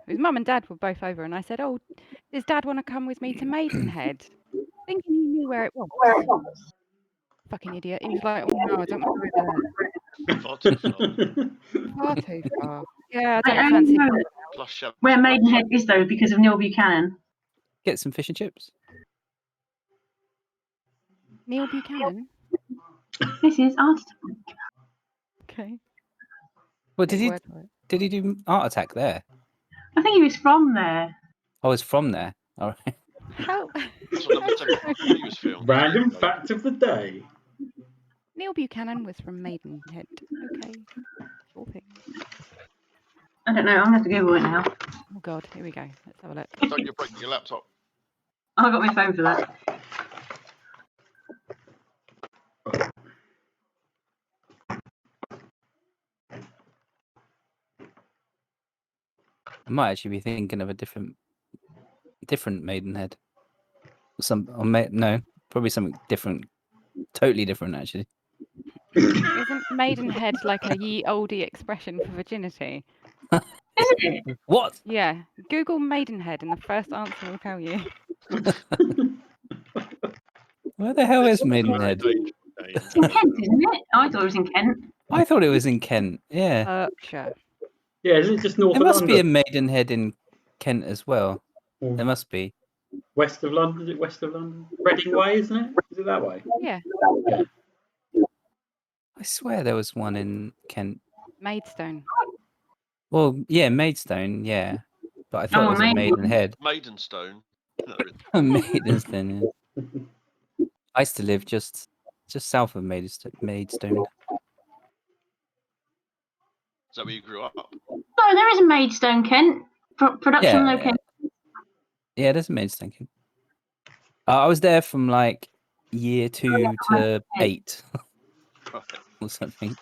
His mum and dad were both over, and I said, "Oh, does Dad want to come with me to Maidenhead?" Thinking he knew where it was. Fucking idiot. He was like, "Oh no, I don't want to go there. Far too far. Far too far." Yeah, I I don't only fancy. know Plus shelter. where Maidenhead is though because of Neil Buchanan. Get some fish and chips. Neil Buchanan. This is art. Okay. Well, Big did he word for it. do Art Attack there? I think he was from there. I was from there. All right. How? That's what number 73 was filmed. Random fact of the day. Neil Buchanan was from Maidenhead. Okay. Sure thing. I don't know. I'm gonna have to Google it now. Oh God, here we go. Let's have a look. Don't you break your laptop? I got my phone for that. I might actually be thinking of a different Maidenhead. No, probably something different, totally different actually. Isn't Maidenhead like a ye olde expression for virginity? What? Yeah. Google Maidenhead, and the first answer will tell you. Where the hell is Maidenhead? It's in Kent, isn't it? I thought it was in Kent. I thought it was in Kent. Yeah. Berkshire. Yeah, isn't it just north There of must be a London? Maidenhead in Kent as well. Or There must be. west of London? Is it west of London? Reading Way, isn't it? Is it that way? Yeah. Yeah. I swear there was one in Kent. Maidstone. Well, yeah, Maidstone, yeah. But I thought Oh, it was a Maidenhead. Maidenstone. No, Maidstone. Yeah. I used to live just south of Maidstone. Is that where you grew up? No, there is a Maidstone, Kent. Production Yeah, location. Yeah, there's a Maidstone. I was there from like year 2 to 8 or something.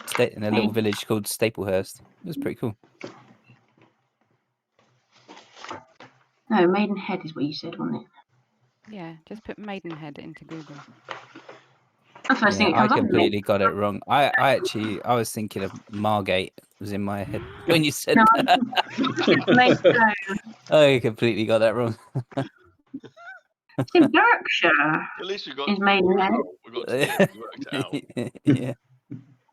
Stayed in a little village called Staplehurst. It was pretty cool. No, Maidenhead is what you said, wasn't it? Yeah, just put Maidenhead into Google. That's the first thing Yeah, that I comes up. completely got it wrong. I was thinking of Margate was in my head when you said No, that. Maidstone. I completely got that wrong. It's in Berkshire. At least we got Is Maidenhead. we got to the end, we worked it out. Yeah.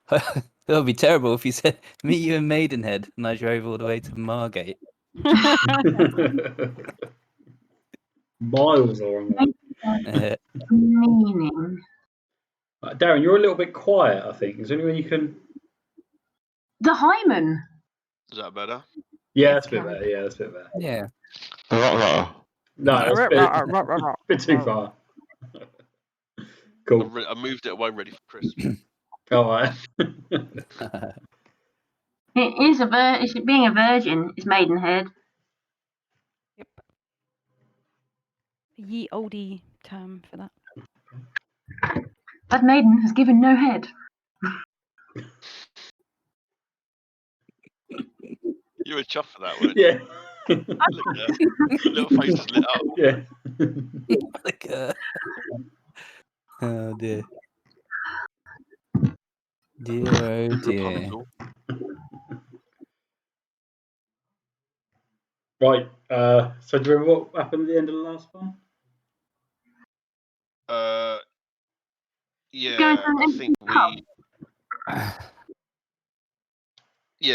That would be terrible if you said meet you in Maidenhead and I drove all the way to Margate. Miles along. Meaning. Darren, you're a little bit quiet, I think. Is there any way you can... The Hyman. Is that better? Yeah, Yes, that's a bit Karen. better. Yeah, that's a bit better. Yeah. No, it's a bit too far. Cool. I moved it away ready for Christmas. All right. It is it's being a virgin is Maidenhead. Yep. Ye olde term for that. That maiden has given no head. You were chuffed for that, weren't Yeah. you? Look at that. Little faces lit up. Yeah. Oh dear. Dear, oh dear. Right. So do you remember what happened at the end of the last one? Yeah, I think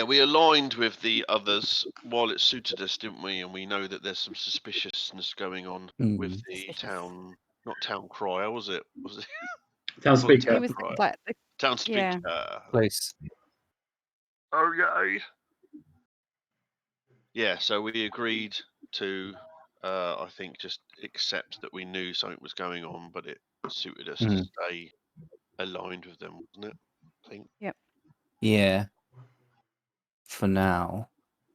we aligned with the others while it suited us, didn't we? And we know that there's some suspiciousness going on with the town, not town crier, was it? Was it Townspeaker. He was like the, townspeaker. Place. Oh yay! Yeah, so we agreed to, I think, just accept that we knew something was going on, but it suited us to stay aligned with them, wasn't it? I think. Yep. Yeah. For now.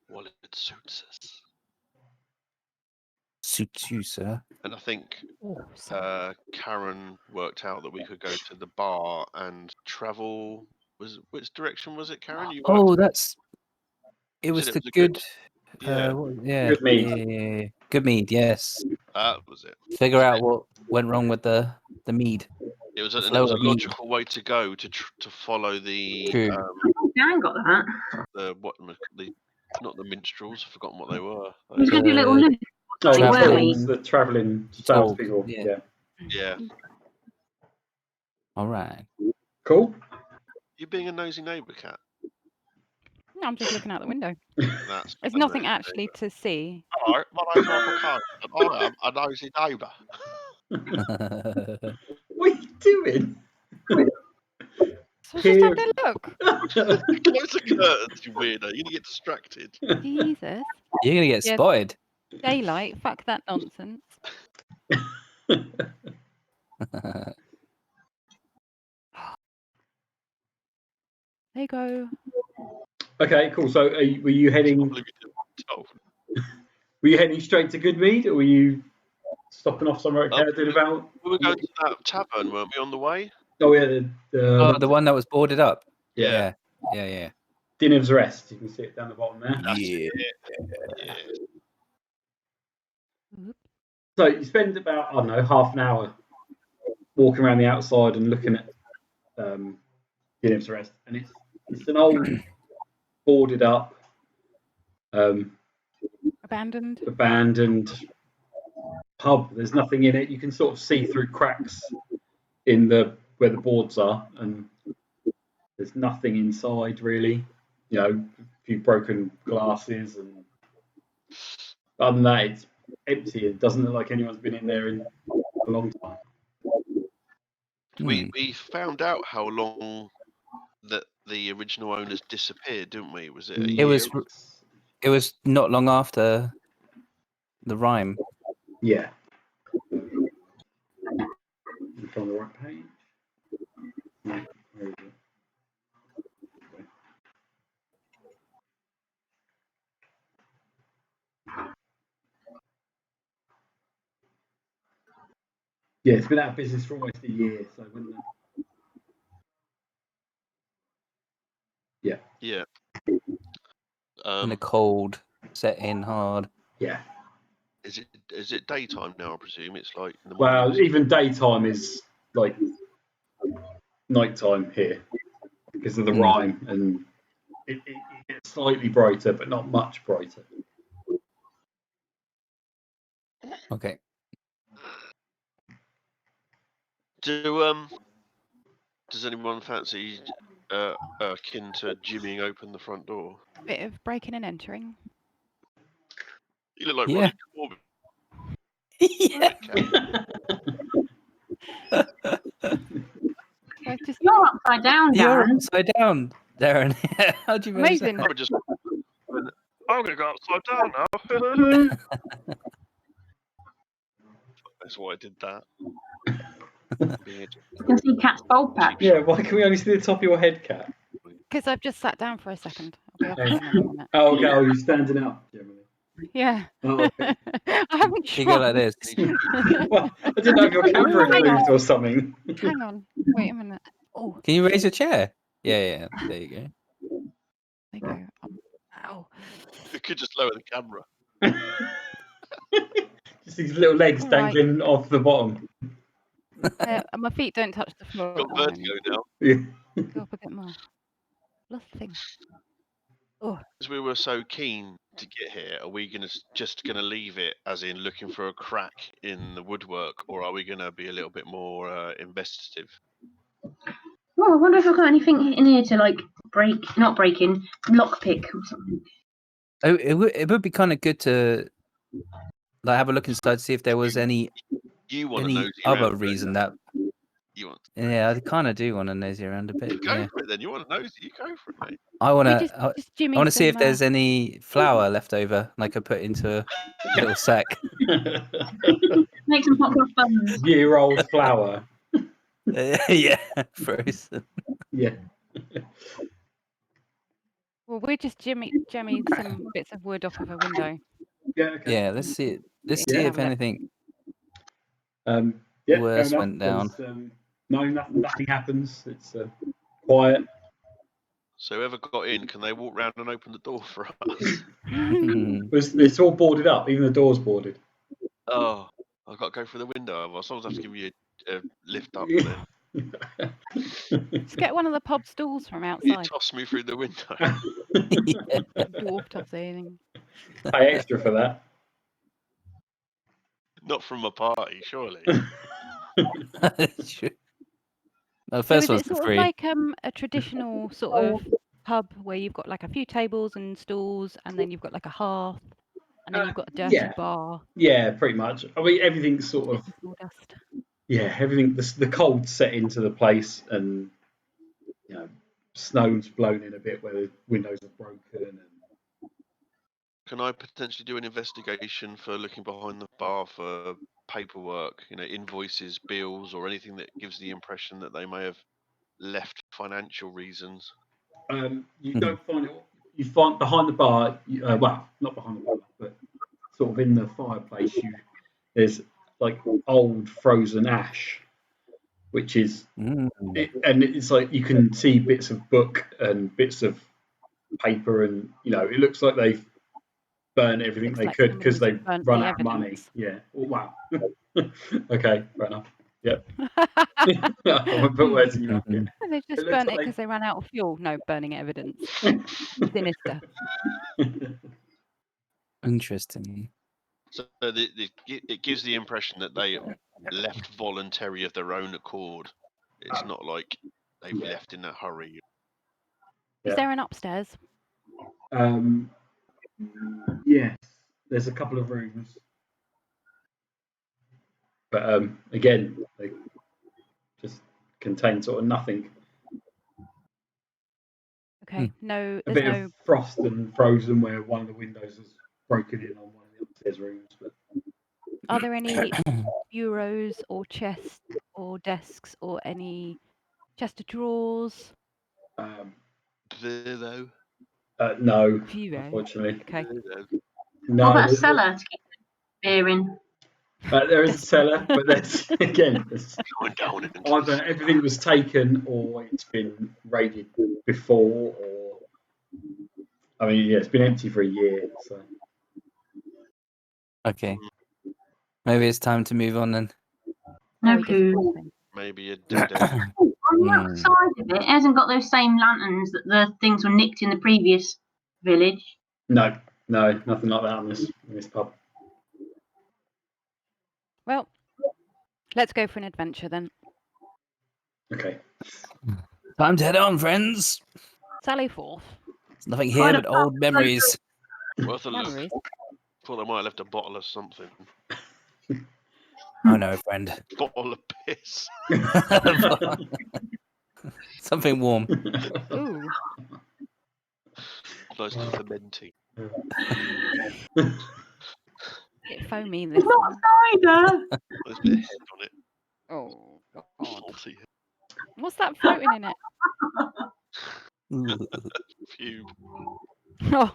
Well, it suits us. Suits you, sir. And I think Karen worked out that we could go to the bar and travel. Which direction was it, Karen? You it was the good. Yeah. Good Mead. Yeah. Good Mead, yes. That was it. Figure out what went wrong with the mead. It was a logical way to go to follow the. Dan got that. Not the minstrels. I've forgotten what they were. We was going to do a little loop. Oh, the weren't we? talks, the travelling Talk, townspeople. yeah. Yeah. All right. Cool. You being a nosy neighbour, Cat. No, I'm just looking out the window. That's There's a nothing nosy actually neighbour. to see. Hello, my name's Michael Carter, and I am a nosy neighbour. What are you doing? So just having a look. Close the curtains, you weirdo. You get distracted. Jesus. You're gonna get Yeah. spotted. Daylight. Fuck that nonsense. There you go. Okay, cool. So, were you heading? Can't believe you didn't tell. Were you heading straight to Good Mead, or were you stopping off somewhere at Oh, Caradon about? We were going to that tavern, weren't we, on the way? Oh yeah, The one that was boarded up. Yeah. Yeah. Dinner's Rest. You can see it down the bottom there. That's Yeah. it. Yeah. So you spend about, I don't know, half an hour walking around the outside and looking at Dinner's Rest, and it's an old boarded up, Abandoned pub. There's nothing in it. You can sort of see through cracks in where the boards are, and there's nothing inside really. You know, a few broken glasses, and other than that, it's empty. It doesn't look like anyone's been in there in a long time. We found out how long that the original owners disappeared, didn't we? Was it a year? It was not long after the Rime. Yeah. On the right page. No, where is it? Yeah, it's been out of business for almost a year. So when Yeah. In the cold, set in hard. Yeah. Is it daytime now? I presume it's like in the Well, morning. even daytime is like nighttime here because of the Rime, and it gets slightly brighter, but not much brighter. Okay. Does anyone fancy akin to jimmying open the front door? bit of breaking and entering. You look like Yeah. Ronnie Corbin. Yeah. You're upside down, You're Darren. upside down, Darren. How'd you manage Amazing. that? I just I'm gonna go upside down now. That's why I did that. You can see Cat's bulb patch. Yeah, why can we only see the top of your head, Cat? Because I've just sat down for a second. I'll be up again in a minute. Oh, okay. Oh, you're standing up, generally. Yeah. Oh, okay. I haven't You go tried. like this. Well, I didn't know if your camera had moved or something. Hang on. Wait a minute. Oh, Can you raise your chair? Yeah. There you go. there you go. Ow. You could just lower the camera. Just these little legs All right. dangling off the bottom. My feet don't touch the floor. Got at the moment. vertigo now. Yeah. Go up a bit more. Lost thing. Oh, Because we were so keen to get here, are we just gonna leave it as in looking for a crack in the woodwork, or are we gonna be a little bit more investigative? Oh, I wonder if I've got anything in here to like lockpick or something. Oh, it would be kind of good to like have a look inside, see if there was any other reason that. You want? Yeah, I kind of do want to nosy around a bit. Go Yeah. for it then. You want to nosy? You go for it, mate. I want just to see if there's any flour left over, like I put into a little sack. Make some popcorn buns. Year-old flour. Yeah, frozen. Yeah. well, we're just jamming some bits of wood off of a window. Yeah. Okay. Yeah, let's see it. Let's see if anything Yeah, worse went down. No, nothing happens. It's quiet. So whoever got in, can they walk round and open the door for us? It's all boarded up. Even the door's boarded. Oh, I've got to go through the window. Someone's have to give you a lift up then. Just get one of the pub stools from You outside. toss me through the window. Dwarf tossing. Pay extra for that. Not from a party, surely. Sure. No, So first is one's it for sort of free. like a traditional sort of pub where you've got like a few tables and stools, and then you've got like a hearth, and then you've got a dirty Yeah. bar, Yeah, pretty much. I mean, everything's sort of, bits of sawdust. everything, the cold's set into the place, and, snow's blown in a bit where the windows are broken. And Can I potentially do an investigation for looking behind the bar for paperwork, invoices, bills, or anything that gives the impression that they may have left financial reasons? You don't find it, you find behind the bar, well, not behind the bar, but sort of in the fireplace, there's like old frozen ash, which is, and it's like you can see bits of book and bits of paper, and it looks like they've burned everything Looks they like could because somebody's they've burnt run the out of money. evidence. Yeah. Oh, wow. Okay, fair enough. Yep. I won't put words in your mouth. Yeah. They just looks burnt it like because they ran out of fuel. No, burning evidence. Sinister. Interesting. So it gives the impression that they left voluntary of their own accord. It's not like they've left in a hurry. Is there an upstairs? Yes, there's a couple of rooms, but again, they just contain sort of nothing. Okay, no, A there's bit no. of frost and frozen where one of the windows is broken in on one of the upstairs rooms. But Are there any bureaus or chests or desks or any chest of drawers? Though. No, Bureau. unfortunately. Okay. No, What about a cellar to keep beer in? there is a cellar, but there's again, Going down into either everything was taken or it's been raided before, or it's been empty for a year. So Okay. Maybe it's time to move on then. No Very clue. disappointing. maybe a dead end. On the outside of it, it hasn't got those same lanterns that the things were nicked in the previous village. no, nothing like that in this pub. Well, let's go for an adventure then. Okay. Time to head on, friends. Sally forth. There's nothing here but old memories. Worth a look. Memories. Thought they might have left a bottle of something. Oh no, friend. Bottle of piss. Something warm. Ooh. Nice and fermenting. Bit foamy this Not one. cider. There's a bit of head on it. Oh God. Salty What's that floating in it? fume. Oh.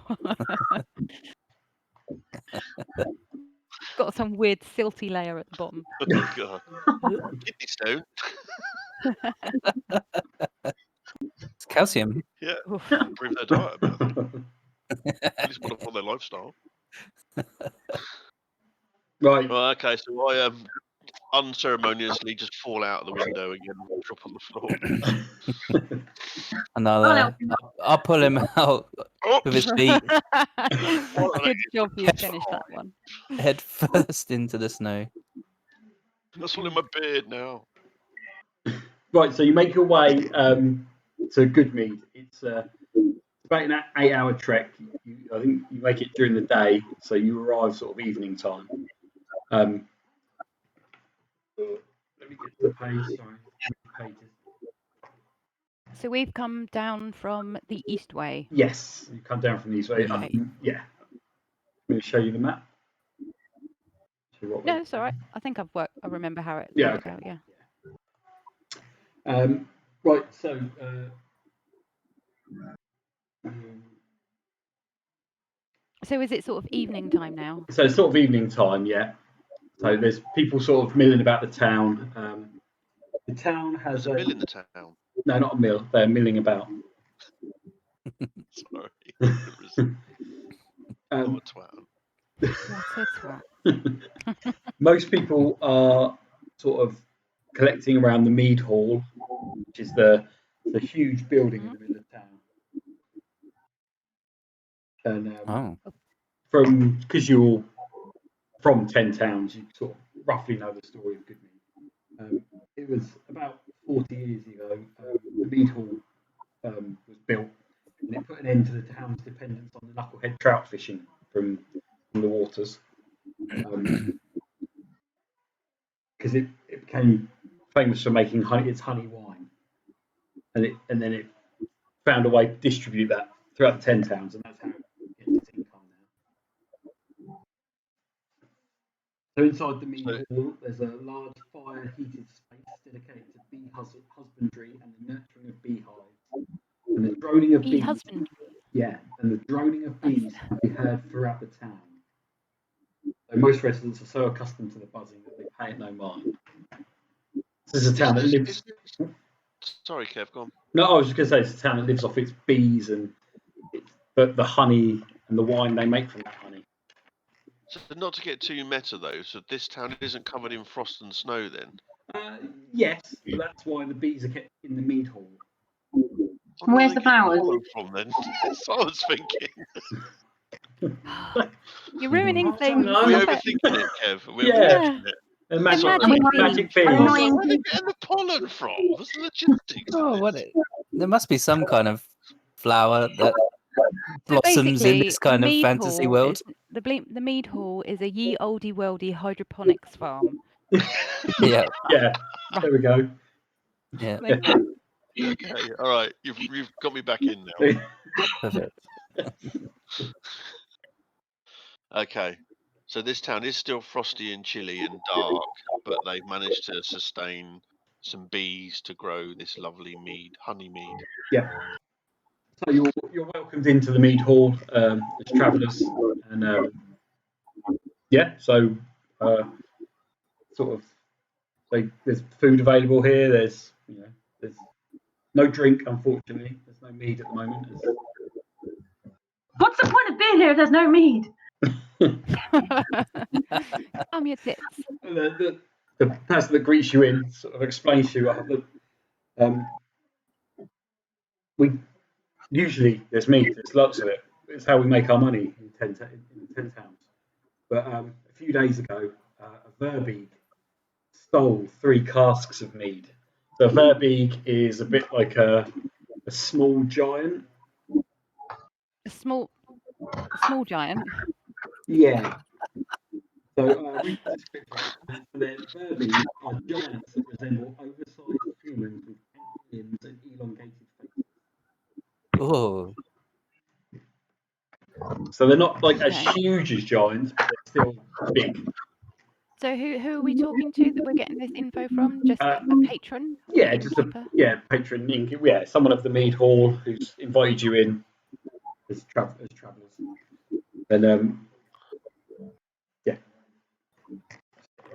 Got some weird silty layer at the bottom. Oh god. Kidney stone. It's calcium. Yeah. Oof. Improve their diet a bit, I think. At least modify their lifestyle. Right. Well, okay, so I unceremoniously just fall out of the window again and drop on the floor. And I'll pull him out with his feet Good job you finished that one. head first into the snow. That's all in my beard now. Right. So you make your way to Good Mead. It's about an 8-hour trek. I think you make it during the day, so you arrive sort of evening time. Let me get to the page. Sorry, pages. So we've come down from the east way. Yes, you come down from these way. Okay. Yeah. I'm going to show you the map. Show you what No, way. it's all right. I think I remember how it Yeah, laid okay. out. Yeah. Right. So. So is it sort of evening time now? So it's sort of evening time, yeah. So there's people sort of milling about the town. The town has There's a mill in the town. No, not a mill. They're milling about. Sorry. I'm a twat. What a twat. Most people are sort of collecting around the mead hall which is the huge building in the middle of town. And because you're all from 10 towns, you sort of roughly know the story of Good Mead. It was about 40 years ago, the Mead Hall was built, and it put an end to the town's dependence on the knucklehead trout fishing from the waters. Because it became famous for making its honey wine, and then it found a way to distribute that throughout the 10 towns, and that's how it gets its income now. So inside the Mead Hall, there's a large fire-heated space dedicated to bee husbandry and the nurturing of beehives, and the droning of bees. Husbandry. Yeah, and the droning of bees can be heard throughout the town. So most residents are so accustomed to the buzzing that they pay it no mind. This is a town that lives. Sorry, Kev, go on. No, I was just going to say it's a town that lives off its bees and the honey and the wine they make from that honey. So not to get too meta though, so this town isn't covered in frost and snow then? Yes, but that's why the bees are kept in the Mead Hall. Where's the flowers? From then? That's what I was thinking. You're ruining things. We're overthinking it, Kev. We're overthinking it. Magic bees. Where are they getting the pollen from? What's the logistics? There must be some kind of flower that blossoms in this kind of fantasy world. The Mead Hall is a ye olde worldy hydroponics farm. Yeah. Yeah. There we go. Yeah. Okay. All right. You've got me back in now. Perfect. Okay. So this town is still frosty and chilly and dark, but they've managed to sustain some bees to grow this lovely mead, honey mead. Yeah. So you're welcomed into the Mead Hall as travellers, and so sort of there's food available here. There's no drink, unfortunately. There's no mead at the moment. What's the point of being here if there's no mead? Calm your tits. The person that greets you in sort of explains to you we usually there's mead, there's lots of it. It's how we make our money in 10 towns. But a few days ago, a Verbeeg stole 3 casks of mead. So a Verbeeg is a bit like a small giant. A small giant. Yeah. So read the description. The Verbeeg are giants that resemble oversized humans with limbs and elongated faces. Oh. So they're not like as huge as giants, but they're still big. So who are we talking to that we're getting this info from? Just a patron? Yeah, just patron. Yeah, someone of the Mead Hall who's invited you in as travellers. And yeah.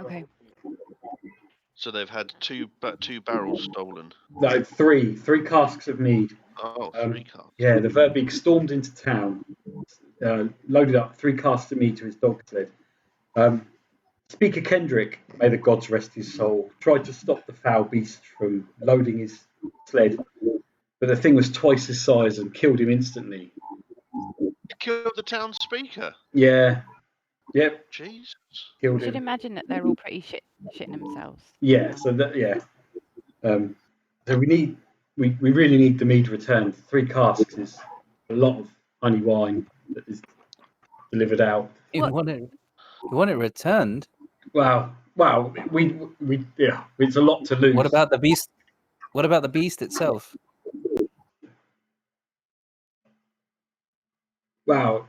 Okay. So they've had two barrels stolen. No, 3 casks of mead. Oh, 3 casks. Yeah, the Verbeeg stormed into town, loaded up 3 casks of mead to his dog sled. Speaker Kendrick, may the gods rest his soul, tried to stop the foul beast from loading his sled, but the thing was twice his size and killed him instantly. It killed the townspeaker? Yeah. Yep. Jesus. You should imagine that they're all pretty shitting themselves. Yeah, so so we really need the mead returned. 3 casks is a lot of honey wine that is delivered out. You want it returned? Wow, we it's a lot to lose. What about the beast? What about the beast itself? Wow,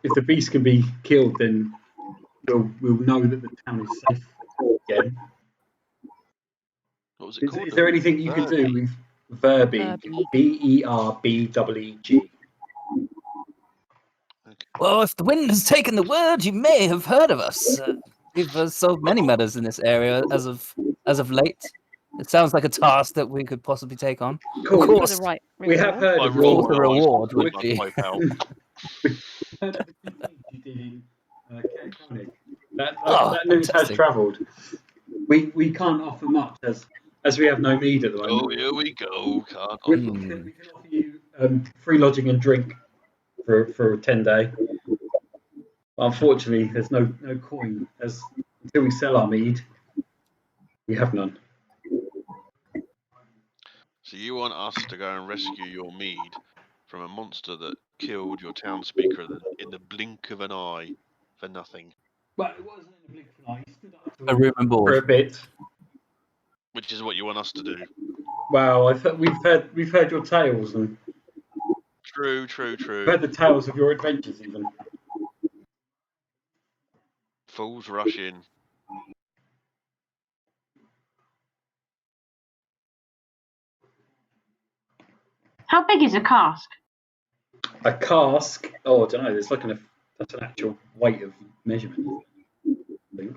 if the beast can be killed, then we'll know that the town is safe again. What was it called? Is there anything you can do with Verbeeg? Berbeg. Well, if the wind has taken the word, you may have heard of us. We've solved many matters in this area as of late. It sounds like a task that we could possibly take on. Cool. Of course, we have heard of the reward would be. That news has travelled. We can't offer much as as we have no mead at the moment, Oh, here we go. Can't we offer. can offer you free lodging and drink for a 10-day. Unfortunately, there's no coin as until we sell our mead, we have none. So you want us to go and rescue your mead from a monster that killed your townspeaker in the blink of an eye for nothing? Well, it wasn't in a blink of an eye. He stood up to A room and for a board. bit. Which is what you want us to do. Wow, we've heard your tales and True. heard the tales of your adventures even. Fools rush in. How big is a cask? A cask. Oh, I don't know. There's like that's an actual weight of measurement. I think.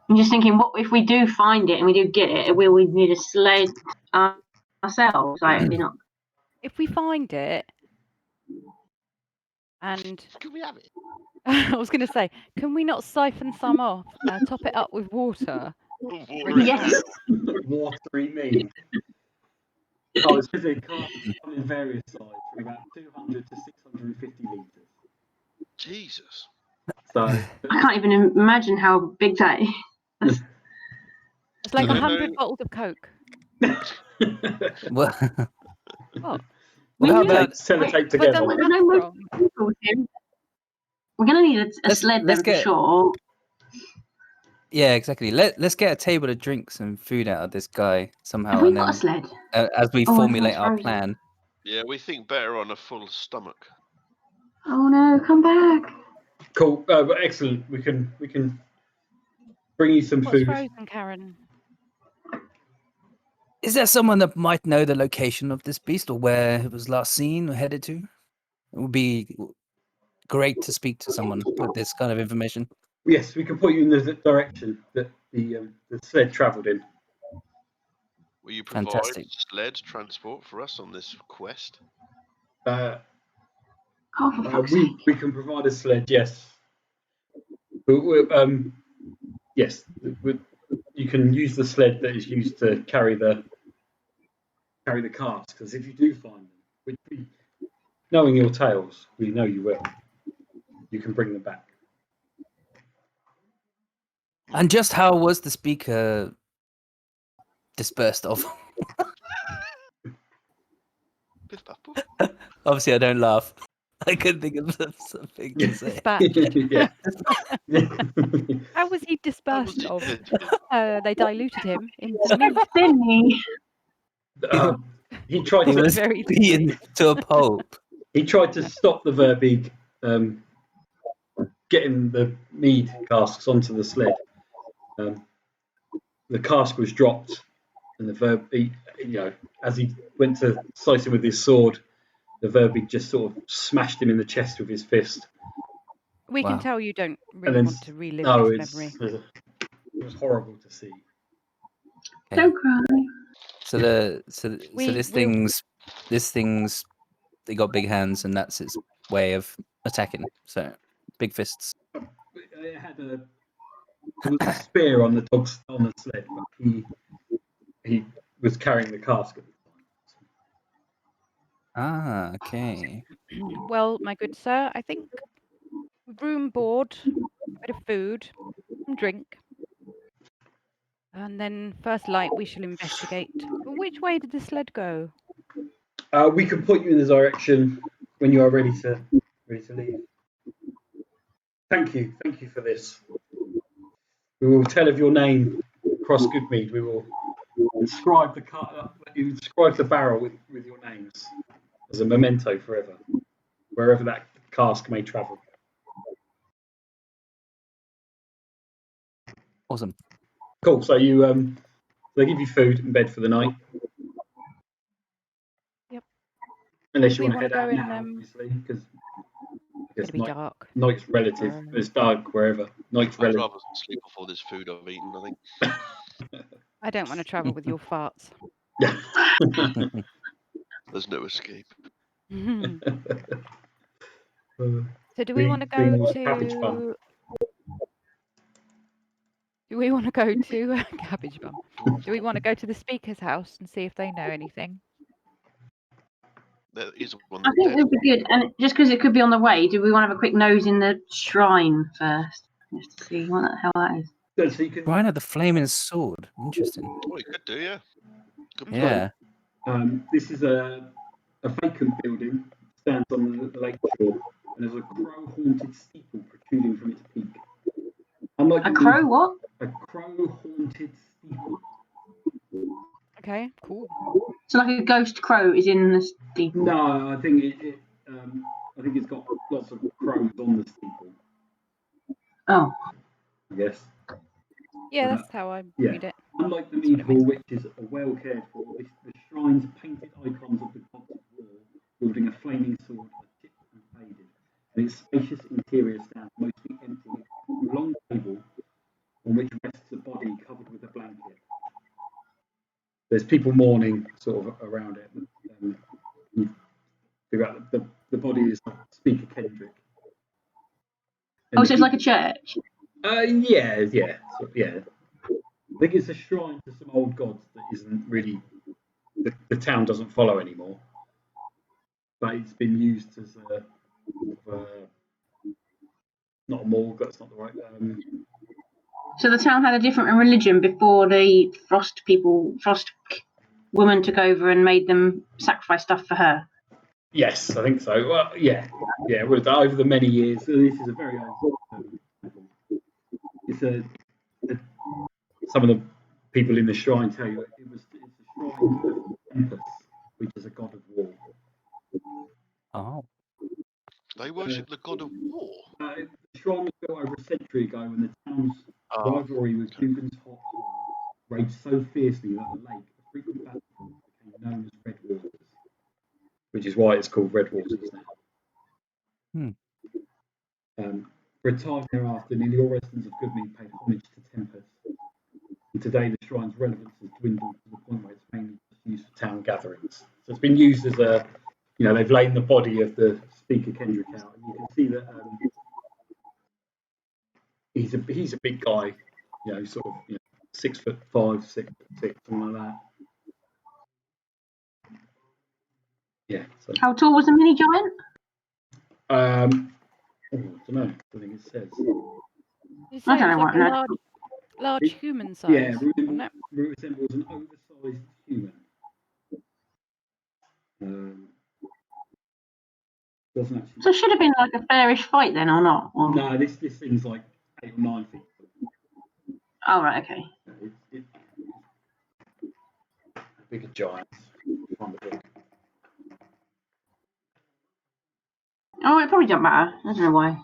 I'm just thinking, what if we do find it and we do get it? Will we need a sled ourselves? Like, you know. If we find it, and Can we have it? I was going to say, can we not siphon some off, top it up with water? Yes. Watery mead. Oh, it says it come in various sizes, from about 200 to 650 litres. Jesus. So I can't even imagine how big that is. It's like I don't 100 know. bottles of Coke. Well, What? well, how about sellotape But together. doesn't There's no matter. motor with him. We're going to need a Let's- sled let's then get- for sure. yeah, exactly. Let's get a table of drinks and food out of this guy somehow, Have we and got a then sled? as we Oh, formulate it's our frozen. plan. Yeah, we think better on a full stomach. Oh no, come back. Cool. Excellent. We can bring you some What's food. frozen, Karen? Is there someone that might know the location of this beast or where it was last seen or headed to? It would be great to speak to someone with this kind of information. Yes, we can point you in the direction that the sled travelled in. Will you provide Fantastic. sled transport for us on this quest? Uh, Oh, for fuck's sake. we can provide a sled. Yes. Yes. You can use the sled that is used to carry the carts. Because if you do find them, which knowing your tales, we know you will. You can bring them back. And just how was the speaker dispersed of? Biff, baff, boof. Obviously, I don't laugh. I couldn't think of something to say. Dispatched. Yeah. How was he How was dispersed he of? dead? They diluted him into meat. Didn't he? He tried He to was Very being to a pulp. he tried to stop the Verbeeg getting the mead casks onto the sled. The cask was dropped, and the Verbeeg, as he went to slice him with his sword, the Verbeeg just sort of smashed him in the chest with his fist. We Wow. can tell you don't And really then, want to relive no, this memory. it was horrible to see. Okay. Don't cry. So this we'll- thing's they got big hands and that's its way of attacking. So big fists. It had there was a spear on the sled, but he was carrying the cask at the time. Ah, okay. Well, my good sir, I think room, board, a bit of food, some drink, and then first light we shall investigate. But which way did the sled go? We can point you in the direction when you are ready to leave. Thank you for this. We will tell of your name across Good Mead. We will inscribe the barrel with your names as a memento forever, wherever that cask may travel. Awesome. Cool. So they give you food and bed for the night. Yep. Unless Do you we want to wanna head go out in, now, obviously, because It's gonna be dark. night's relative. It's dark wherever. Night's I'd relative. rather sleep off all this food I've eaten, I think. I don't want to travel with your farts. There's no escape. So do we want to go Greenwood cabbage bun. to? Do we want to go to Cabbage Bum? Do we want to go to the speaker's house and see if they know anything? There is one I that think dead. it would be good, and just because it could be on the way, do we want to have a quick nose in the shrine first, just to see what the hell that is? So you can, Rhino the flaming sword. Interesting. Oh, you could do, yeah. Good Mhm. plan. Yeah. this is a vacant building, stands on the lake shore, and there's a crow-haunted steeple protruding from its peak. Unlike A the crow? What? a crow-haunted steeple. Okay, cool. So like a ghost crow is in the steeple. No, I think I think it's got lots of crows on the steeple. Oh, I guess. Yeah, that's how I Yeah. read it. Unlike the That's what Mead it Hall, means. which is well cared for, the shrine's painted icons of the gods of war, wielding a flaming sword, are chipped and faded, and its spacious interior stands mostly empty, except for a long table on which rests a body covered with a blanket. There's people mourning sort of around it. You figure out that the body is Speaker Kendrick. so it's like a church. Yeah. I think it's a shrine to some old gods that isn't really the town doesn't follow anymore, but it's been used as not a morgue. That's not the right. So the town had a different religion before the Frost woman took over and made them sacrifice stuff for her. Yes, I think so. Well, yeah. Over the many years, so this is a very old temple. It's some of the people in the shrine tell you it's a shrine of Tempus, which is a god of war. Oh. They worship the god of war. The shrine was built over a century ago when the town's Oh, rivalry with Dugan's Hot Hole raged so fiercely that the lake, a frequent battlefield, became known as Red Waters, which is why it's called Red Waters now. For a time thereafter, nearly all residents of Good Mead paid homage to Tempus. And today, the shrine's relevance has dwindled to the point where it's mainly just used for town gatherings. So it's been used as a, they've laid the body of the Speaker Kendrick out, and you can see that he's a big guy, sort of 6'5", 6'6", something like that. Yeah. So, How tall was the mini giant? I don't know. I think it says. You say I it don't was know like what. a large human size, Yeah, wasn't it? resembles an oversized human. Doesn't actually. So it should have been like a fairish fight then, or not? Or... No, this thing's like 8 or 9 feet. Oh right, okay. It's bigger giants. Find the book. Oh, it probably doesn't matter. I don't know why.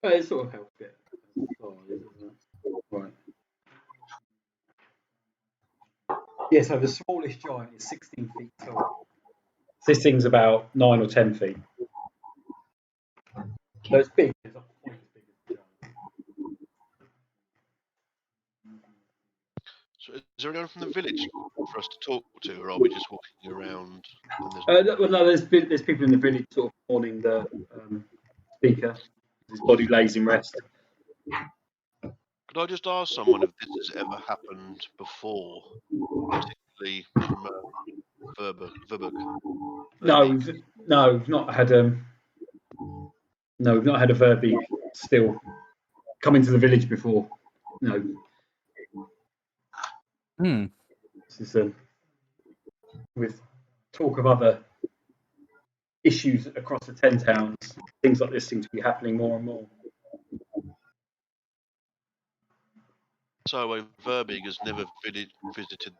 It sort of helps it. Right. Yeah, so the smallest giant is 16 feet tall. This thing's about 9 or 10 feet. So it's big. It's not quite as big as the giant. so is there anyone from the village for us to talk to, or are we just walking around? Well, no, there's people in the village sort of mourning the speaker. His body lays in rest. Could I just ask someone if this has ever happened before, particularly from Verbeek? No, we've not had a Verbeek still come into the village before. No. This is with talk of other issues across the 10 towns. Things like this seem to be happening more and more. So Verbeek has never visited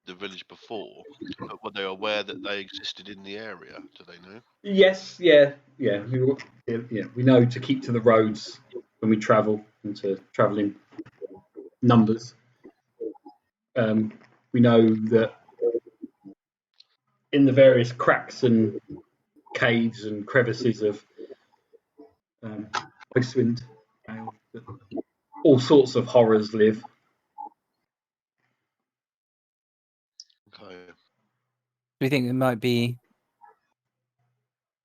the village before, but were they aware that they existed in the area? Do they know? Yes, yeah. We know to keep to the roads when we travel and to travel in numbers. We know that in the various cracks and caves and crevices of Icewind Dale, that all sorts of horrors live. Okay. Do you think there might be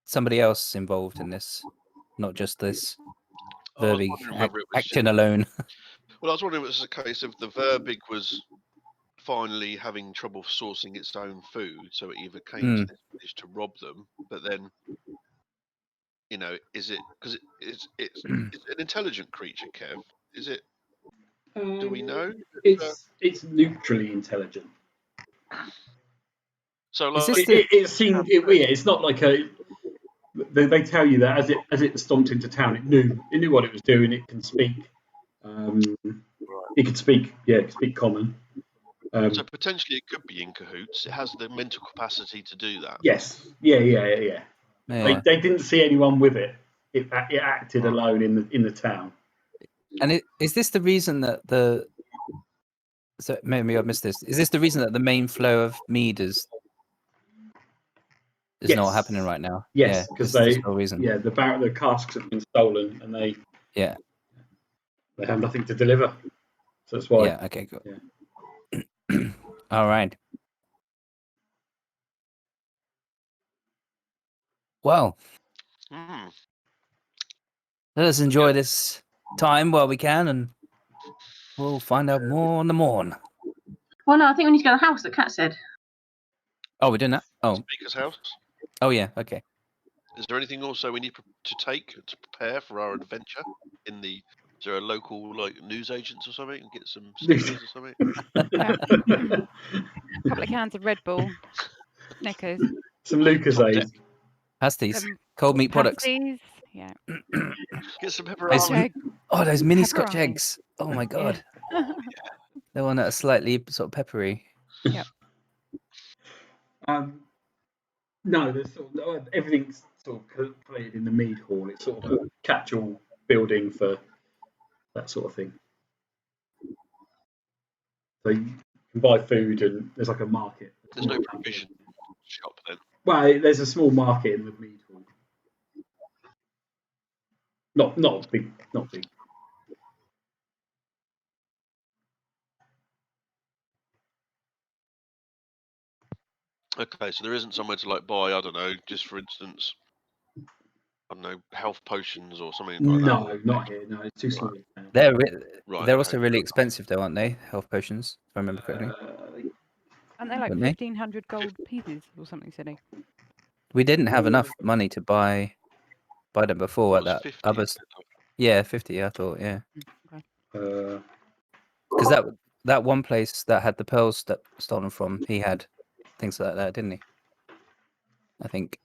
somebody else involved in this, not just this I was Verbeek wondering whether it was acting alone? Well, I was wondering if it was a case of the Verbig was finally having trouble sourcing its own food, so it either came to this village to rob them, but then, is it because it's an intelligent creature, Kev? Is it? Do we know? It's neutrally intelligent. So Is like, this It seemed. It's not like a. They tell you that as it stomped into town, it knew what it was doing. It can speak. It could speak. Yeah, it could speak common. so potentially it could be in cahoots. It has the mental capacity to do that. Yes. Yeah. Yeah. They didn't see anyone with it. It acted alone in the town. And is this the reason that so maybe I missed this? Is this the reason that the main flow of mead is Yes. not happening right now? Yes, because this is the reason. Yeah, the casks have been stolen, and they have nothing to deliver. So that's why. Yeah. Okay. Good. Yeah. All right. Well, let us enjoy this time while we can, and we'll find out more on the morn. Well, no, I think we need to go to the house that Kat said. Oh, we're doing that? Oh. Speaker's house. Oh, yeah. Okay. Is there anything also we need to take to prepare for our adventure? Is there a local news agents or something, and get some stickers or something? A couple of cans of Red Bull, Snickers, some Lucozade. Pasties. Cold meat products. pasties. Yeah. Get some pepperoni. Oh, those mini Pepperoni. Scotch eggs. Oh my god. Yeah. The one that's slightly sort of peppery. Yep. No, there's everything's sort of played in the mead hall. It's sort of a catch-all building for that sort of thing. So you can buy food, and there's like a market. There's no provision shop then. Well, there's a small market in the mead hall. Not big. Okay, so there isn't somewhere to buy, I don't know, just for instance, I don't know, health potions or something like that. No, not here. No, it's too small. They're Right, also really expensive, though, aren't they? Health potions, if I remember correctly. Aren't they like Weren't they? 1,500 gold pieces or something silly? We didn't have enough money to buy them before at that 50. other. Yeah, 50. I thought, yeah. Okay. Because that one place that had the pearls that stolen from, he had things like that, didn't he? I think.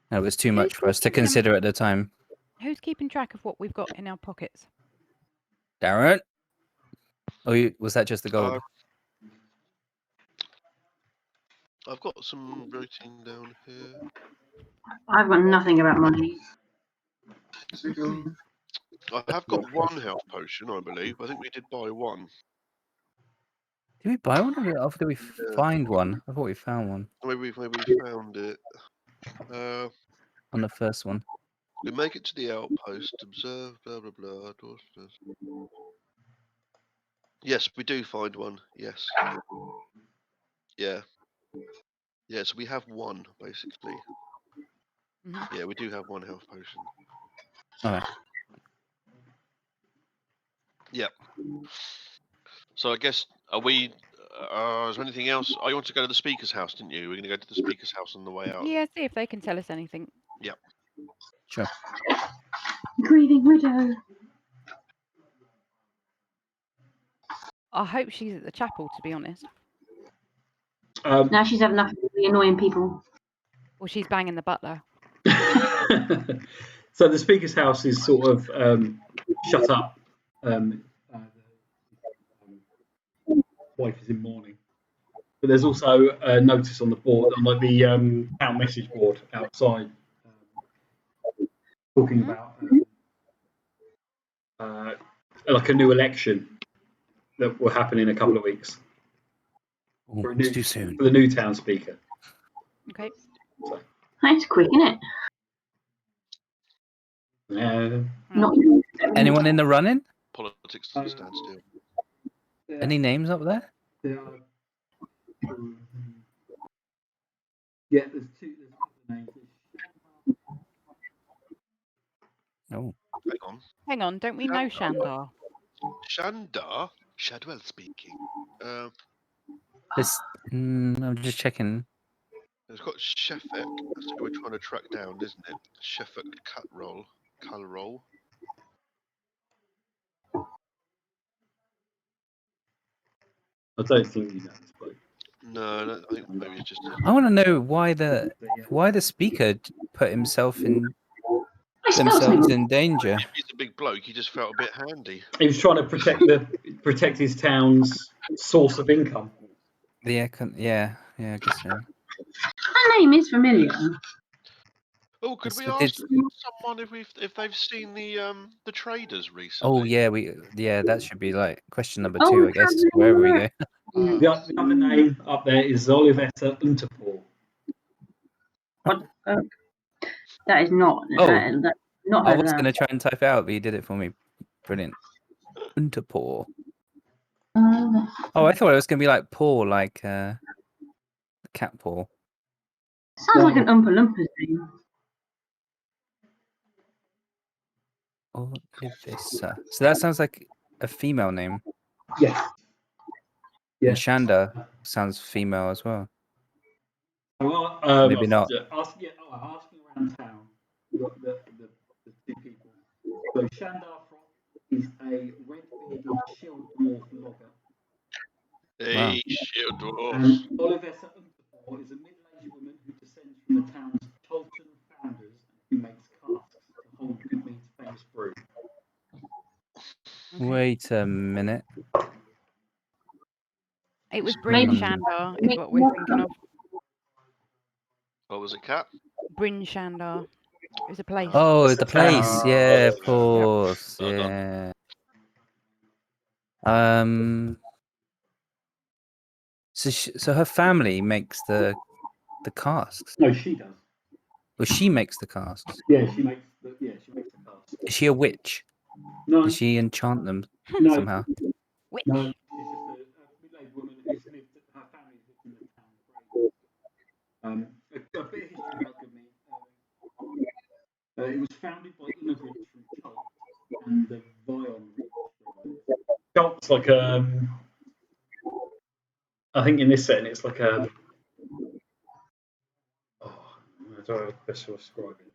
It was too much for us to consider at the time. Who's keeping track of what we've got in our pockets? Darren? Oh, was that just the gold? I've got some writing down here. I've got nothing about money. I have got one health potion, I believe. I think we did buy one. Did we buy one, or did we find one? I thought we found one. Maybe we found it. On the first one. We make it to the outpost, observe, blah, blah, blah. Yes, we do find one. Yes. Yeah. Yeah, so we have one, basically. Mm-hmm. Yeah, we do have one health potion. All right. Yep. So I guess, are we... is there anything else? Oh, you want to go to the speaker's house, didn't you? We're going to go to the speaker's house on the way out. Yeah, see if they can tell us anything. Yep. Sure. Grieving widow. I hope she's at the chapel, to be honest. Now she's having enough of the annoying people. Or she's banging the butler. So the speaker's house is sort of shut up. Wife is in mourning, but there's also a notice on the board, on the town message board outside, talking about like a new election that will happen in a couple of weeks. It's too soon. For the new town speaker. Okay. So, That's quick, isn't it? Not Anyone in the running? Politics doesn't stand still. Any names up there? Yeah, there's two names. Oh, Hang on, don't we know Shandar? Shandar? Shadwell speaking. this. I'm just checking. It's got Shefek. That's who we're trying to track down, isn't it? Shefek Culroll. I don't think you know this bloke. No, I think maybe it's just I want to know why the speaker put themselves in danger. If he's a big bloke, he just felt a bit handy. He was trying to protect his town's source of income. Yeah, I guess so. Her name is familiar. Oh, could That's we what ask did- someone if they've seen the traders recently? Oh yeah, that should be like question number Oh, 2, we I guess, can't wherever we remember. go. The other name up there is Olivetta Unterpor. What the fuck? That is not. Oh. That's not I her was name. going to try and type it out, but you did it for me. Brilliant. Unterpaw. Oh, Oh, I thought it was going to be like paw, like cat paw. sounds like an Oompa Loompa name. Olivissa. So that sounds like a female name. Yeah. And Shanda sounds female as well. Well, Maybe not. asking around town, you got the two people. So Shandar is a red-bearded shield dwarf logger. Hey, shield dwarf. And Olivessa Unterpor is a middle-aged woman who descends from the town's Tolton founders who makes casks to hold Good Mead's famous brew. Okay. Wait a minute. It was Bryn Maybe- Shandar is what we're thinking of. What was it, Cat? Bryn Shandar. It was a place. Oh, the place. Yeah, of yeah. course. Well Yeah. So her family makes the casks. No, she does. Well, she makes the casks. Yeah, she makes the casks. Is she a witch? No, Does she enchant them no, somehow? Which? no. She's just a middle-aged woman who's lived. Her family's lived in the town for ages. A bit of history about Good Mead. It was founded by immigrants from Chult and the Vion region. Chult's like I think in this setting it's like a. Oh, I don't know best to describe it.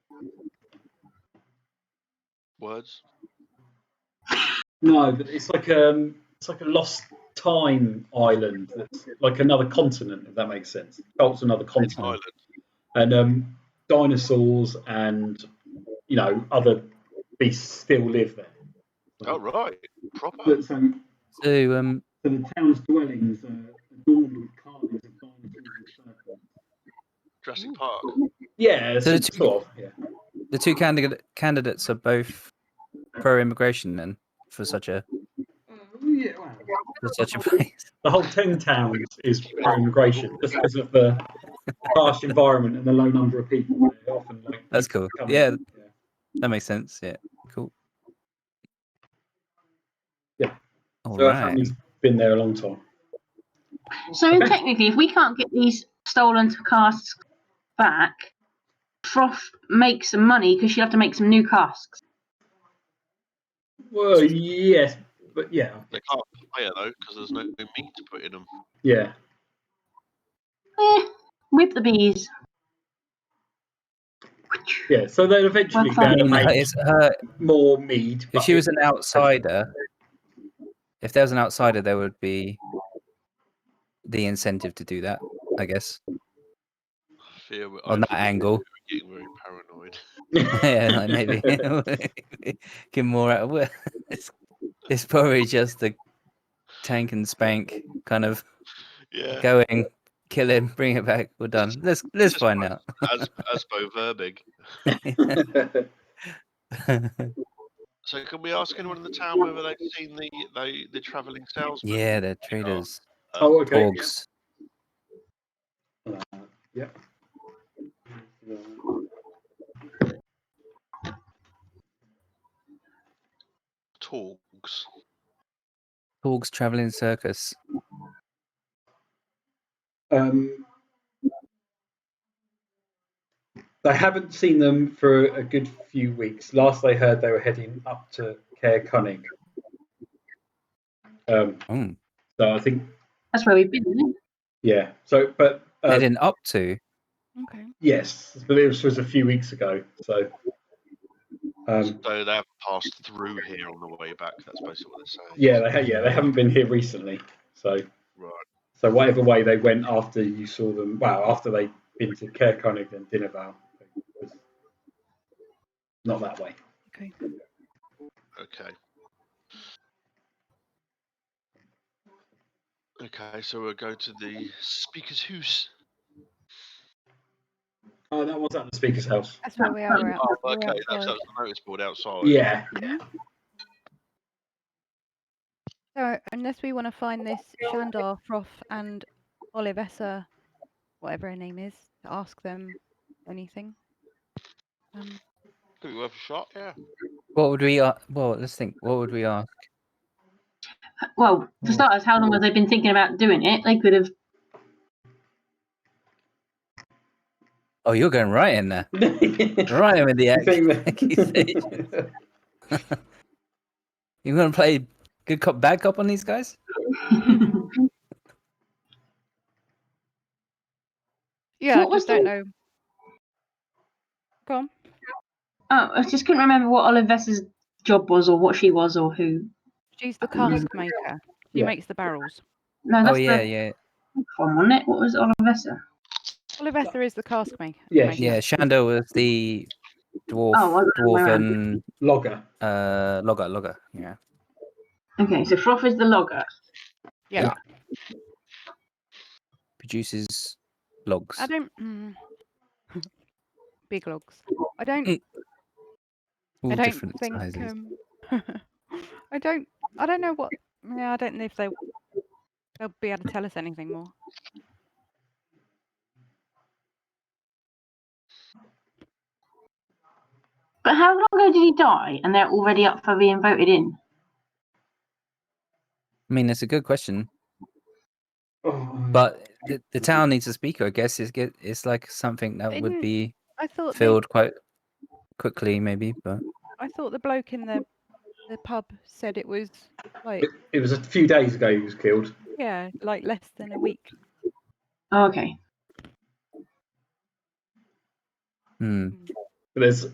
Words? No, but it's like a lost time island that's like another continent, if that makes sense. Chult's another continent, and dinosaurs and other beasts still live there. Oh right, proper. So So the town's dwellings are adorned with carvings of dinosaurs and serpents. Jurassic Park. Yeah, So sort of. Yeah. the two candidates are both pro-immigration then for such a Yeah, well, place. the whole 10 towns is pro-immigration just because of the harsh environment and the low number of people. They often like. That's cool. coming. Yeah, that makes sense. Yeah, cool. Yeah. All So our right. family's been there a long time. So technically, if we can't get these stolen casks back, Froth makes some money because she'll have to make some new casks. Well, yes, but yeah. They can't play it though because there's no meat to put in them. Yeah. Whip the bees. Yeah, so they'll eventually Well, be able to fine. make It's her. more mead. If she was an outsider, if there was an outsider, there would be the incentive to do that, I guess. On that angle. We're getting very paranoid. Yeah, like maybe get more out of it. It's probably just the tank and spank kind of going, kill him, bring it back, we're done. Let's find out. Asbo Verbig. So can we ask anyone in the town whether they've seen the travelling salesman? Yeah, they're traders. Okay. Torgs. Yeah. Torgs. Torgs travelling circus. They haven't seen them for a good few weeks. Last I heard, they were heading up to Caer Cunning. So I think That's where we've been, isn't it? yeah. So, but heading up to. Okay. yes, but this was a few weeks ago. So So they have passed through here on the way back. That's basically what they're saying. yeah, they haven't been here recently. So Right. so whatever way they went after you saw them, well, after they'd been to Caer Cunning and Dinnerval, it was not that way. Okay. Okay. Okay, so we'll go to the speaker's house. Oh, that was at the speaker's house. That's where we are at. Oh, We're okay. That's outside. the notice board outside. Yeah. Mhm. So unless we want to find this Shandar, Froth, and Olivessa, whatever her name is, to ask them anything. Could be worth a shot, yeah. What would we? Well, let's think. What would we ask? Well, for starters, how long have they been thinking about doing it? They could have. Oh, you're going right in there. Right in with the accusation. You going to play good cop, bad cop on these guys? Yeah, What I was just don't the- know. Go on. Oh, I just couldn't remember what Olivessa's job was, or what she was, or who. She's the cask maker. She Yeah. makes the barrels. No, that's yeah, the yeah. one, wasn't it? What was Olivessa? Olivessa is the cask maker. Yeah, Yeah, Shando was the dwarf, Oh, I don't know where I'm- dwarven Logger. logger. Yeah. Okay, so Froth is the logger. Yeah. Produces logs. I don't. Big logs. I don't. All I don't different think. sizes. I don't know what. Yeah, I don't know if they'll be able to tell us anything more. But how long ago did he die? And they're already up for being voted in. I mean, it's a good question, Oh, but the town needs a speaker. I guess it's like something that would be I thought filled quite quickly, maybe. But I thought the bloke in the pub said it was like it was a few days ago he was killed. like less than a week. Oh, okay. But there's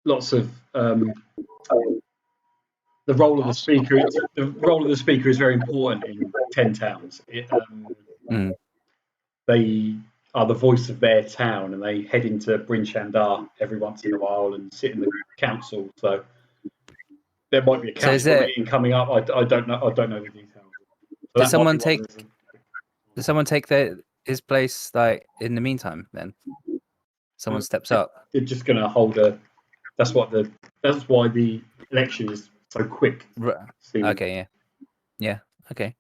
lots of the role of the speaker. The role of the speaker is very important in 10 towns. They are the voice of their town, and they head into Bryn Shandar every once in a while and sit in the council. So there might be a council meeting coming up. I don't know. I don't know the details. So Does someone take his place like in the meantime? Then someone steps up. They're just going to hold a. That's why the election is so quick. Okay. Yeah. Okay.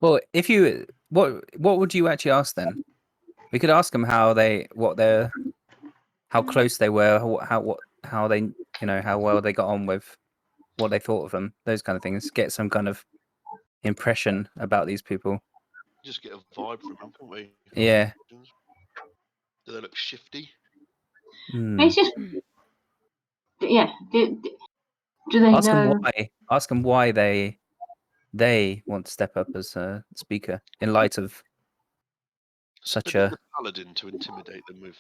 Well, if you what would you actually ask then? We could ask them how close they were, how they how well they got on with what they thought of them, those kind of things. Get some kind of impression about these people. Just get a vibe from them, can't we? Yeah. Do they look shifty? It's just, yeah. Do they Ask know? them why. Ask them why they want to step up as a speaker in light of such a paladin to intimidate them with.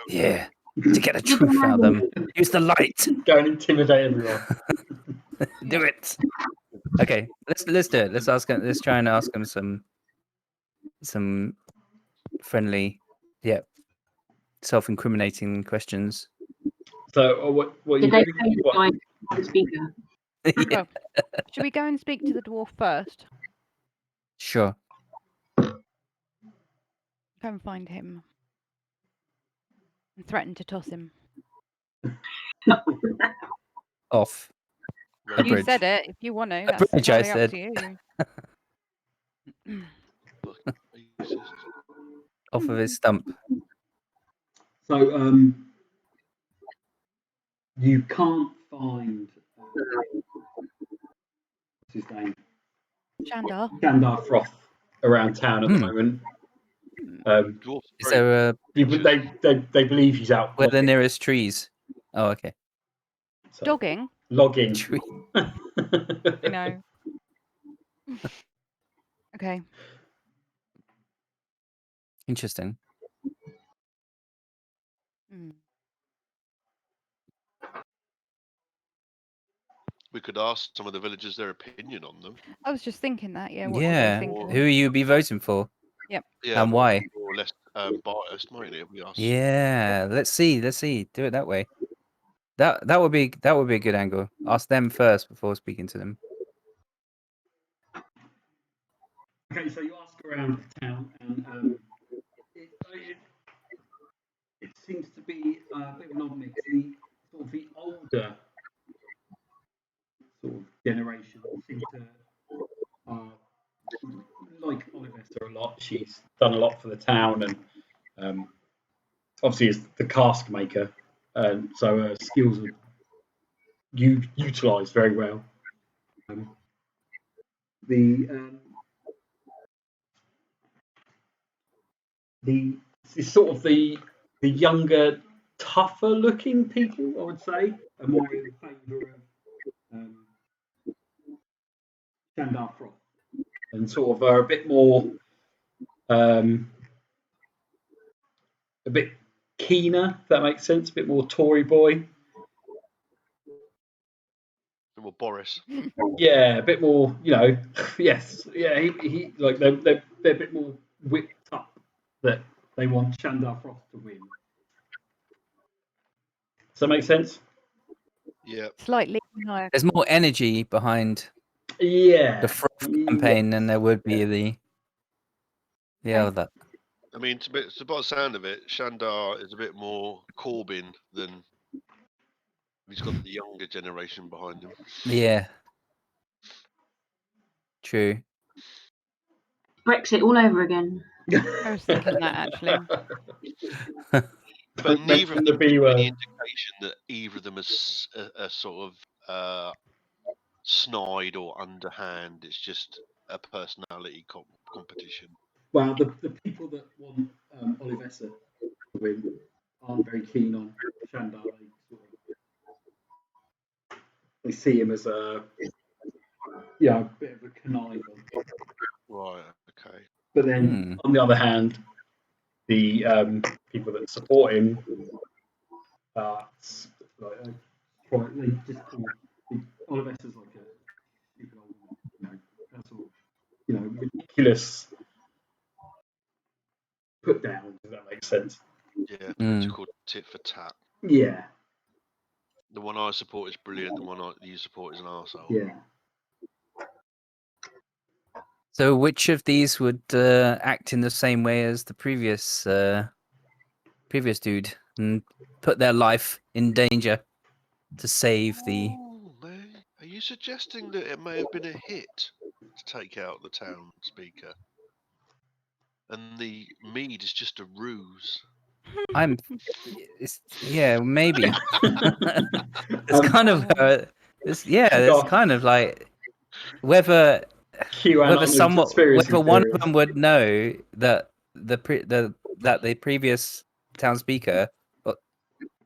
Yeah, to get the truth out of them. Use the light. Go and intimidate everyone. Do it. Okay, let's do it. Let's ask them. Let's try and ask them some friendly, self-incriminating questions. So, what Did you they doing? pay the guy for the speaker? Well, should we go and speak to the dwarf first? Sure. Go and find him and threaten to toss him. Off. A You bridge. said it. If you want to, A that's bridge, I entirely up said. to you. Off of his stump. So, you can't find his name? Shandar. Shandar Froth around town at the moment. Dwarf's Is very there a Yeah, but they believe he's out where the logging. nearest trees? Oh, okay. So, Dogging. logging. Tree. I know. Okay. Interesting. Mm. We could ask some of the villagers their opinion on them. I was just thinking that. Yeah. What do they Yeah. think of Who him? you be voting for? Yep. Yeah, And more why? or less biased, mightn't it? If we ask. Yeah. Let's see. Do it that way. That would be a good angle. Ask them first before speaking to them. Okay, so you ask around the town, and it seems to be a bit of an odd mix. The older sort of generation seem to like Olivester a lot. She's done a lot for the town, and obviously is the cask maker, and so her skills are utilised very well. The sort of the younger, tougher looking people, I would say, are more in favour of Shandar Froth, and sort of are a bit more, a bit keener, if that makes sense, a bit more Tory boy. Well, Boris. Yeah, a bit more, yes, yeah, he like they're a bit more whipped up that they want Shandar Froth to win. Does that make sense? Yeah. Slightly higher. There's more energy behind Yeah. the Froth campaign than there would be the other. I mean, by the sound of it, Shandar is a bit more Corbyn than he's got the younger generation behind him. Yeah. True. Brexit all over again. I was thinking that actually. But neither of the them B give word. any indication that either of them is a sort of snide or underhand. It's just a personality competition. Well, the people that want Olivessa to win aren't very keen on Shandar. They see him as a bit of a conniver. Right. Okay. But then, on the other hand, the people that support him they just call Olivessa's like a stupid old woman, that sort of, ridiculous put down. If that makes sense. Yeah, political tit for tat. Yeah. The one I support is brilliant. The one you support is an arsehole. Yeah. So, which of these would act in the same way as the previous dude and put their life in danger to save the? Oh, man. Are you suggesting that it may have been a hit to take out the town speaker, and the mead is just a ruse? Yeah, maybe. It's kind of it's kind of like whether one of them would know that the previous town speaker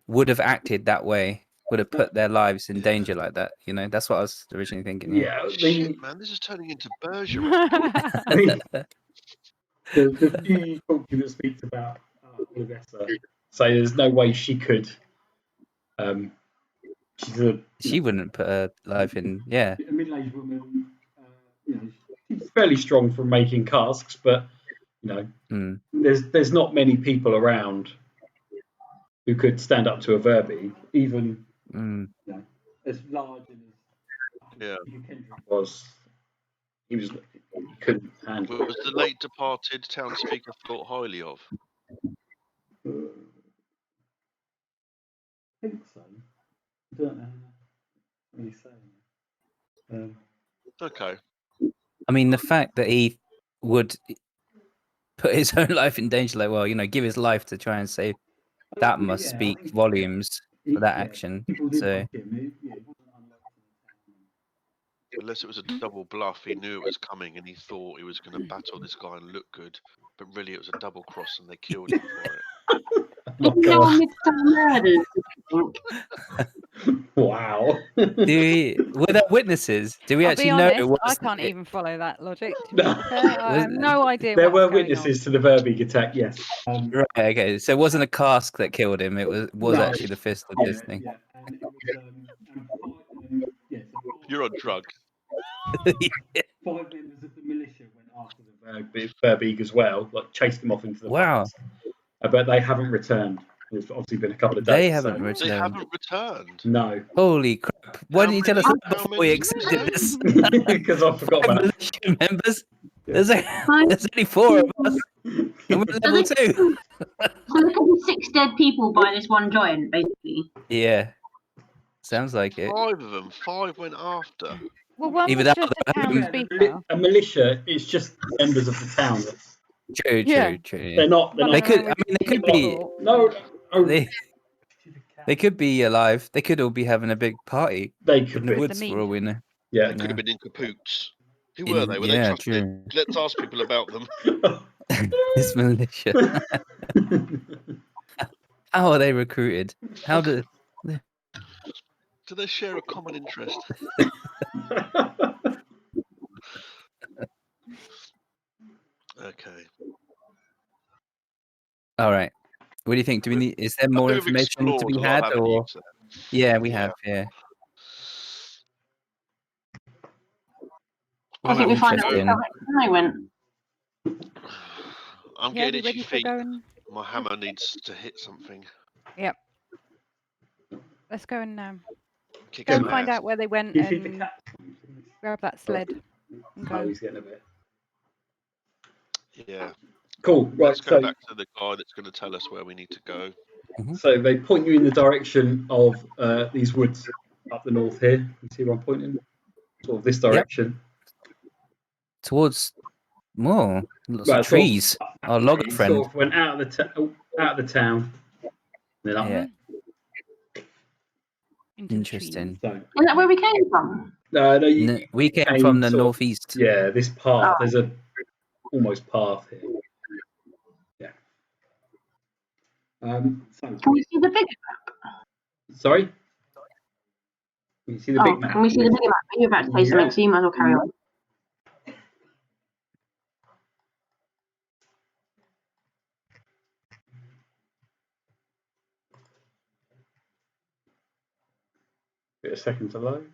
would have acted that way, would have put their lives in danger like that. That's what I was originally thinking. Yeah. Shit, man, this is turning into Bergerac. The few talking that speaks about Olivessa say there's no way she could. She wouldn't put her life in. Yeah. A middle-aged woman. She's fairly strong from making casks, but there's not many people around who could stand up to a Verby, even as large as Kendrick was. He couldn't handle it. Was the late departed town speaker thought highly of? I think so. I don't know what you're saying. Okay. I mean, the fact that he would put his own life in danger, give his life to try and save, that must speak volumes for that action. So, Unless it was a double bluff, he knew it was coming and he thought he was going to battle this guy and look good, but really it was a double cross and they killed him for it. Oh, Is no God. Midsummer Murders? Wow. Were there witnesses? Do we I'll be actually know it honest, I was? can't even follow that logic. To be fair, I Was- have no idea There what was were going witnesses to the Verbeek attack, yes. Right, okay, so it wasn't a cask that killed him. It was No. actually the fist of this thing. Yeah. And it was, yeah, so You're on drugs. 5 members of the militia went after the Verbeek as well, like chased them off into the Wow. forest. But they haven't returned. It's obviously been a couple of days. They haven't so- They returned. haven't returned. No, Holy crap! Why How didn't you tell us many- that how before we many accepted did you this? because I forgot Five about it. militia members. Yeah. There's only 4 of us, and we're level 2. So there could be 6 dead people by this one giant, basically. Yeah, sounds like it. 5 of them. 5 went after. Well, one Either was that just or a they haven't- townspeaker. A militia is just members of the town. True. Yeah. Yeah. They're not. They're They not. could. I mean, they could be. No. Oh, They could be alive. They could all be having a big party they in could the be. woods meat. for all we know. Yeah. They could Yeah. have been in cahoots. Who were they? Were they Yeah, trusted? true. Let's ask people about them. This militia. How are they recruited? How do? Do they share a common interest? Okay. All right. What do you think? Do we need? Is there more We've information to explored be a lot, had, haven't you, or? sir? Yeah, we Yeah. have. Yeah. I think we find out Interesting. where I went. I'm Yeah, getting we itchy ready for feet. going? My hammer needs to hit something. Let's go and Kick go and some find ass. out where they went You feed the and cat. grab that sled and Oh, go. he's getting a bit. Yeah. Cool. Right. Let's go So, back to the guy that's going to tell us where we need to go. so they point you in the direction of these woods up the north here. You see where I'm pointing? Sort of this direction. Towards more lots Well, of sort of- trees. Our logger He friend. sort of went out of the town. Then up. Yeah. Into the trees. Interesting. So, Is that where we came from? no, We came from the sort of- northeast. Yeah, this path. Oh. There's a almost path here. Yeah. So, Can we see the big sorry. Can you see the big map? Can we see the bigger map? You're about to say something, so you might as well carry on. Bit a second to load.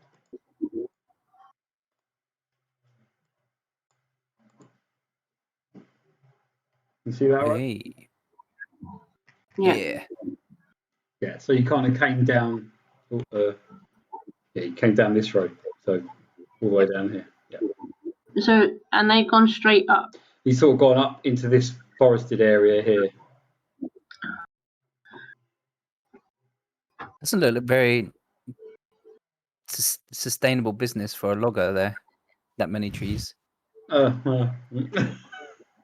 You see that right? Hey. Yeah. Yeah. So you kind of came down. You came down this road. So all the way down here. Yeah. So, and they've gone straight up. He's sort of gone up into this forested area here. Doesn't look very sustainable business for a logger there. That many trees. Uh,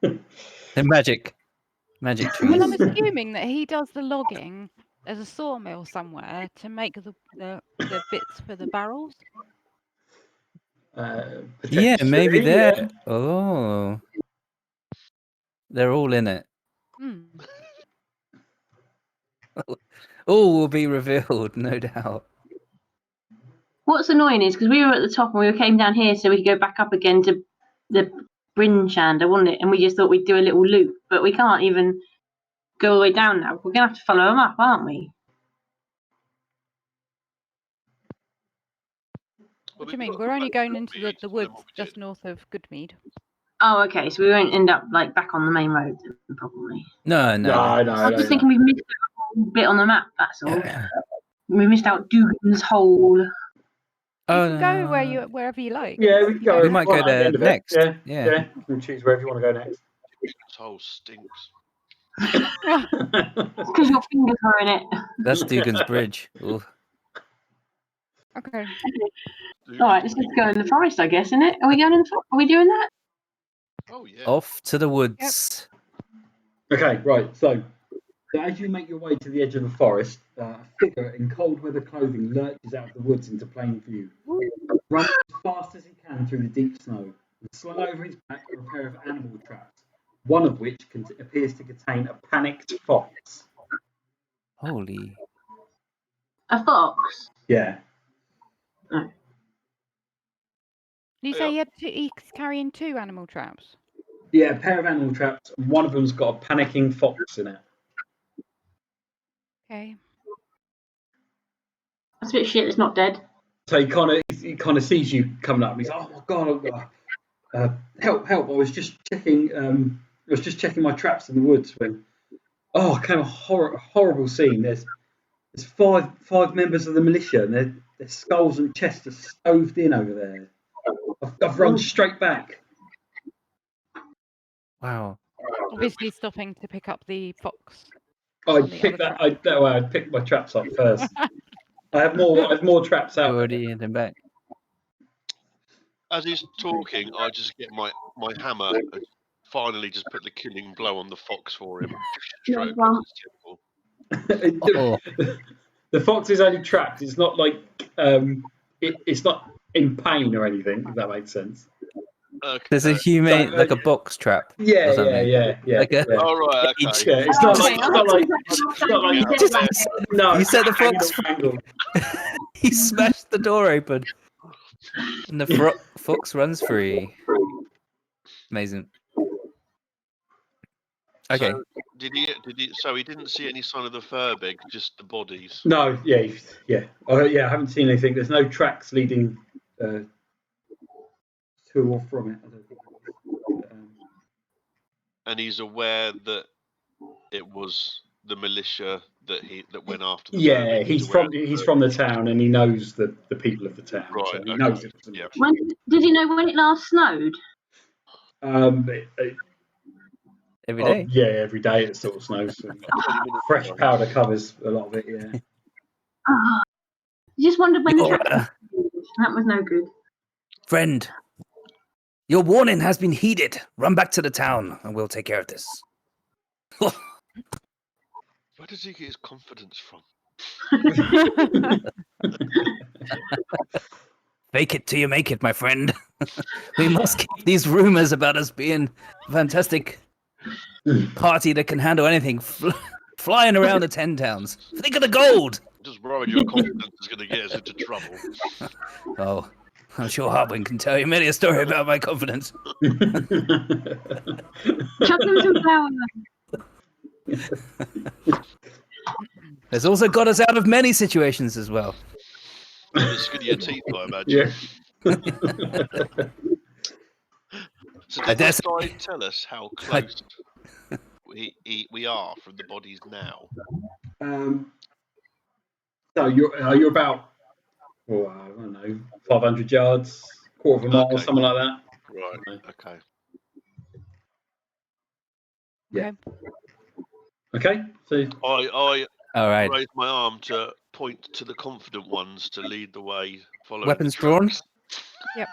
They're magic trees. Well, I'm assuming that he does the logging. There's a sawmill somewhere to make the bits for the barrels. Yeah, maybe potentially, they're. yeah. Oh. They're all in it. Hmm. All will be revealed, no doubt. What's annoying is because we were at the top and we came down here so we could go back up again to the Bryn Shander, wasn't it? And we just thought we'd do a little loop, but we can't even go all the way down now. We're going to have to follow them up, aren't we? What do you mean? We're only going into the woods just north of Good Mead. Oh, okay. So we won't end up like back on the main road then, probably. No. I was just thinking we've missed a whole bit on the map. That's all. We missed out Dugan's Hole. You can go wherever you like. Yeah, we can go. We might go right at the there end of it. next. Yeah. Yeah. You can choose wherever you want to go next. This hole stinks. Because your fingers are in it. That's Dugan's Bridge. Ooh. Okay. All right, let's just go in the forest, I guess, isn't it? Are we going in the forest? Are we doing that? Oh yeah. Off to the woods. Okay, right. So So as you make your way to the edge of the forest, a figure in cold weather clothing lurches out of the woods into plain view. Runs as fast as he can through the deep snow. And slung over his back are a pair of animal traps, one of which appears to contain a panicked fox. Holy. A fox. Yeah. Oh. You say he's carrying 2 animal traps? Yeah, a pair of animal traps, and one of them's got a panicking fox in it. Okay. That's a bit shit. It's not dead. So he kind of sees you coming up, and he's like, "Oh my god, help! I was just checking my traps in the woods when came a horrible scene. There's five members of the militia, and their skulls and chests are stoved in over there. I've run straight back." Wow. Obviously stopping to pick up the fox. I'd pick my traps up first. I have more traps out. You already had him back. As he's talking, I just get my hammer and finally just put the killing blow on the fox for him. Stroke. Oh. The fox is only trapped. It's not like it's not in pain or anything. If that makes sense. Okay. There's a humane, like a box trap. Yeah. Like Oh right, okay. Yeah, it's not like no. You set the fox free. He smashed the door open, and the fox runs free. Amazing. Okay. So did he? So he didn't see any sign of the fur-beg, just the bodies. No, yeah. I haven't seen anything. There's no tracks leading to or from it. I don't think. And he's aware that it was the militia that went after the Yeah, fur-beg. he's from the town, and he knows the people of the town. Right, So he knows it was the militia. Did he know when it last snowed? Every day. Yeah, every day it sort of snows. So fresh powder covers a lot of it. Yeah. I just wondered when that was no good. Friend, your warning has been heeded. Run back to the town, and we'll take care of this. Where does he get his confidence from? Fake it till you make it, my friend. We must keep these rumors about us being a fantastic party that can handle anything flying around the 10 towns. Think of the gold! Just worried your confidence is going to get us into trouble. Oh, I'm sure Harbin can tell you many a story about my confidence. Chuck him some flour. There's also got us out of many situations as well. The skin of your teeth, I imagine. Yeah. So did this guy tell us how close we are from the bodies now? So you're about, I don't know, 500 yards, quarter of a mile, something like that. Right. Okay. Yeah. Okay. So I all right. raise my arm to point to the confident ones to lead the way. Following Weapons drawn. Yep.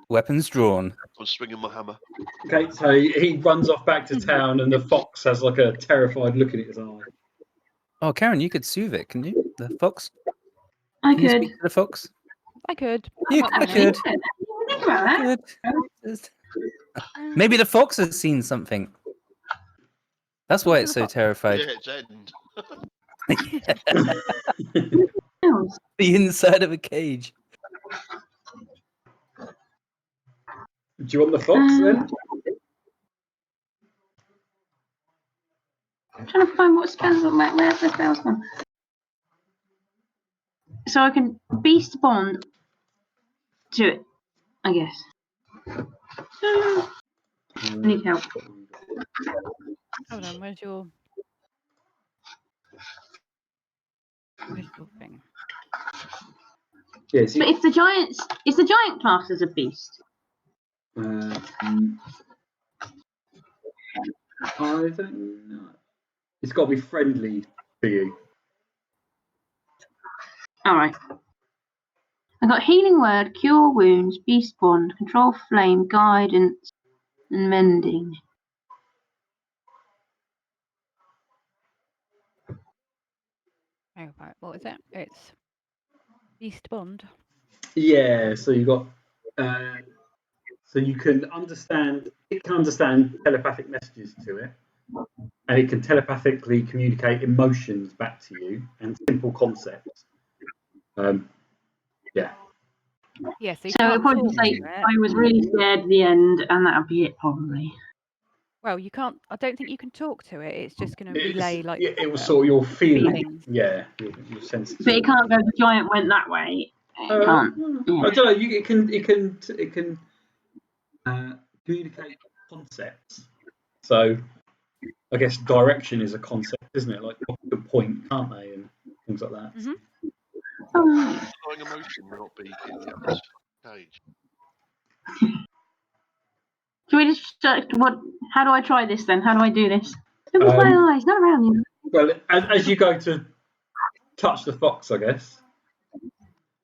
Weapons drawn. I'm swinging my hammer. Okay, so he runs off back to town, and the fox has like a terrified look in his eye. Oh, Karen, you could soothe it, can you? The fox? I Can you could. speak to the fox? I could. You Not could. Think about that. Maybe the fox has seen something. That's why it's so terrified. Yeah, it's end. The inside of a cage. Do you want the fox then? I'm trying to find what spells on where's the spells gone. So I can beast bond to it, I guess. I need help. Hold on, where's your thing? Yes. But is the giant class as a beast? I don't know. It's got to be friendly for you. All right. I got healing word, cure wounds, beast bond, control flame, guidance, and mending. Oh, right. What is it? It's East Bond. Yeah, so you got so you can understand. It can understand telepathic messages to it, and it can telepathically communicate emotions back to you and simple concepts. Yeah. Yeah, so you So it'll can't probably talk to say, it. I was really scared at the end, and that'll be it, probably. Well, you can't. I don't think you can talk to it. It's just going to It's, relay like yeah, it was sort of your feeling. feelings. Yeah, your senses. But it can't go, the giant went that way. It can't. I don't know. It can communicate concepts. So I guess direction is a concept, isn't it? Like what could point, can't they, and things like that. Mhm. Oh, Flying emotion not be getting out of this cage. can we just what? How do I try this then? How do I do this? Look with my eyes, not around you. Well, as you go to touch the fox, I guess.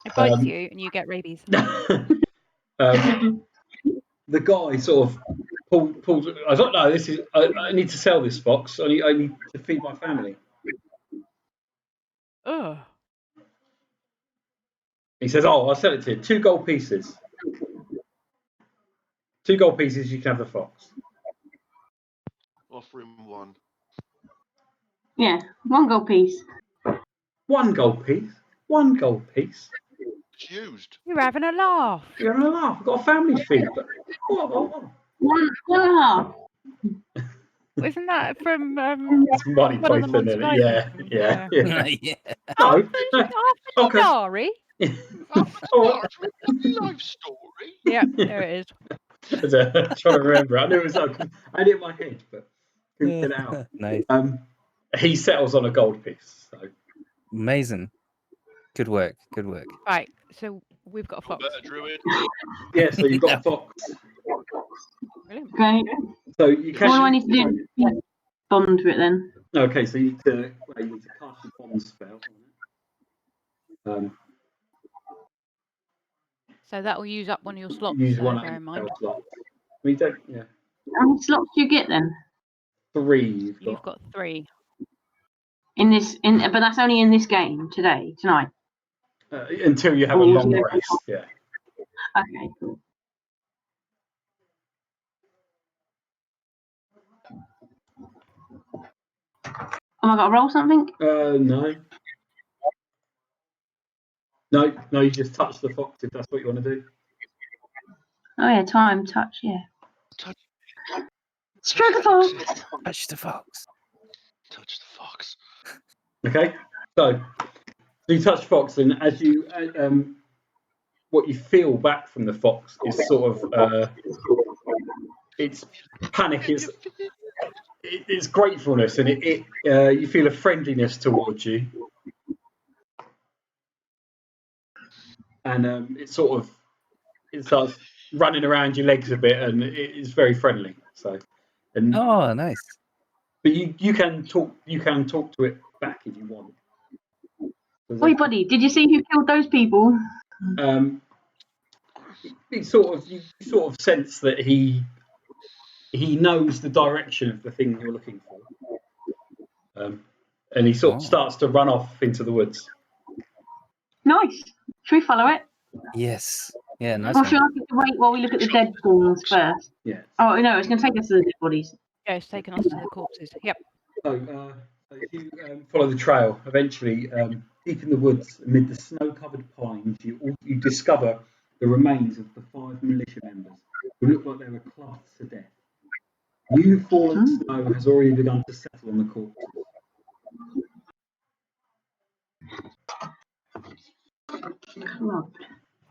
It bites you, and you get rabies. The guy sort of pulls. I don't know. This is. I need to sell this fox. I need to feed my family. Ugh. He says, "Oh, I'll sell it to you. 2 gold pieces. 2 gold pieces. You can have the fox." Offer him 1. Yeah, 1 gold piece. 1 gold piece. 1 gold piece. It's used. You're having a laugh. You're having a laugh. I've got a family to feed. But what? 1.5. Isn't that from It's Monty one of the Python, Monty isn't it? Python? Yeah. Yeah. No, Half a okay. dinari. All right. Life story. Yeah, there it is. I'm trying to remember. I knew it was. I had it in my head, but couldn't get it out. Nice. He settles on a gold piece. So. Amazing. Good work. Good work. Right, so we've got a fox. Better druid. Yeah, so you've got a fox. Brilliant. Great. So you What do I can. need to do to bond to it then? Okay, so you need to cast your bond spell. So that will use up one of your slots. Use So one bear in mind. spell slot. We don't. Yeah, How many slots do you get then? 3 you've You've got. got 3. But that's only in this game tonight. Until you have a Or long usually- rest. Yeah. Okay, cool. Am I got to roll something? No. No, you just touch the fox if that's what you want to do. Oh yeah, time, touch, yeah. Touch- Stroke the fox. Touch the fox. Touch the fox. Okay, so you touch fox, and as you what you feel back from the fox is sort of it's panic, it's gratefulness, and you feel a friendliness towards you, and it starts running around your legs a bit, and it is very friendly. So, and Oh, nice. but you can talk to it back if you want. Oi, buddy, did you see who killed those people? You sort of sense that he knows the direction of the thing you're looking for, and he sort of starts to run off into the woods. Nice. Should we follow it? Yes. Yeah, nice Or one. should I have to wait while we look at the dead things first? Yeah. Oh, no, it's going to take us to the dead bodies. Yeah, it's taken us to the corpses. Yep. So if you follow the trail, eventually, deep in the woods, amid the snow-covered pines, you discover the remains of the 5 militia members who look like they were clubbed to death. New fallen snow has already begun to settle on the corpses. Club.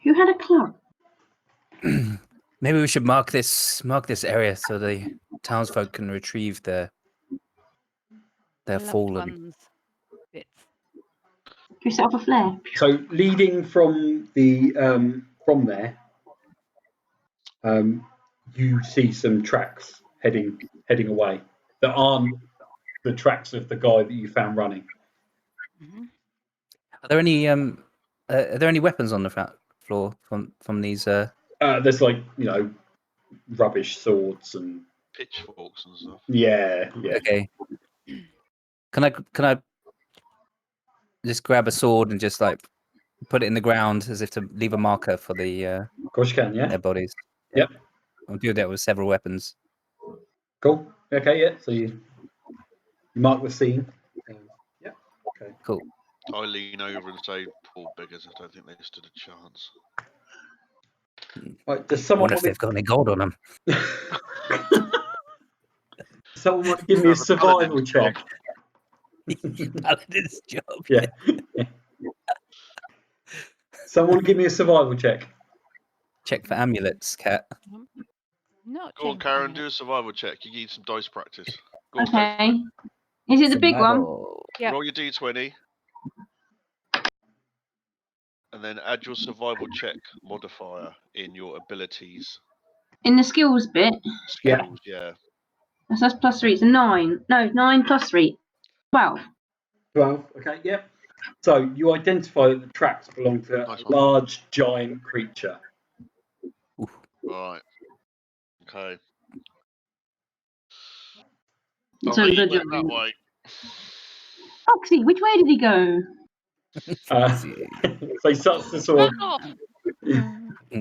Who had a club? Maybe we should mark this area so the townsfolk can retrieve their Loved fallen. ones. Bits. Can we set off a flare? So, leading from there, you see some tracks heading away that aren't the tracks of the guy that you found running. Mm-hmm. Are there any weapons on the floor from these? There's rubbish swords and Pitchforks and stuff. yeah. Okay. Can I just grab a sword and just like put it in the ground as if to leave a marker for the Of course you can, yeah. their bodies. Yep. I'll do that with several weapons. Cool. Okay, yeah. So you mark the scene. Yeah. Okay. Cool. I lean over and say, "Poor beggars! I don't think they stood a chance." Right, does I someone wonder if they've got any gold on them. someone want to give me a Is that the survival paladin's check? Paladin's job. Yeah. Someone give me a survival check. Check for amulets, Cat. Not Go on, checking Karen. it. Do a survival check. You need some dice practice. Go on, go. Okay. Is it the big one? Survival. Yep. Roll your d20, and then add your survival check modifier in your abilities. In the skills bit? Yeah. Skills, yeah. So that's +3. It's a 9. No, 9 + 3. 12. 12. Okay, yep. So you identify that the tracks belong to Nice a one. large giant creature. Right. Okay. So He the went that giant. way. Foxy, which way did he go? Foxy. So he starts to sort of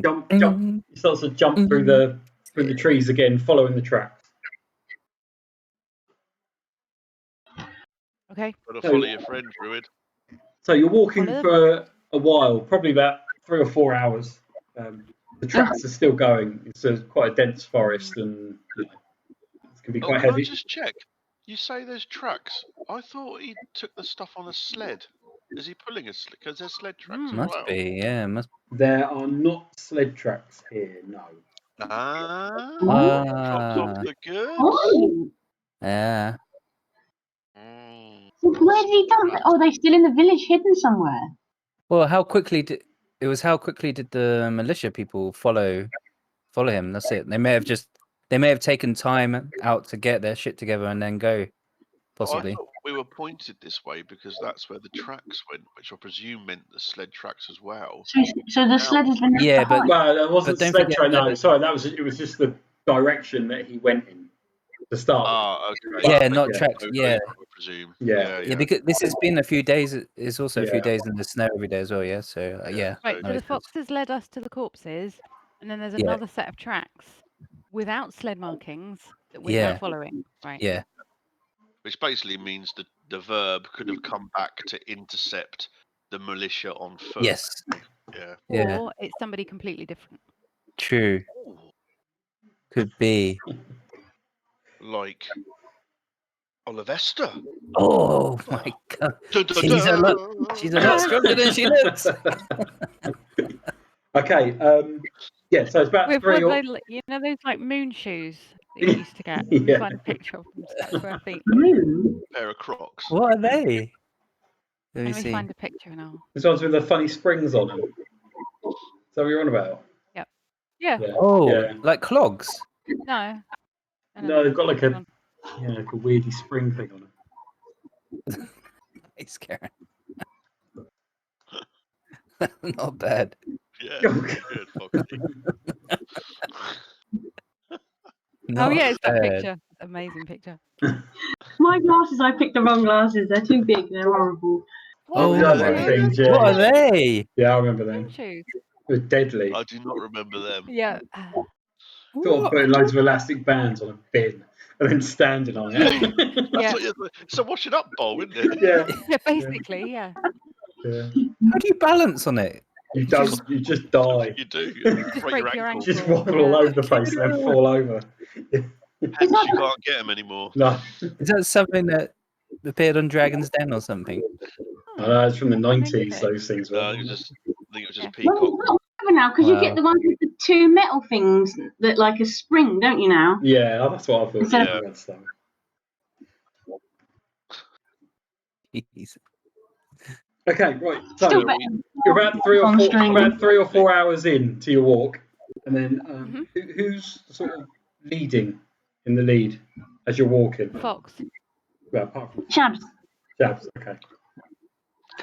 jump. He starts to jump through the trees again, following the tracks. Okay. Gotta follow your friend, Druid. So you're walking Follow them. for a while, probably about 3 or 4 hours. The tracks are still going. It's quite a dense forest, and it can be quite Can I heavy. just check? You say there's tracks. I thought he took the stuff on a sled. Is he pulling a sled? Because there's sled tracks as Must well. be, yeah. Must. There are not sled tracks here, no. Dropped off the goods. Oh. Yeah. Where did he dump it? Oh, they're still in the village, hidden somewhere. Well, how quickly did the militia people follow him? That's it. They may have taken time out to get their shit together and then go. Possibly. I thought we were pointed this way because that's where the tracks went, which I presume meant the sled tracks as well. So the sled has been left Yeah, but behind. Well, that wasn't But don't sled forget track. that- No, sorry, it was just the direction that he went in to start. Okay. Yeah, That not makes tracks. no Yeah. over, I presume. Yeah. Yeah, because this has been a few days. It's also a few Yeah. days in the snow every day as well. Yeah, so yeah. Right. that So the makes sense. foxes led us to the corpses, and then there's Yeah. another set of tracks without sled markings that we're Yeah. now following. Right. Yeah. Which basically means the verb could have come back to intercept the militia on foot. Yes. Yeah. Yeah. Or it's somebody completely different. True. Could be. Like Olivesta. Oh my god. She's a lot stronger than she looks. Okay. Yeah. So it's about With 3 or. those like moon shoes that you used to get. Let me Yeah. find a picture of them stuck to our feet. Pair of Crocs. What are they? Let me Let me see. find a picture now. This one's with the funny springs on them. Is that what you're on about? Yeah. Yeah. Oh, Yeah. like clogs. No. No, they've got like Hold on. a weirdy spring thing on them. Nice, Karen. Not bad. Yeah. Oh, Good, Foxy. Oh yeah, it's that bad. picture. Amazing picture. My glasses, I picked the wrong glasses. They're too big. They're horrible. Oh, What? yeah, my those Shoes? things, yeah. What are they? Yeah, I remember Moon them. shoes. They were deadly. I do not remember them. Yeah. Sort of putting loads of elastic bands on a bin and then standing on it. Yeah. It's a washing up bowl, isn't it? Yeah. Yeah, basically, yeah. Yeah. How do you balance on it? You don't. You just die. You do. You You just break break your ankle. You just ankle. wobble all over the place and then fall over. Hence, you can't get them anymore. No, Is that something that appeared on Dragon's Den or something? I know, it's from the I think 90s. so. Those things were. No, I think it was just Yeah. peacock. Now, because you Wow. get the ones with the 2 metal things that like a spring, don't you now? Yeah, that's what I thought. Instead of- Yeah, that's stuff. Jeez. Okay, right. Still So better. you're about On string. 3 or 4 hours into your walk, and then Mhm. who's sort of leading in the lead as you're walking? Fox. Well, apart from Shabs. Jabs. Okay.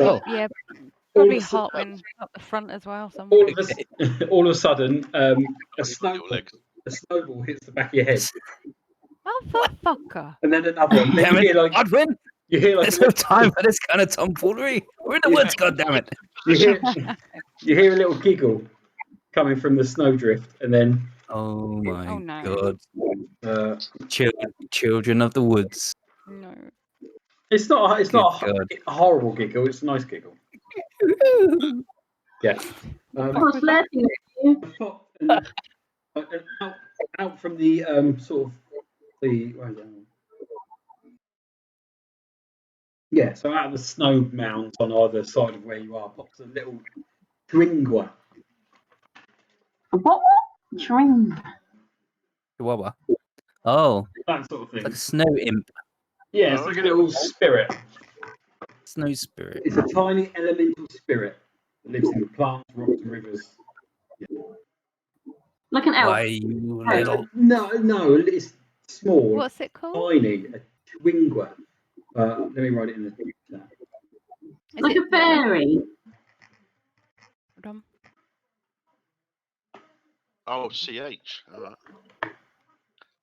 Oh, Yeah, all probably of a sudden- Hartwin up the front as well. Somewhere. all of a sudden, a Little snowball legs. hits the back of your head, Motherfucker. and then another one. Then damn you it. hear like I'd win. you hear like There's no time for this kind of tomfoolery. We're in the woods, goddammit. You hear a little giggle coming from the snowdrift, and then Oh my Oh, no. god. Children of the woods. No. it's not God. a horrible giggle. It's a nice giggle. Yeah. What's flirting with you? The fox and, out from the sort of the where is it? Yeah, so out of the snow mounds on either side of where you are pops a little twingua. What? Dream. Chihuahua. Oh, That sort of it's thing. like a snow imp. Yeah, it's like a little spirit. Snow spirit. It's a tiny elemental spirit that lives in the plants, rocks, and rivers. Like an elf. Why, you little... No, it's small, What's it called? tiny, a twingua. Let me write it in the chat. Is Like it a fairy. Hold on. Oh, CH. All right.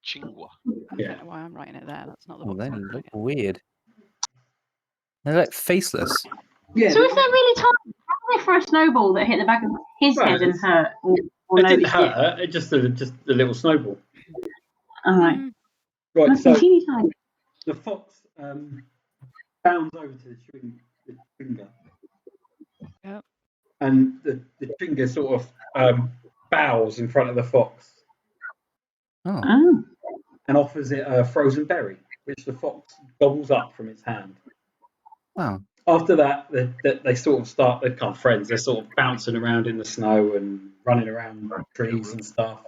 Chingwa. I Yeah. don't know why I'm writing it there. That's not the Oh, box they I'm look writing. weird. They're like faceless. Yeah. So is that really tiny? Probably for a snowball that hit the back of his Well, head and hurt or It didn't noticed it. hurt. It just a little snowball. All right. Right. That's So teeny tiny. the fox bounds over to the twinger. Yep. And the twinger sort of bows in front of the fox Oh, Oh. and offers it a frozen berry, which the fox gobbles up from its hand. wow. After that, they sort of start. They become friends. They're sort of bouncing around in the snow and running around trees and stuff.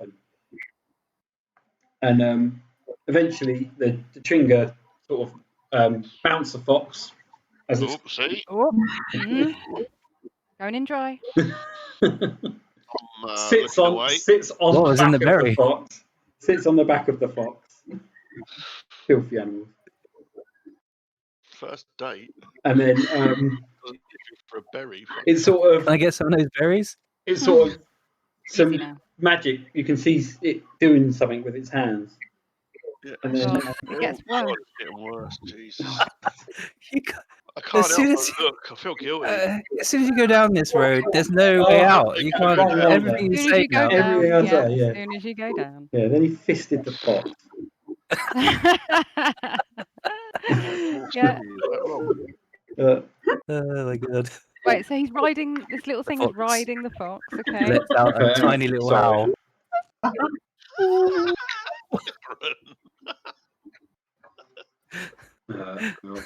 And eventually, the twinger sort of bounce the fox as it's Oh, see? Oh. Going in dry. sits Looking on away. What the was in back the of berry? the fox. Sits on the back of the fox. Filthy animals. First date. And then Doesn't give you for a berry. it's sort Can I of get some of those berries? Easy some now. magic. You can see it doing something with its hands. Yeah. And then Oh, it gets worse. God, it's getting worse. Jesus. You ca- I can't soon help as but look. I feel guilty. as soon as you go down this road, there's no way out. You can't. Right round Everything there. As you soon as say you go now. down. Everything else Yeah, there, yeah. as soon as you go down. Yeah, then he fisted the fox. Yeah. Is that wrong? Oh my god. Wait, so he's riding, this little thing is Fox. riding the fox, He okay? lets out a Okay, tiny little sorry. howl. Well.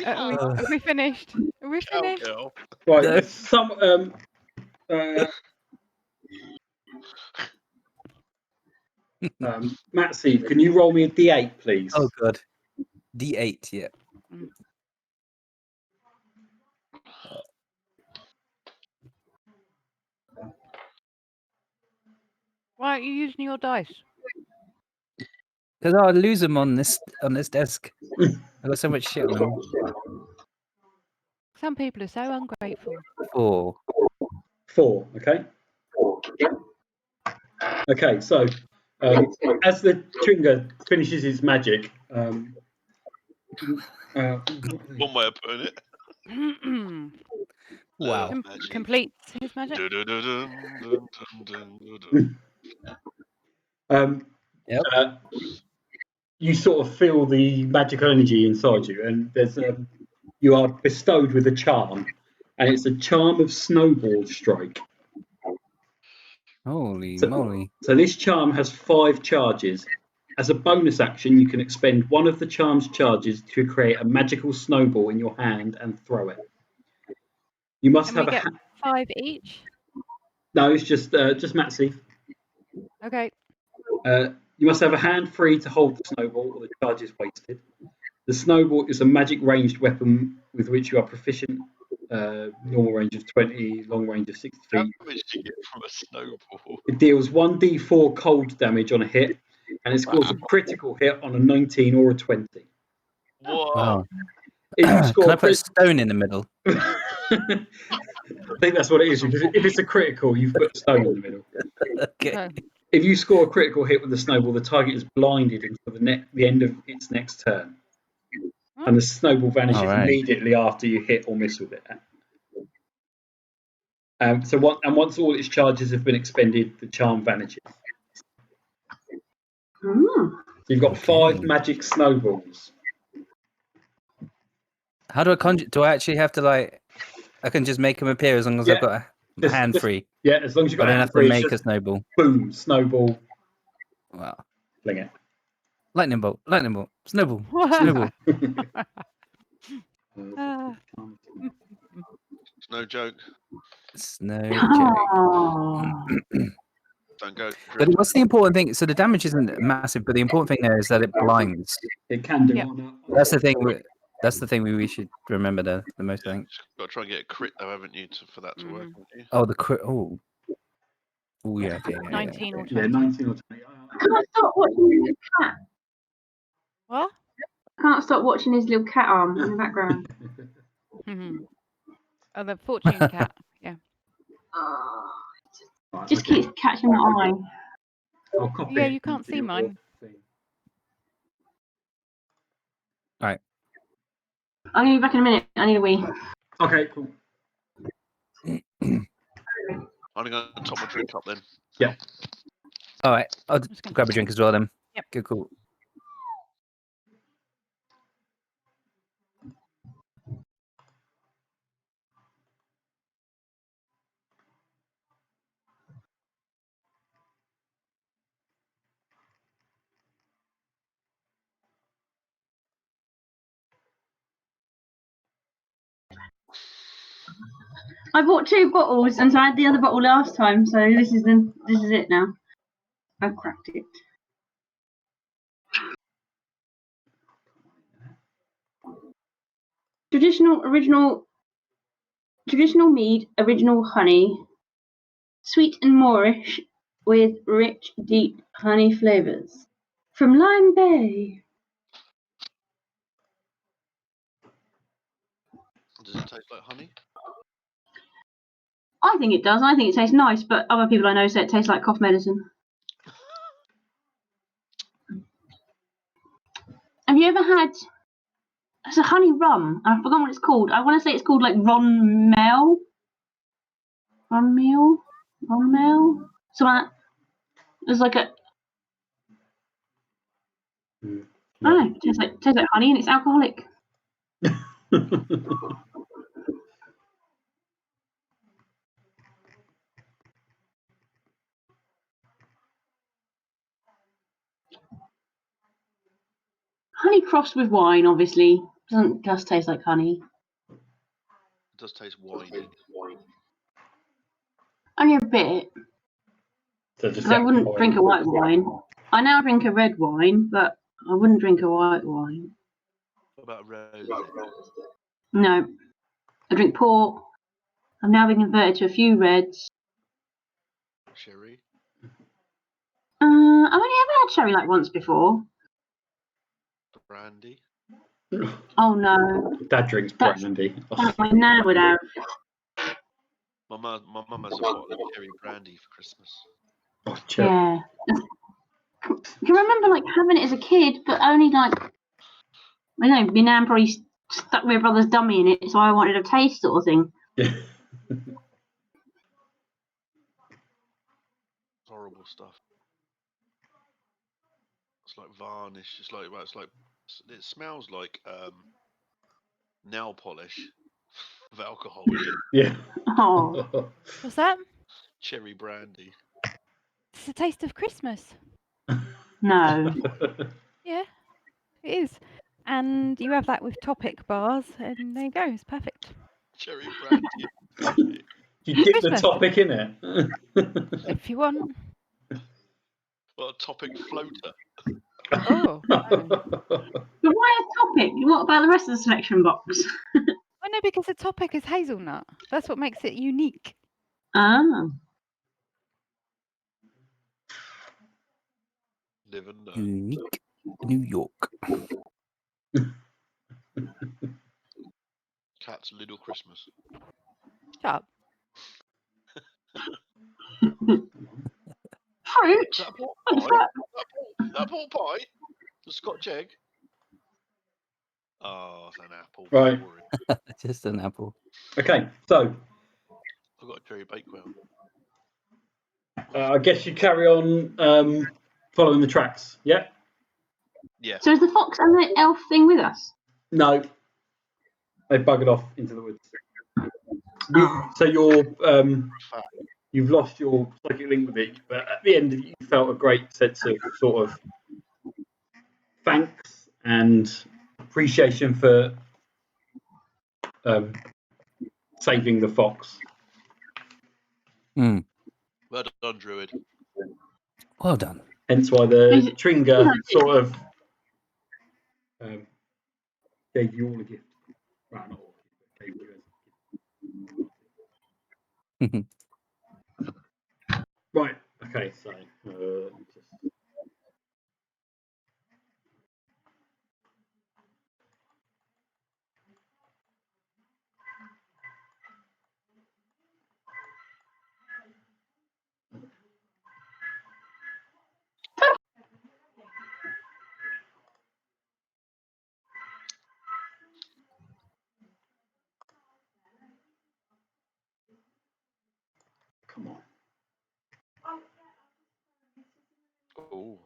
Have we finished? Are we finished? Cowgirl. Right, some Matt Steve, can you roll me a D8, please? Oh god. D8, yeah. Mm. Why aren't you using your dice? Because I'll lose them on this desk. I've got so much shit on them. Some people are so ungrateful. 4. 4, okay? Okay, so as the Twinger finishes his magic, One way of putting it. Wow. Magic. Completes his magic. Yep. You sort of feel the magical energy inside you, and there's you are bestowed with a charm, and it's a charm of snowball strike. Holy moly. So this charm has 5 charges. As a bonus action, you can expend one of the charm's charges to create a magical snowball in your hand and throw it. You must And have we a get 5 each. no. It's just Matsy. Okay. You must have a hand free to hold the snowball, or the charge is wasted. The snowball is a magic ranged weapon with which you are proficient. Normal range of 20, long range of 60 How feet. much do you get from a snowball? It deals 1d4 cold damage on a hit, and it scores a critical hit on a 19 or a 20. Whoa. Wow. If you Can score I put a stone in the middle? I think that's what it is. If it's a critical, you've put a stone in the middle. Okay. So, If you score a critical hit with the snowball, the target is blinded until the end of its next turn, and the snowball vanishes immediately after you hit or miss with it. Once all its charges have been expended, the charm vanishes. So you've got 5 magic snowballs. How do I conjure? Do I actually have to like? I can just make them appear as long as I've got a hand free. Yeah, as long as you've got I a don't hand have to free. make a snowball. Boom, snowball. Wow. Fling it. Lightning bolt, snowball, snowball. It's no joke. Snow joke. Don't go. But what's the important thing? So the damage isn't massive, but the important thing there is that it blinds. It can do. Yep. That's the thing. That's the thing we should remember the most. I think. You've got to try and get a crit though, haven't you, for that to work? Haven't you? Oh, the crit. Oh. Oh yeah. Okay. 19 or 20. Yeah, 19 or 20. I can't stop watching his little cat. What? I can't stop watching his little cat arm in the background. Oh, the fortune cat. Yeah. Just keeps catching my eye. I'll copy Yeah, it you can't into see your mine. thing. All right. I'm going to be back in a minute. I need a wee. Okay, cool. I'm going to top my drink up then. Yeah. All right. I'll grab a drink as well then. Yep. Good. Cool. I bought 2 bottles, and so I had the other bottle last time. So this is it now. I've cracked it. Traditional mead, original honey, sweet and moorish, with rich, deep honey flavors. From Lime Bay. Does it taste like honey? I think it does. I think it tastes nice, but other people I know say it tastes like cough medicine. Have you ever had? It's a honey rum. I've forgotten what it's called. I want to say it's called like Ron Mel. So there's like a. I don't know. Tastes like honey, and it's alcoholic. Honey crossed with wine, obviously, does taste like honey. It does taste winey. Only a bit. Because I wouldn't drink a white wine. I now drink a red wine, but I wouldn't drink a white wine. What about rose? No. I drink port. I've now been converted to a few reds. Sherry? I've only ever had sherry like once before. Brandy? Oh no. Dad drinks brandy. My nan would have. My mum has a bottle of cherry brandy for Christmas. Oh, cherry. Yeah. Do you remember like having it as a kid, but only like, I don't know, my nan probably stuck my brother's dummy in it, so I wanted a taste sort of thing. Yeah. Horrible stuff. It's like varnish. It smells like nail polish with alcohol in it. Yeah. Oh. What's that? Cherry brandy. It's the taste of Christmas. No. Yeah, it is. And you have that with Topic bars, and there you go. It's perfect. Cherry brandy. You dip Christmas. the topic in it. If you want. Well, a topic floater. Oh. But why a topic? What about the rest of the selection box? I know, because the Topic is hazelnut. That's what makes it unique. Ah. Live and know. Unique New York. Cat's Little Christmas. Shut up. fruit. Is that a pork What is pie? that? Is that a pork pie? The Scotch egg? Oh, it's an apple. Right. Boring. Just an apple. Okay, so I've got a cherry bakewell. I guess you carry on following the tracks. Yeah. Yeah. So is the fox and the elf thing with us? No, they buggered off into the woods. Oh. So you're Fact. you've lost your psychic link with it, but at the end of it, you felt a great sense of sort of thanks and appreciation for saving the fox. Hmm. Well done, Druid. Well done. Hence why the Tringa sort of gave you all a gift. Well, not all, but gave you a gift. Right. Okay. So let me just. Come on. Oh,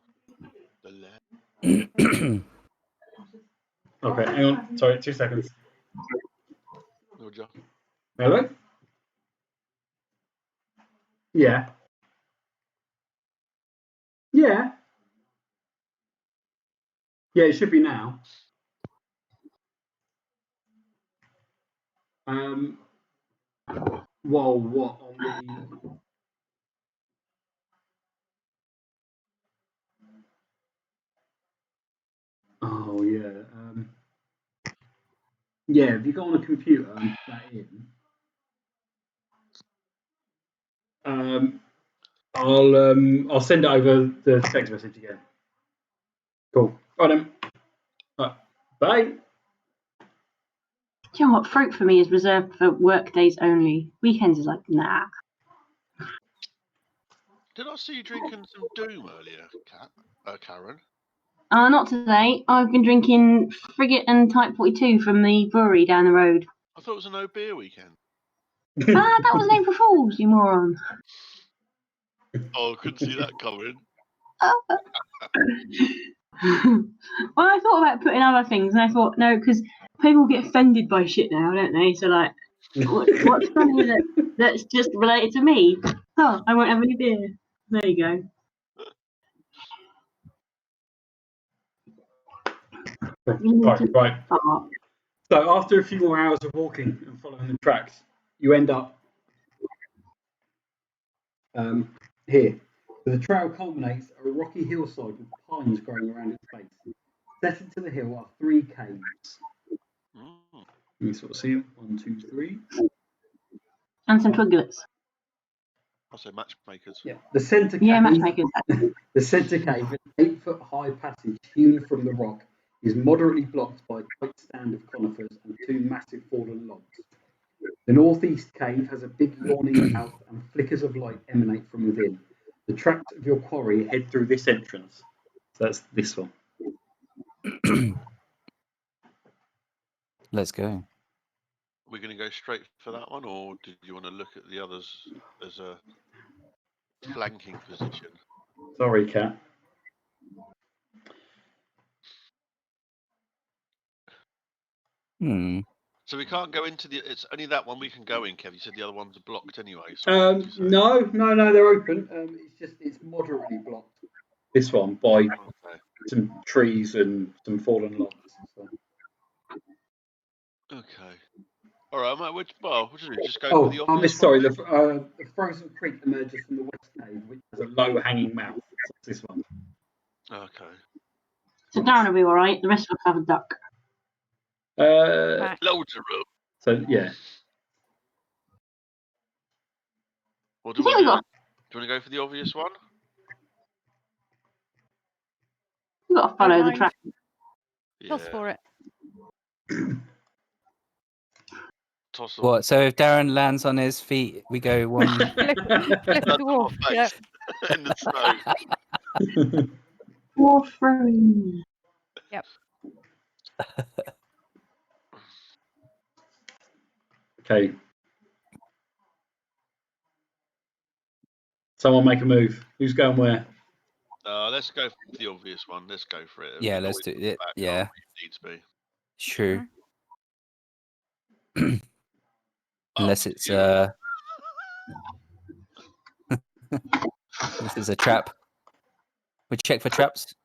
the left. Okay, hang on. Sorry, 2 seconds. Roger. Hello? Yeah. Yeah. Yeah, it should be now. Whoa, what on the? Oh yeah. Yeah, if you go on a computer and put that in, I'll send it over the text message again. Cool. Right then. Right. Bye. Do you know what? Fruit for me is reserved for work days only. Weekends is like, nah. Did I see you drinking some Doom earlier, Karen? Not today. I've been drinking Frigate and Type 42 from the brewery down the road. I thought it was a no beer weekend. That was named for fools, you moron. Oh, I couldn't see that coming. Well, I thought about putting other things, and I thought, no, because people get offended by shit now, don't they? So, like, what's funny that's just related to me? Oh, I won't have any beer. There you go. Right. Oh. So after a few more hours of walking and following the tracks, you end up here. So the trail culminates at a rocky hillside with pines growing around its base. Set into the hill are 3 caves. You sort of see them. 1, 2, 3. And some twiglets. I say matchmakers. Yeah. The centre cave. Yeah, matchmakers. The centre cave, an 8-foot-high passage hewn from the rock, is moderately blocked by a tight stand of conifers and 2 massive fallen logs. The northeast cave has a big yawning mouth and flickers of light emanate from within. The tracks of your quarry head through this entrance. So that's this one. Let's go. We're going to go straight for that one, or did you want to look at the others as a flanking position? Sorry, Kat. So we can't go into the. It's only that one we can go in, Kev. You said the other ones are blocked anyway. So No, they're open. It's moderately blocked. This one by some trees and some fallen logs. So. Okay. All right, mate. Which should we just go for the obvious sorry. one? The frozen creek emerges from the west cave, which has a low-hanging mouth. So it's this one. Okay. So Darren will be all right. The rest of us have a duck. Loads of room. So yeah. What do we do? Do you want to go for the obvious one? We've got to follow the track. Toss for it. Toss them. What? So if Darren lands on his feet, we go one. Flip the wolf. Yeah. in the snow. Or frozen. Yep. Okay. Someone make a move. Who's going where? Let's go for the obvious one. Let's go for it. Yeah, We can let's always do look it. back, Yeah, can't we, if needs be. true. Mhm. Unless Up it's to you. this is a trap. We check for traps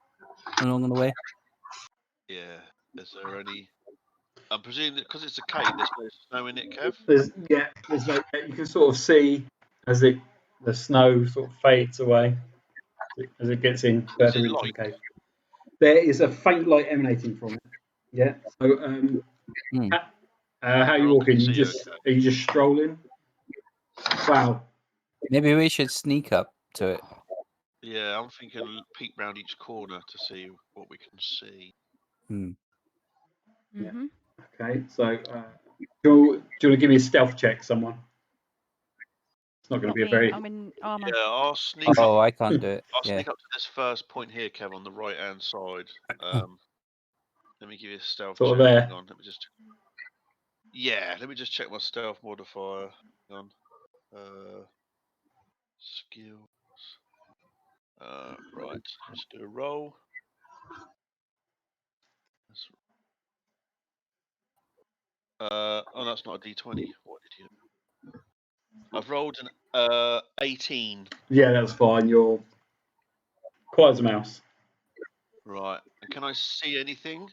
along the way. Yeah. Is there any? I'm presuming that because it's a cave, there's no snow in it, Kev. There's no. You can sort of see as the snow sort of fades away as it gets in Is further it into the light? cave. There is a faint light emanating from it. Yeah. So how are you Everyone can walking? see. Okay. Are you just strolling? Wow. Maybe we should sneak up to it. Yeah, I'm thinking peek round each corner to see what we can see. Yeah. Mhm. Okay. So do you want to give me a stealth check, someone? It's not going to Not be a me. very. I'm in armor. Yeah, I'll sneak Oh, up. I can't do it. I'll Yeah. sneak up to this first point here, Kev, on the right-hand side. Let me give you a stealth Sort of check. there. Hang on, let me just. Yeah, let me just check my stealth modifier. Hang on. Skills. Right. Let's do a roll. Oh, that's not a D20. What did you? I've rolled an 18. Yeah, that's fine. You're quiet as a mouse. Right. And can I see anything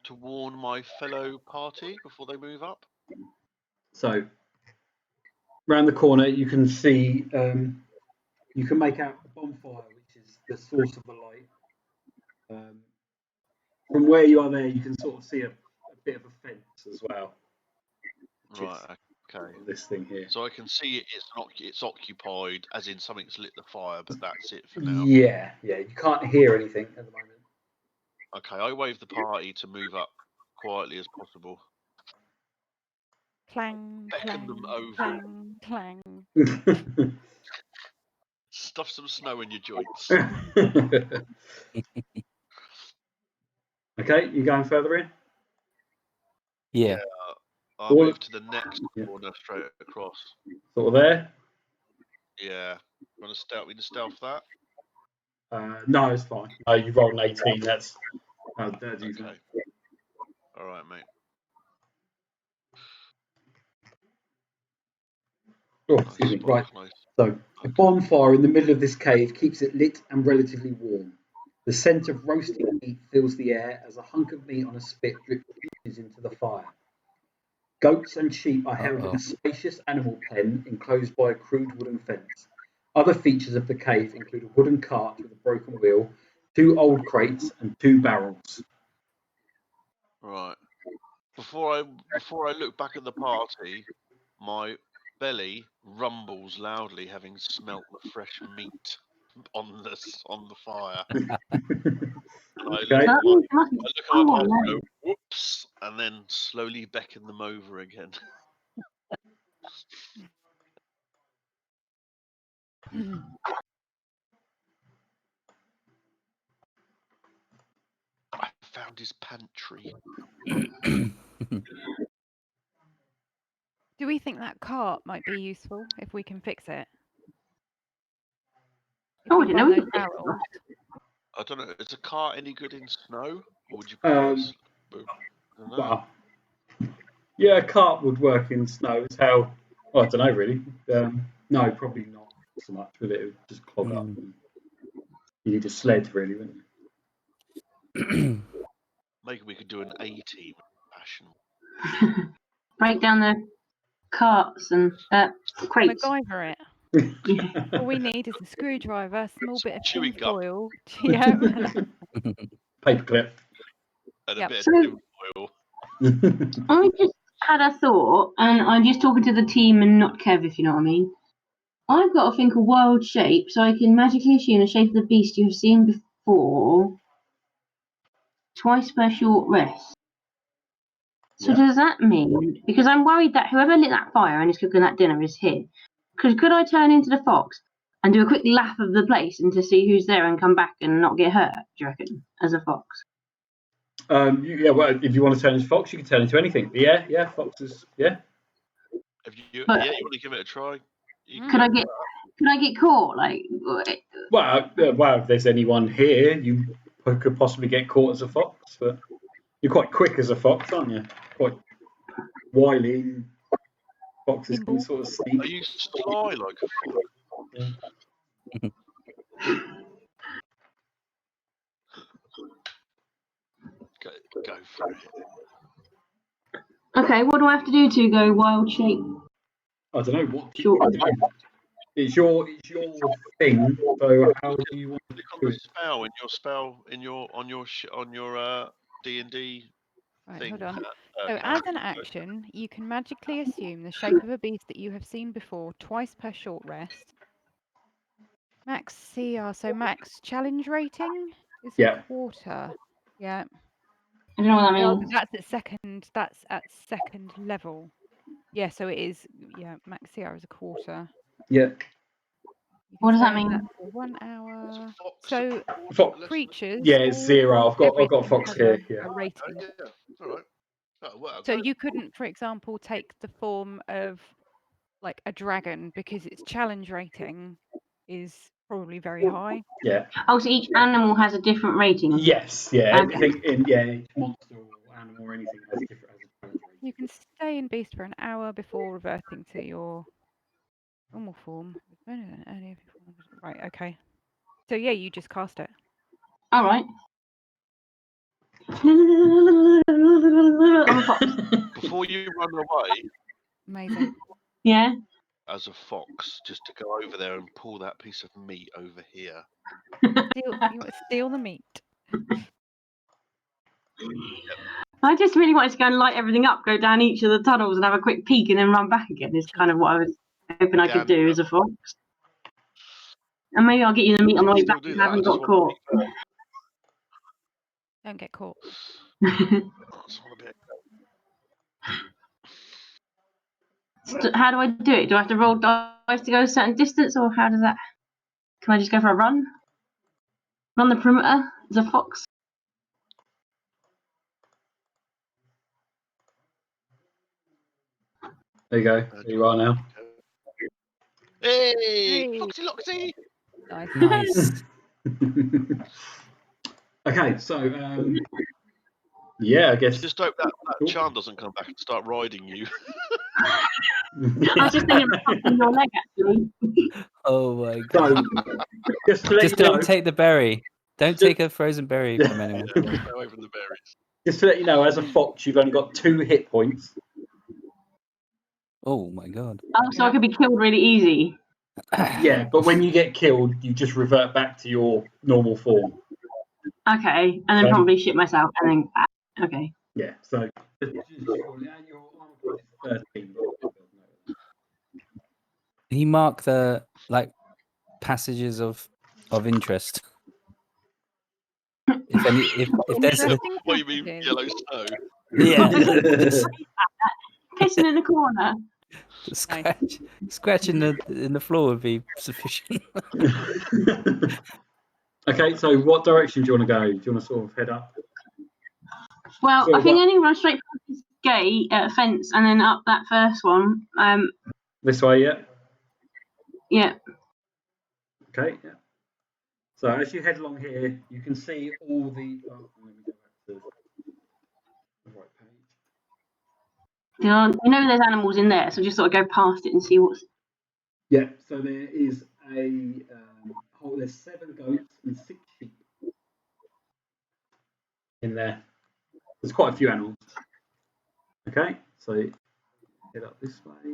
to warn my fellow party before they move up? So, round the corner, you can see, you can make out a bonfire, which is the source of the light. From where you are there, you can sort of see a bit of a fence as well. Right. Okay. This thing here. So I can see it's occupied, as in something's lit the fire, but that's it for now. Yeah. You can't hear anything at the moment. Okay, I wave the party to move up quietly as possible. Clang, Beckon clang, them over. clang, clang. Stuff some snow in your joints. Okay, you going further in? Yeah. I'll move to the next corner straight across. Sort of there? Yeah. We to stealth that? No, it's fine. No, you rolled an 18. That's easy. Okay. All right, mate. Oh, excuse me. Right. Nice. So, a bonfire in the middle of this cave keeps it lit and relatively warm. The scent of roasting meat fills the air as a hunk of meat on a spit drips into the fire. Goats and sheep are held in a spacious animal pen enclosed by a crude wooden fence. Other features of the cave include a wooden cart with a broken wheel, 2 old crates, and 2 barrels. Right. Before I look back at the party, my belly rumbles loudly, having smelt the fresh meat on the fire. And I look at my partner and go, whoops, and then slowly beckon them over again. I found his pantry. Do we think that cart might be useful if we can fix it? If Oh, I we didn't know find we those could fix barrels. I don't know. Is a cart any good in snow, or would you prefer? I don't know. Well, yeah, a cart would work in snow. It's how, well, I don't know really. No, probably not so much with it. It would just clog up. You need a sled, really, wouldn't you? Maybe we could do an A-team passion. Break down the carts and crates. MacGyver it. All we need is a screwdriver, a small bit of Chewing tin gum. foil. Yeah. Paperclip. And Yep. a bit So- of tin foil. I just had a thought, and I'm just talking to the team and not Kev, if you know what I mean. I've got a thing called wild shape, so I can magically assume the shape of the beast you have seen before twice per short rest. So does that mean, because I'm worried that whoever lit that fire and is cooking that dinner is here, could I turn into the fox and do a quick lap of the place and to see who's there and come back and not get hurt? Do you reckon, as a fox? Yeah. Well, if you want to turn into fox, you can turn into anything. But yeah, foxes. Yeah. If you But- you want to give it a try, you Could I get caught? Like, Well, if there's anyone here, you could possibly get caught as a fox. But you're quite quick as a fox, aren't you? Quite wily. Foxes can Nimble. sort of sneak. Are you sly like a fox? Yeah. Go for it. okay, what do I have to do to go wild shape? I don't know what. Sure. I don't know. It's your thing. So how do you want to Click on do the it? spell on your D&D Right, thing. hold on. So, as character. an action, you can magically assume the shape of a beast that you have seen before twice per short rest. Max CR, so max challenge rating is a Yeah. quarter. Yeah. I don't know what that Oh, means. that's at second level. Yeah, so it is, yeah, max CR is a quarter. Yeah. You What can does that stay in mean? for 1 What's a hour. fox? So creatures, Yeah, it's all 0. I've got everything fox has here. Yeah. a rating. Yeah, all right. Oh, well, So go. you couldn't, for example, take the form of like a dragon because its challenge rating is probably very high. Yeah. Oh, so each animal has a different rating. Yes. Yeah. Okay. Anything in each monster or animal or anything has a challenge rating. You can stay in beast for an hour before reverting to your normal form. Right, okay. So yeah, you just cast it. All right. I'm a fox. Before you run away Amazing. Yeah. as a fox, just to go over there and pull that piece of meat over here. You want to steal the meat. I just really wanted to go and light everything up, go down each of the tunnels and have a quick peek and then run back again is kind of what I was hoping I could do as a fox. And maybe I'll get you the meat on the way back if I haven't got caught. Don't get caught. How do I do it? Do I have to roll dice to go a certain distance, or how does that? Can I just go for a run? Run the perimeter as a fox? There you go. There you are now. Hey, Hey. Foxy Loxy! Nice. Nice. Okay, so yeah, I guess. Just hope that charm doesn't come back and start riding you. I was just thinking about your leg actually. Oh my god. So, just to let Just you know, don't take the berry. Don't take a frozen berry from anyone. Stay away from the berries. just to let you know, as a fox, you've only got 2 hit points. Oh my god. Oh, so I could be killed really easy. Yeah, but when you get killed, you just revert back to your normal form. Okay, and then Okay. probably shit myself and then okay. Yeah, so your armor class is 13. Can you mark the like passages of interest? If there's a Interesting What do you mean, passages. yellow snow? yeah, just Pissing in the corner. scratch in the floor would be sufficient. Okay, so what direction do you want to go? Do you want to sort of head up? Well, So I think what- I need to run straight past this gate fence and then up that first one. This way, yeah. Yeah. Okay, yeah. So as you head along here, you can see all the. Oh, let me go back to the right page. You know there's animals in there, so just sort of go past it and see what's. Yeah, so there is there's 7 goats and 6 sheep in there. There's quite a few animals. Okay, so head up this way.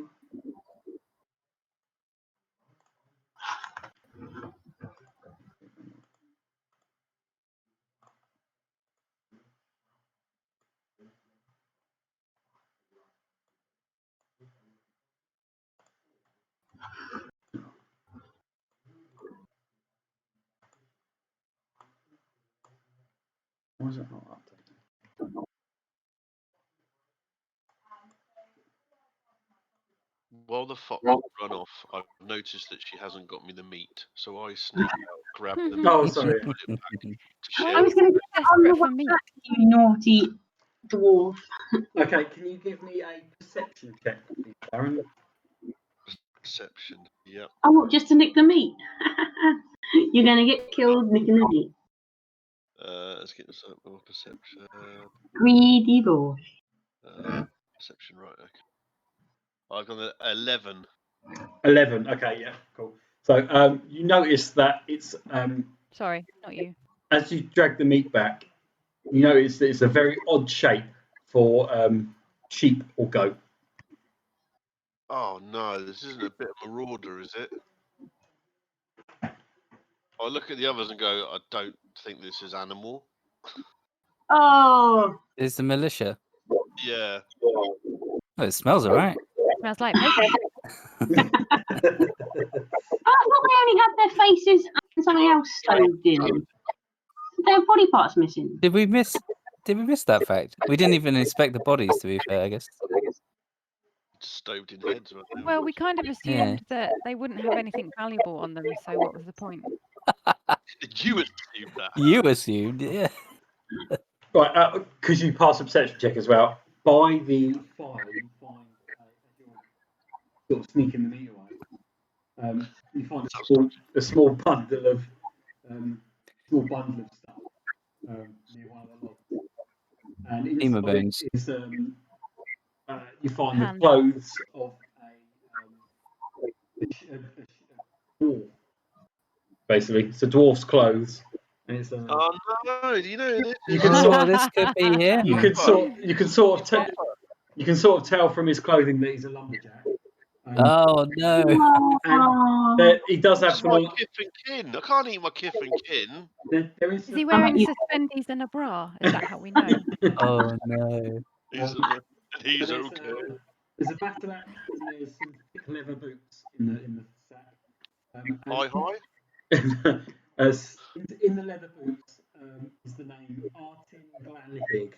Why is it not updated? While the fox run off, I've noticed that she hasn't got me the meat, so I sneak out, grab the meat, Oh, and sorry. put it back to Why share I are was you with going so to say, on the desperate way for meat? back, you naughty dwarf. Okay, can you give me a perception check, please, Darren? perception. Yep. Oh, just to nick the meat. You're going to get killed nicking the meat. Let's get this up. More perception. Greedy boy. Perception, right? Okay. I've got an 11. 11. Okay, yeah, cool. So you notice that it's Sorry, not you. as you drag the meat back, you notice that it's a very odd shape for sheep or goat. Oh no, this isn't a bit of marauder, is it? I look at the others and go, I don't think this is animal. Oh, It's the militia. Yeah. Oh, it smells alright. Smells like bacon. I thought they only had their faces and something else sewed in. Their body parts missing. Did we miss that fact? We didn't even inspect the bodies, to be fair, I guess. Stoved in heads, weren't they? Well, we kind of Yeah. assumed that they wouldn't have anything valuable on them, so what was the point? You assumed that. You assumed, yeah. Right, because you pass a perception check as well. By the fire, you find as you're sort of sneaking the meat away, you find a small bundle of stuff near one of the logs, and Femur inside bones. it is you find the Pan. clothes of a dwarf. Basically, it's a dwarf's clothes, and it's Oh no! Do you know this? You can sort Oh, this could be him. you can sort of tell from his clothing that he's a lumberjack. Oh no. And he does have It's some. my kith and kin. I can't eat my kith and kin. There is Is he wearing suspenders and a bra? Is that how we know? Oh no. He's there's okay. there's a battle axe and there's some thick leather boots in the sack. Hi. As in the leather boots is the name Artin Glanhig.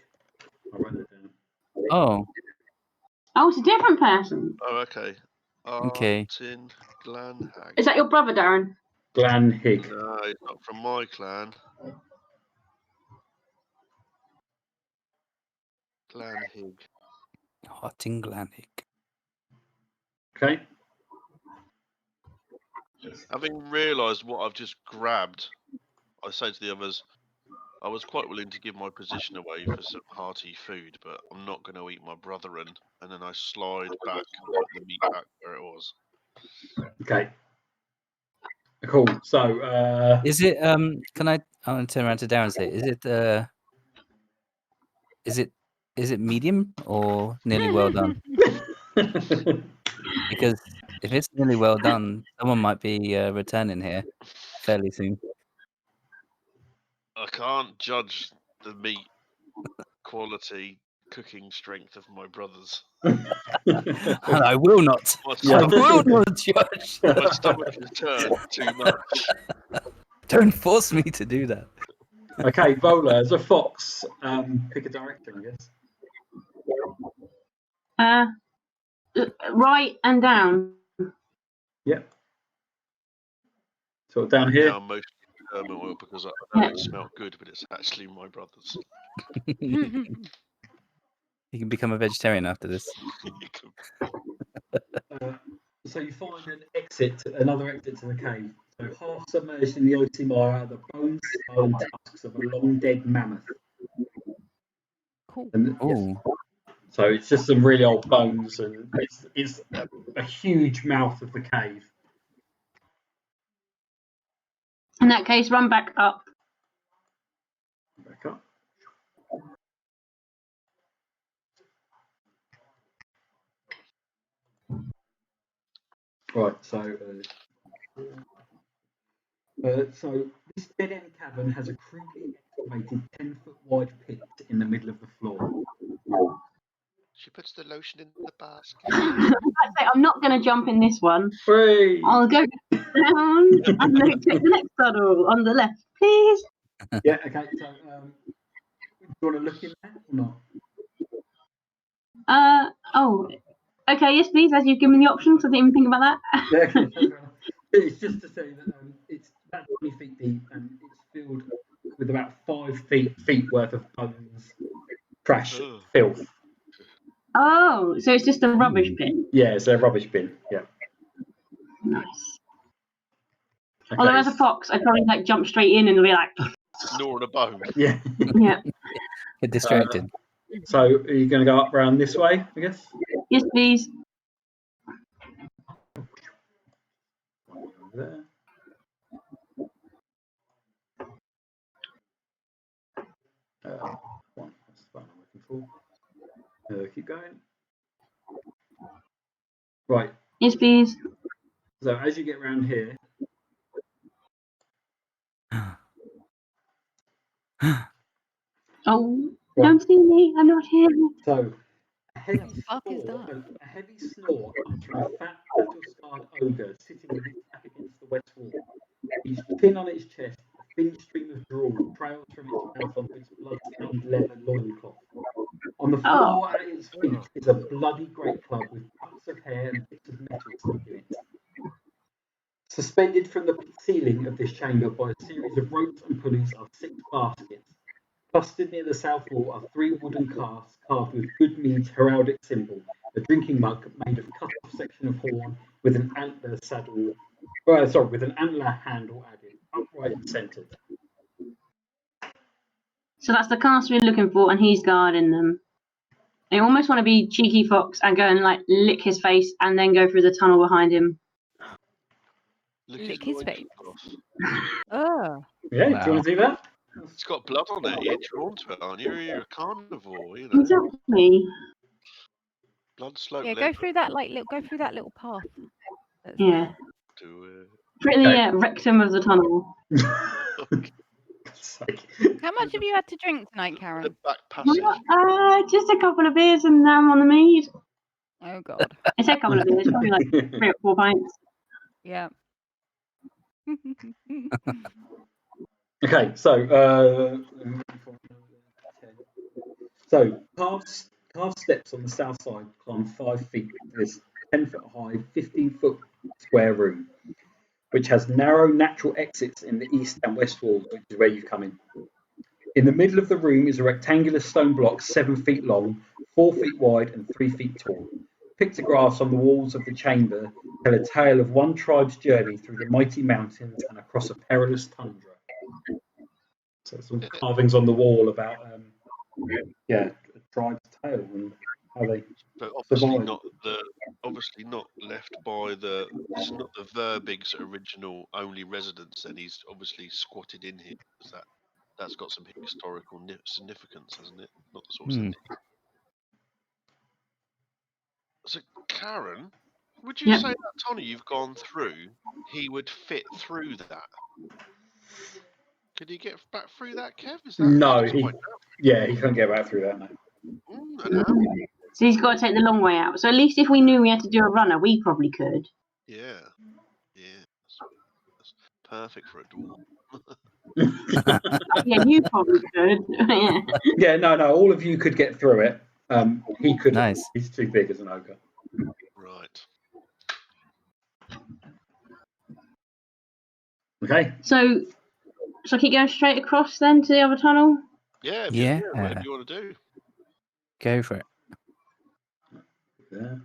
I'll write that down. Oh, Oh, it's a different person. Oh, okay. okay. Artin Glanhag. Is that your brother, Darren? Glanhig. No, he's not from my clan. Glanhig. Hottinglanig. Okay. Having realised what I've just grabbed, I say to the others, I was quite willing to give my position away for some hearty food, but I'm not going to eat my brethren. And then I slide back and put the meat back where it was. Okay. Cool. So Is it can I want to turn around to Darren and say, is it medium or nearly well done? Because if it's nearly well done, someone might be returning here fairly soon. I can't judge the meat quality, cooking strength of my brothers. And I will not. I will not judge. My stomach has turned too much. Don't force me to do that. Okay, Vola, as a fox, pick a direction, I guess. Right and down. Yep. Sort of down here. Now I'm mostly hermit oil because I know it smelled good, but it's actually my brother's. You can become a vegetarian after this. So you find another exit to the cave. So half submerged in the Otimar are the bones and tusks of a long dead mammoth. Cool. And, yes, so it's just some really old bones, and it's a huge mouth of the cave. In that case, run back up. Back up. Right, so this dead-end cavern has a crudely excavated 10-foot wide pit in the middle of the floor. She puts the lotion in the basket. I'm not going to jump in this one. Hooray! I'll go down and then take the next tunnel on the left, please. Yeah, okay, so do you want to look in there or not? Okay, yes, please. As you've given me the options, I didn't even think about that. Yeah, it's just to say that it's about 20 feet deep and it's filled with about 5 feet worth of bones, trash, Oh. filth. Oh, so it's just a rubbish bin. Yeah, it's a rubbish bin. Yeah. Nice. Okay. Although as a fox, I'd probably like jump straight in and be like, Gnawing a bone. Yeah. yeah. Get distracted. So are you going to go up round this way, I guess? Yes, please. One over there. One. That's the one I'm looking for. Keep going. Right. Yes, please. So as you get around here, Oh, right. don't see me. I'm not here. So a The heavy fuck is snore, that? a heavy snore comes from a fat, battle-scarred ogre sitting with its back against the west wall. Its chin on its chest, a thin stream of drool trails from its mouth onto its blood-stained leather loincloth. On the Oh, floor at its feet is a bloody great club with tufts of hair and bits of metal stuck in it. Suspended from the ceiling of this chamber by a series of ropes and pulleys are 6 baskets. Clustered near the south wall are 3 wooden casks carved with Good Mead's heraldic symbol, a drinking mug made of cut-off section of horn with an antler with an antler handle added, upright and centered. so that's the cast we're looking for, and he's guarding them. I almost want to be cheeky fox and go and like lick his face and then go through the tunnel behind him. Lick his face. Off. Oh. Yeah, Wow. do you want to do that? It's got blood on it. You're drawn to it, aren't you? You're a carnivore, you know. Exactly. Blood slope Yeah, go through that little path. That's Yeah. there. to Pretty rectum of the tunnel. How much have you had to drink tonight, the Karen? back passage. Just a couple of beers and now I'm on the mead. Oh God. I said a couple of beers, probably like 3 or 4 pints. Yeah. Okay, so carved steps on the south side climb 5 feet to this 10-foot high, 15-foot square room, which has narrow natural exits in the east and west walls, which is where you've come in. In the middle of the room is a rectangular stone block 7 feet long, 4 feet wide, and 3 feet tall. Pictographs on the walls of the chamber tell a tale of one tribe's journey through the mighty mountains and across a perilous tundra. So some carvings on the wall about a tribe's tale and how they But obviously survived. not left by the. It's not the Verbig's original only residence, and he's obviously squatted in here because that's got some historical significance, hasn't it? Not the sort of thing. So, Karen, would you say that tunnel you've gone through, he would fit through that? Could he get back through that, Kev? Is that No, he he can't get back through that now. So he's got to take the long way out. So at least if we knew we had to do a runner, we probably could. Yeah. That's perfect for a dwarf. Yeah, you probably could. Yeah. Yeah, no, all of you could get through it. He couldn't. Nice. He's too big as an ogre. Right. Okay. So I keep going straight across then to the other tunnel? Yeah, whatever you want to do. Go for it. Yeah.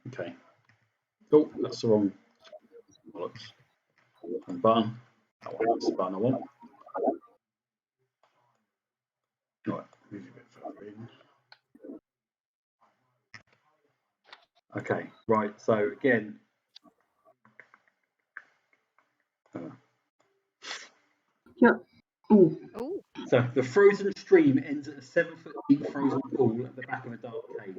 Okay. Oh, that's the wrong bollocks. Wrong button. That's the button I want. Right, move a bit further in. Okay, right, so again. So the frozen stream ends at a 7-foot deep frozen pool at the back of a dark cave.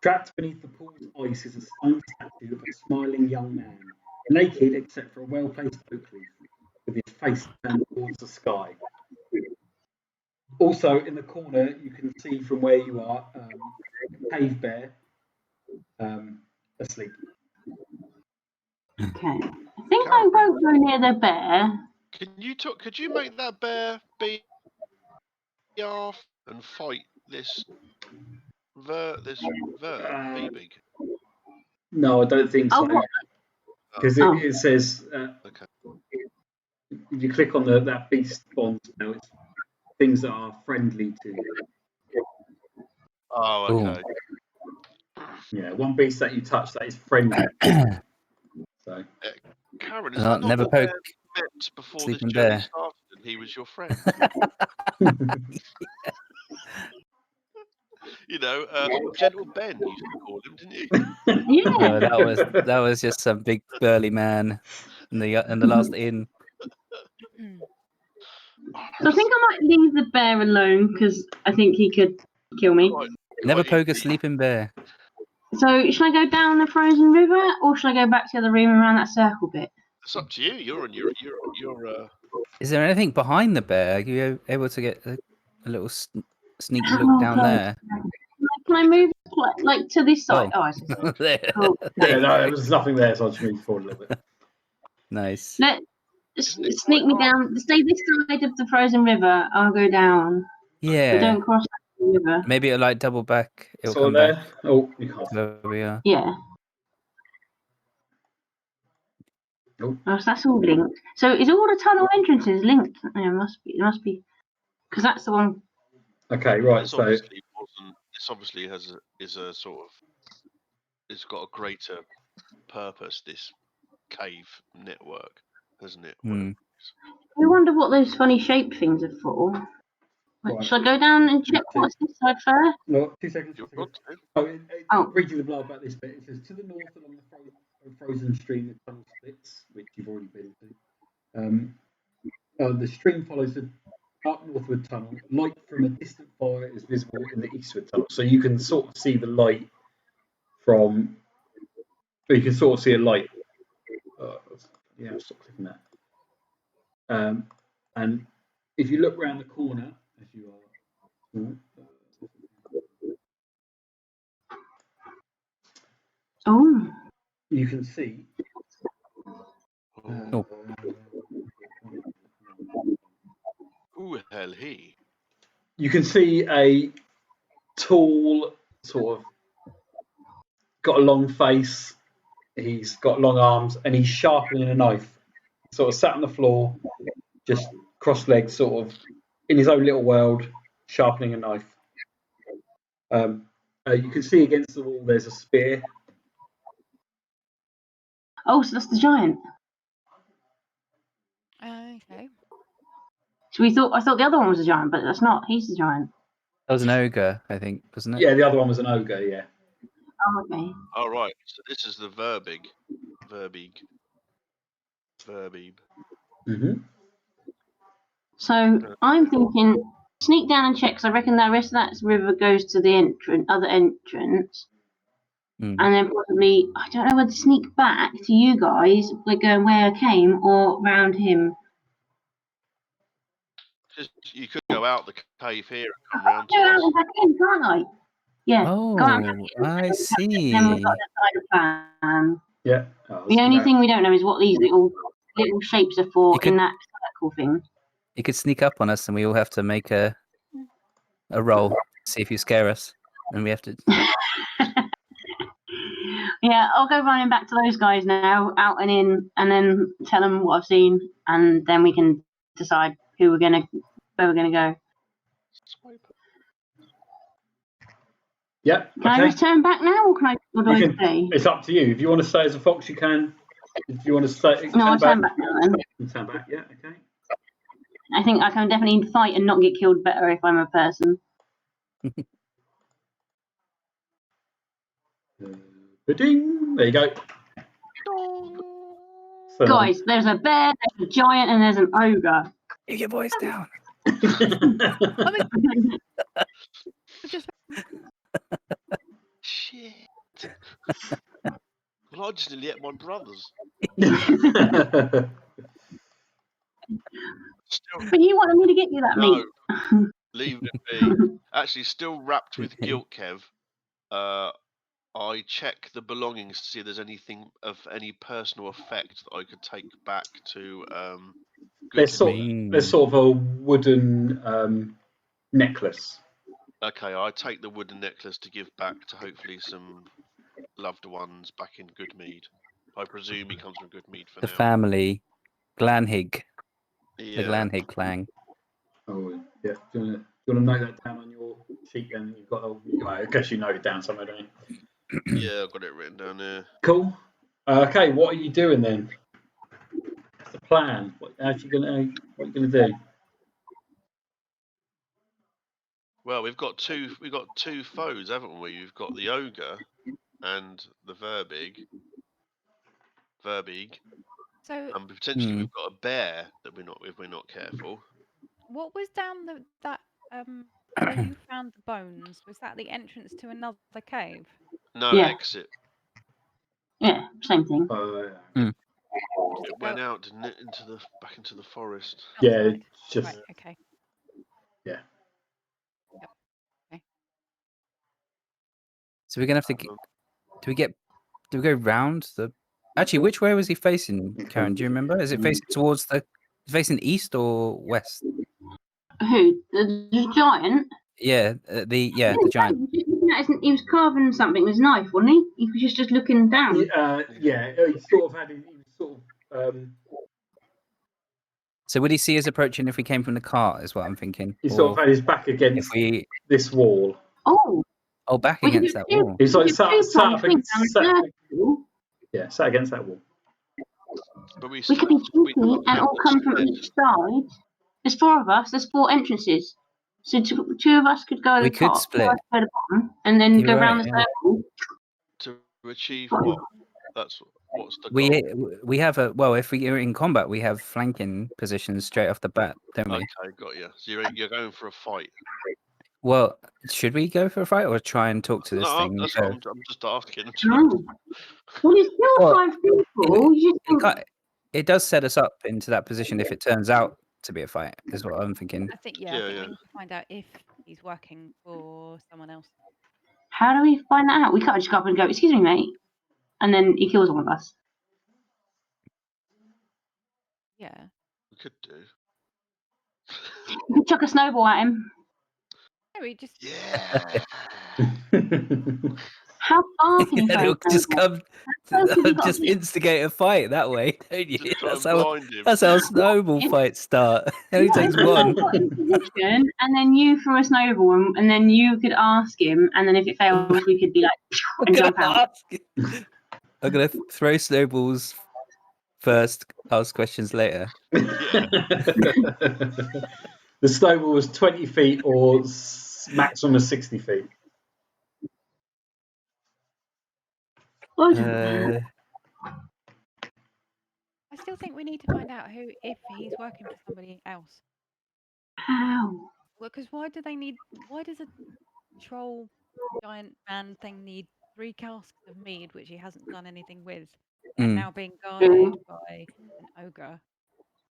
Trapped beneath the pool's ice is a stone statue of a smiling young man, naked except for a well-placed oak leaf, with his face turned towards the sky. Also, in the corner, you can see from where you are a cave bear asleep. Okay. I think I won't go near the bear. Could you make that bear be off and fight this big? No, I don't think so. Because it says Okay. if you click on that beast bond now, it's things that are friendly to you. Oh, okay. Yeah, one beast that you touch that is friendly. So, Karen, is that not never the bear poke you met before this sleeping journey bear. started and he was your friend? You know, Gentle Ben, you used to call him, didn't you? Yeah. No, that was just some big burly man in the last inn. So I think I might leave the bear alone because I think he could kill me. Never Quite poke a easy. sleeping bear. So should I go down the frozen river or should I go back to the other room around that circle bit? It's up to you. You're Is there anything behind the bear? Are you able to get a little sneak look down God. there? Can I move like to this side? Oh. I see. There. Cool. yeah, no, there was nothing there, so I just moved forward a little bit. Nice. Sneak me down. Stay this side of the frozen river. I'll go down. But Yeah. don't cross the river. Maybe it'll like double back. It'll So come there. back Oh, you can't. where we are. Yeah. Oh. Oh, so that's all linked. So is all the tunnel entrances linked? Yeah, it must be. Because that's the one. Okay, right. This So obviously wasn't. This obviously is a sort of. It's got a greater purpose. This cave network, hasn't it? Hmm. I wonder what those funny shape things are for. Right. Should I go down and check what's this side first? no, 2 seconds. You're 2 seconds. good. Reading the blog about this bit, it says to the north along the frozen stream, the tunnel splits, which you've already been to. The stream follows the dark northward tunnel. Light from a distant fire is visible in the eastward tunnel, so you can sort of see the light from. You can sort of see a light. Yeah, stop clicking that. And if you look round the corner, as you are. Oh. You can see. Who hell he? You can see a tall, sort of, got a long face. He's got long arms, and he's sharpening a knife. Sort of sat on the floor, just cross-legged, sort of in his own little world, sharpening a knife. You can see against the wall there's a spear. Oh, so that's the giant. Okay. So I thought the other one was a giant, but that's not. He's the giant. That was an ogre, I think, wasn't it? Yeah, the other one was an ogre. Yeah. Oh, okay. All right. So this is the Verbig. Mm-hmm. So I'm thinking sneak down and check. Because I reckon the rest of that river goes to the other entrance, and then probably I don't know whether to sneak back to you guys, like going where I came, or round him. You could go out the cave here and come round to Go out us. and back in, can't I? Yeah. Oh, go out and back in. I see. Then we've got the side plan. Yeah. The only thing we don't know is what these little shapes are for in that circle thing. You could sneak up on us, and we all have to make a roll, see if you scare us, and we have to. Yeah, I'll go running back to those guys now, out and in, and then tell them what I've seen, and then we can decide where we're gonna go. Yeah. Can I return back now, or do I stay? It's up to you. If you want to stay as a fox, you can. If you want to stay, No, I'll turn back now then. You turn back. Yeah. Okay. I think I can definitely fight and not get killed better if I'm a person. Ding! There you go. So, Guys, there's a bear, there's a giant, and there's an ogre. Keep your voice down. Shit. Well, I just nearly ate my brothers. But you wanted me to get you that meat. Leave it be. Actually, still wrapped with guilt, Kev. I check the belongings to see if there's anything of any personal effect that I could take back to Good Mead. There's sort of a wooden necklace. Okay, I take the wooden necklace to give back to hopefully some loved ones back in Good Mead. I presume he comes from Good Mead for The now. family, Glanhig, Yeah. the Glanhig clan. Oh, yeah. Do you want to note that down on your sheet then? You've got. I guess you note it down somewhere, don't you? Yeah, I've got it written down there. Cool. Okay, what are you doing then? What's the plan? What are you gonna do? Well, we've got two foes, haven't we? We've got the ogre and the Verbig. So And potentially we've got a bear that if we're not careful. what was down that where you found the bones? Was that the entrance to another cave? No, Yeah. exit. Yeah, same thing. Or does It it go went out, didn't it, back into the forest. Yeah, outside? it's just Right. Okay. yeah. Yep. Okay. So we're gonna have to. Do we go round the? Actually, which way was he facing, Karen? Do you remember? Is it facing towards facing east or west? Who? The giant? Yeah, the giant. He was carving something with his knife, wasn't he? He was just looking down. Yeah, he sort of had. He was sort of. So would he see us approaching if we came from the cart? Is what I'm thinking. He sort of had his back against this wall. Oh, back we could against do that two- wall. He's like we could sat do up something against down the circle. yeah, sat against that wall. But We could be cheeky and all come from each side. There's four of us. There's four entrances. So two of us could go at We the could top, split. two of us go at the bottom, and then You're go right, round the yeah. circle. To achieve what? What's the goal? We have if we are in combat, we have flanking positions straight off the bat, don't we? Okay, got you. So you're going for a fight. Well, should we go for a fight or try and talk to this No, thing? that's what I'm just asking. No. Well, there's still Well, 5 people. You just think, it does set us up into that position if it turns out to be a fight, is what I'm thinking. I think we need to find out if he's working for someone else. how do we find that out? We can't just go up and go, "Excuse me, mate," and then he kills one of us. Yeah. We could do. We could chuck a snowball at him. No, we just Yeah. How far can you Then throw? it'll just come, just to instigate a fight that way, don't you? Just try That's and how blind him. that's how snowball fights start. It only takes one. Got in position, and then you throw a snowball, and then you could ask him, and then if it fails, we could be like, and jump out. I'm gonna throw snowballs first, ask questions later. Yeah. The snowball was 20 feet or maximum of 60 feet. I still think we need to find out if he's working for somebody else. How? Well, because why does a troll giant man thing need 3 casks of mead, which he hasn't done anything with, and now being guarded by an ogre?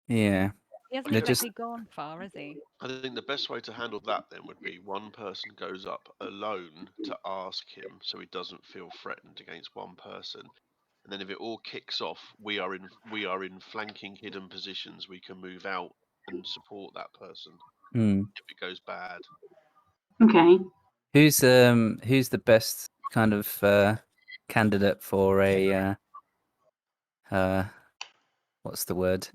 Yeah. He hasn't exactly gone far, has he? I think the best way to handle that then would be one person goes up alone to ask him, so he doesn't feel threatened against one person. And then if it all kicks off, we are in flanking hidden positions. We can move out and support that person if it goes bad. Okay. Who's the best kind of candidate for a what's the word?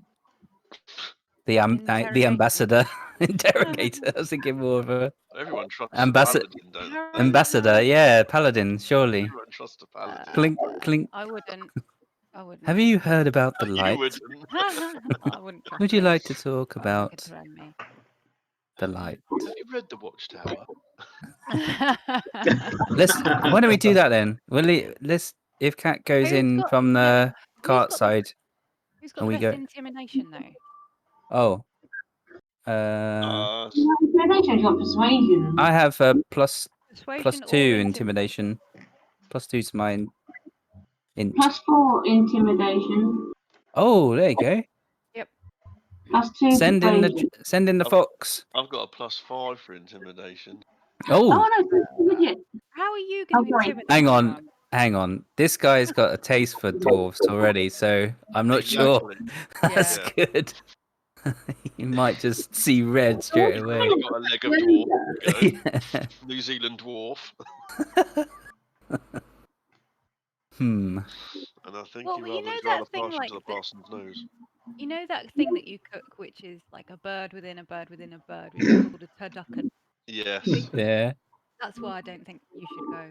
The ambassador interrogator. I was thinking more of a Everyone trusts ambassador. a paladin, don't they? Ambassador, yeah, paladin, surely. Everyone trusts a paladin. Clink, clink. I wouldn't. Have you heard about the light? You wouldn't. I wouldn't trust Would you him. like to talk Could about throw me. the light? Have you read The Watchtower? Why don't we do that then? If Cat goes in from the cart side. Who's got the best intimidation though? Intimidation, you got persuasion. I have a plus Persuasion 2 or intimidation. Plus 2 to my int. Plus 4 intimidation. Oh, there you go. Yep. Plus 2 Send in persuasion. the fox. I've got a plus 5 for intimidation. Oh Oh, no, legit. How are you going to sorry. intimidate hang on. This guy's got a taste for dwarves already, so I'm not sure Exactly. that's Yeah. good. You might just see red straight away. He's got a leg of dwarf. You know? Yeah. New Zealand dwarf. Hmm. And I think Well, he'd you know rather that thing pass like into the parson's nose. you know that thing that you cook, which is like a bird within a bird within a bird, which is called a turducken. Yes. Yeah. That's why I don't think you should go.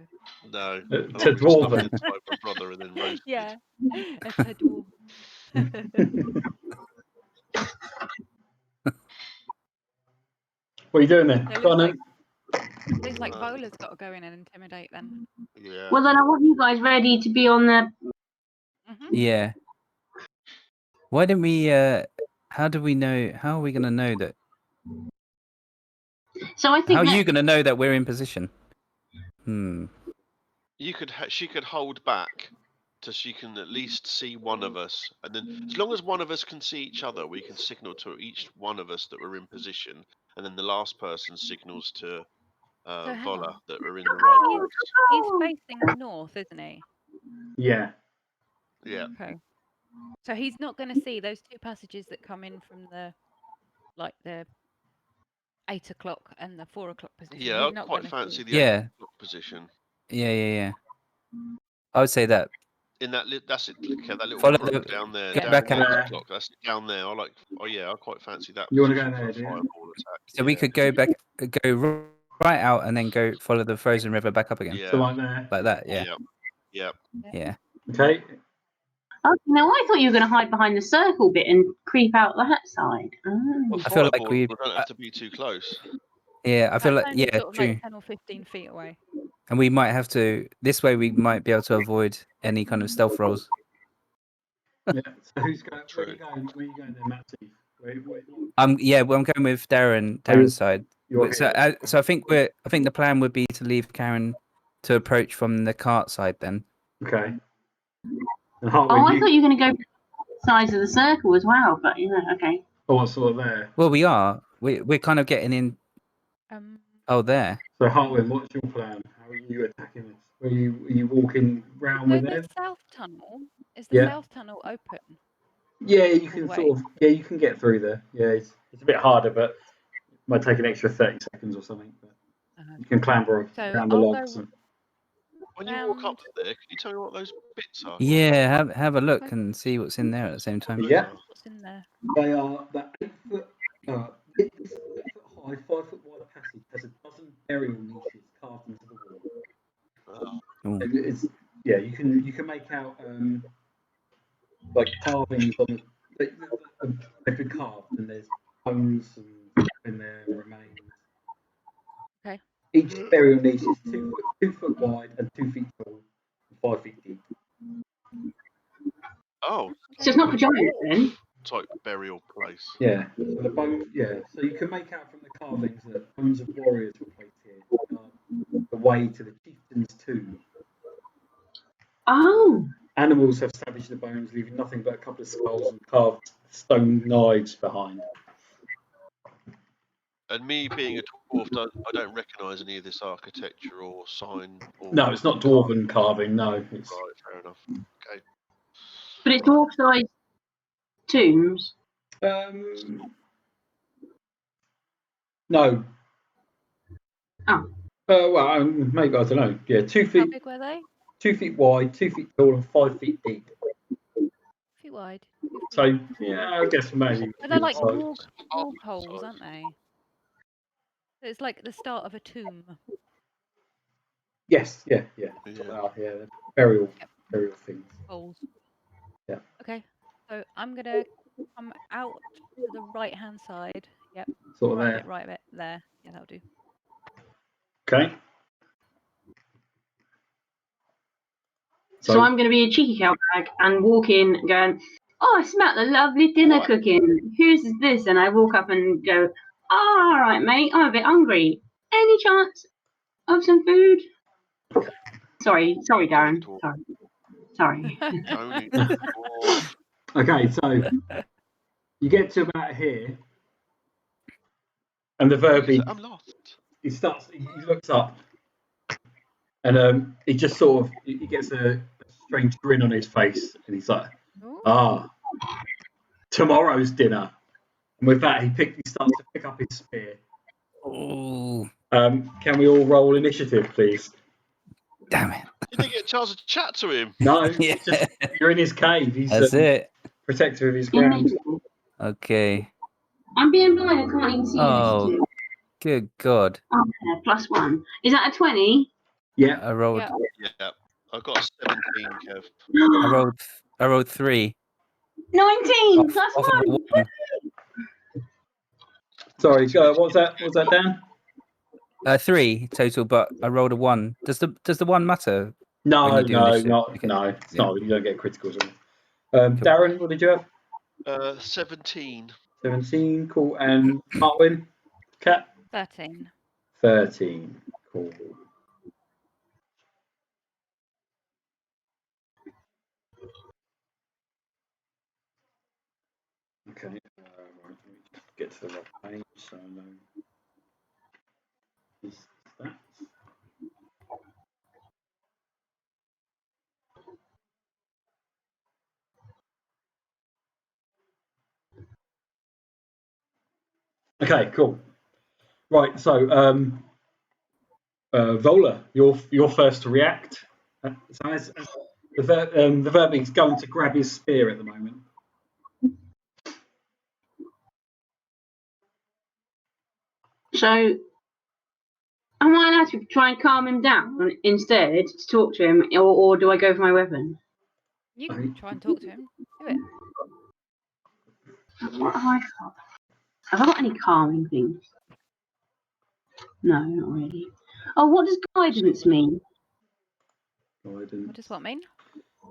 No. To I like to stuff dwarven. it inside my brother and then roasted. Yeah, a turdor. What are you doing then? So it Go on looks like Uh, Vola's got to go in and intimidate then. Yeah. Well, then I want you guys ready to be on the. Yeah. Why didn't we? How do we know? How are we going to know that? So I How think are that. you going to know that we're in position? Hmm. You could. She could hold back, so she can at least see one of us, and then as long as one of us can see each other, we can signal to each one of us that we're in position, and then the last person signals to So hang Vola on. that we're in the right He's Oh, facing north, isn't he? Yeah. Yeah. Okay. So he's not going to see those two passages that come in from the 8 o'clock and the 4 o'clock position. Yeah, He's I not quite going to fancy see. the 8 Yeah. o'clock position. Yeah. I would say that. In that, that's it. Look at that little Follow crook the. down there, Get down back the out. 8 o'clock. That's down there. I like. Oh yeah, I quite fancy that You want to position go for there, a do you? fireball attack. So we Yeah. could go right out and then go follow the frozen river back up again. Yeah. So like there. Like that. Yeah. Yeah. Yeah. Okay. oh, no, I thought you were going to hide behind the circle bit and creep out that side. Oh. Well, I feel like fireball, we. we don't have to be too close. Yeah. I feel That's like only sort of true. like 10 or 15 feet away. And we might have to. This way, we might be able to avoid any kind of stealth rolls. Yeah. So who's going? Where are True. you going? Where are you going there, Matty? Where, Well, I'm going with Darren's Oh, side. you're So, here. so I think the plan would be to leave Karen to approach from the cart side then. Okay. And Oh, Hartwell, I you. thought you were going to go sides of the circle as well, but okay. Oh, what's sort of there? Well, we are. We're kind of getting in. Oh, there. So Hartwell, what's your plan? How are you attacking this? Are you walking round So with the them? south tunnel, is the Yeah. south tunnel open? Yeah, you All can the sort of. Yeah, you can get through there. Yeah, it's a bit harder, but it might take an extra 30 seconds or something. But you can clamber So around the I'll logs. go When you walk up round. there, can you tell me what those bits are? Yeah, have a look Okay. and see what's in there at the same time. Yeah, What's in there? they are that 8 foot. This 8 foot high, 5 foot wide passage has a dozen burial niches carved into the wall. Oh, Ooh. Yeah, you can make out like carvings on they've been carved, and there's bones and stuff in there and remains. Okay. Each burial niche is 2 foot wide and 2 feet tall, and 5 feet deep. oh, So it's not for giants then? type burial place. Yeah. So the bone. Yeah. So you can make out from the carvings that bones of warriors were placed here, the way to the chieftain's tomb. Oh. Animals have savaged the bones, leaving nothing but a couple of skulls and carved stone knives behind. And me being a dwarf, I don't recognise any of this architecture or sign. Or No, it's not dwarven carving. No, it's Right, fair enough. Okay. But it's dwarf-sized tombs. no. Oh. Well, maybe I don't know. Yeah, 2 How feet, big were they? 2 feet wide, 2 feet tall, and 5 feet deep. Feet wide. 2 feet. So yeah, I guess maybe. But they're like so. wall holes, aren't they? It's like the start of a tomb. Yes, yeah. That's what they are. Yeah, they're burial things. Holes. Yeah. Okay. So I'm gonna come out to the right hand side. Yep. Sort of there. Right bit there. Yeah, that'll do. Okay. So I'm going to be a cheeky cowbag and walk in going, oh, I smell the lovely dinner cooking. Whose is this? And I walk up and go, all right, mate, I'm a bit hungry. Any chance of some food? Sorry, Darren. Sorry. Only Okay, so you get to about here, and the verbiage. I'm lost. he looks up, and he just sort of he gets a strange grin on his face, and he's like, Ooh. tomorrow's dinner. And with that, he starts to pick up his spear. Oh, Can we all roll initiative, please? damn it! Didn't you get a chance to chat to him? No, Yeah. it's just you're in his cave. He's That's it. protector of his ground. Okay. I'm being blind. I can't even see Oh, initiative. good God! Oh, yeah, +1. Is that a 20? Yeah. I rolled. Yeah. Yeah. I've got a 17, Kev. I rolled 3. 19 Off plus of 1. a 1. Sorry, what was that? What was that, Dan? 3 total, but I rolled a 1. Does the 1 matter? No, When you do initiative. Okay. no. It's Yeah. not. You don't get criticals. Cool. Darren, what did you have? 17. 17. Cool. And Marwin? Cat? 13. 13. Cool. Okay. Right, let me just get to the right page so I know his stats. Okay, cool. Right, so Vola, you're first to react. So as the Verbeek's going to grab his spear at the moment. So, am I allowed to try and calm him down instead to talk to him, or do I go for my weapon? You can try and talk to him. Do it. What have I got? Have I got any calming things? No, not really. Oh, what does guidance mean? What does what mean?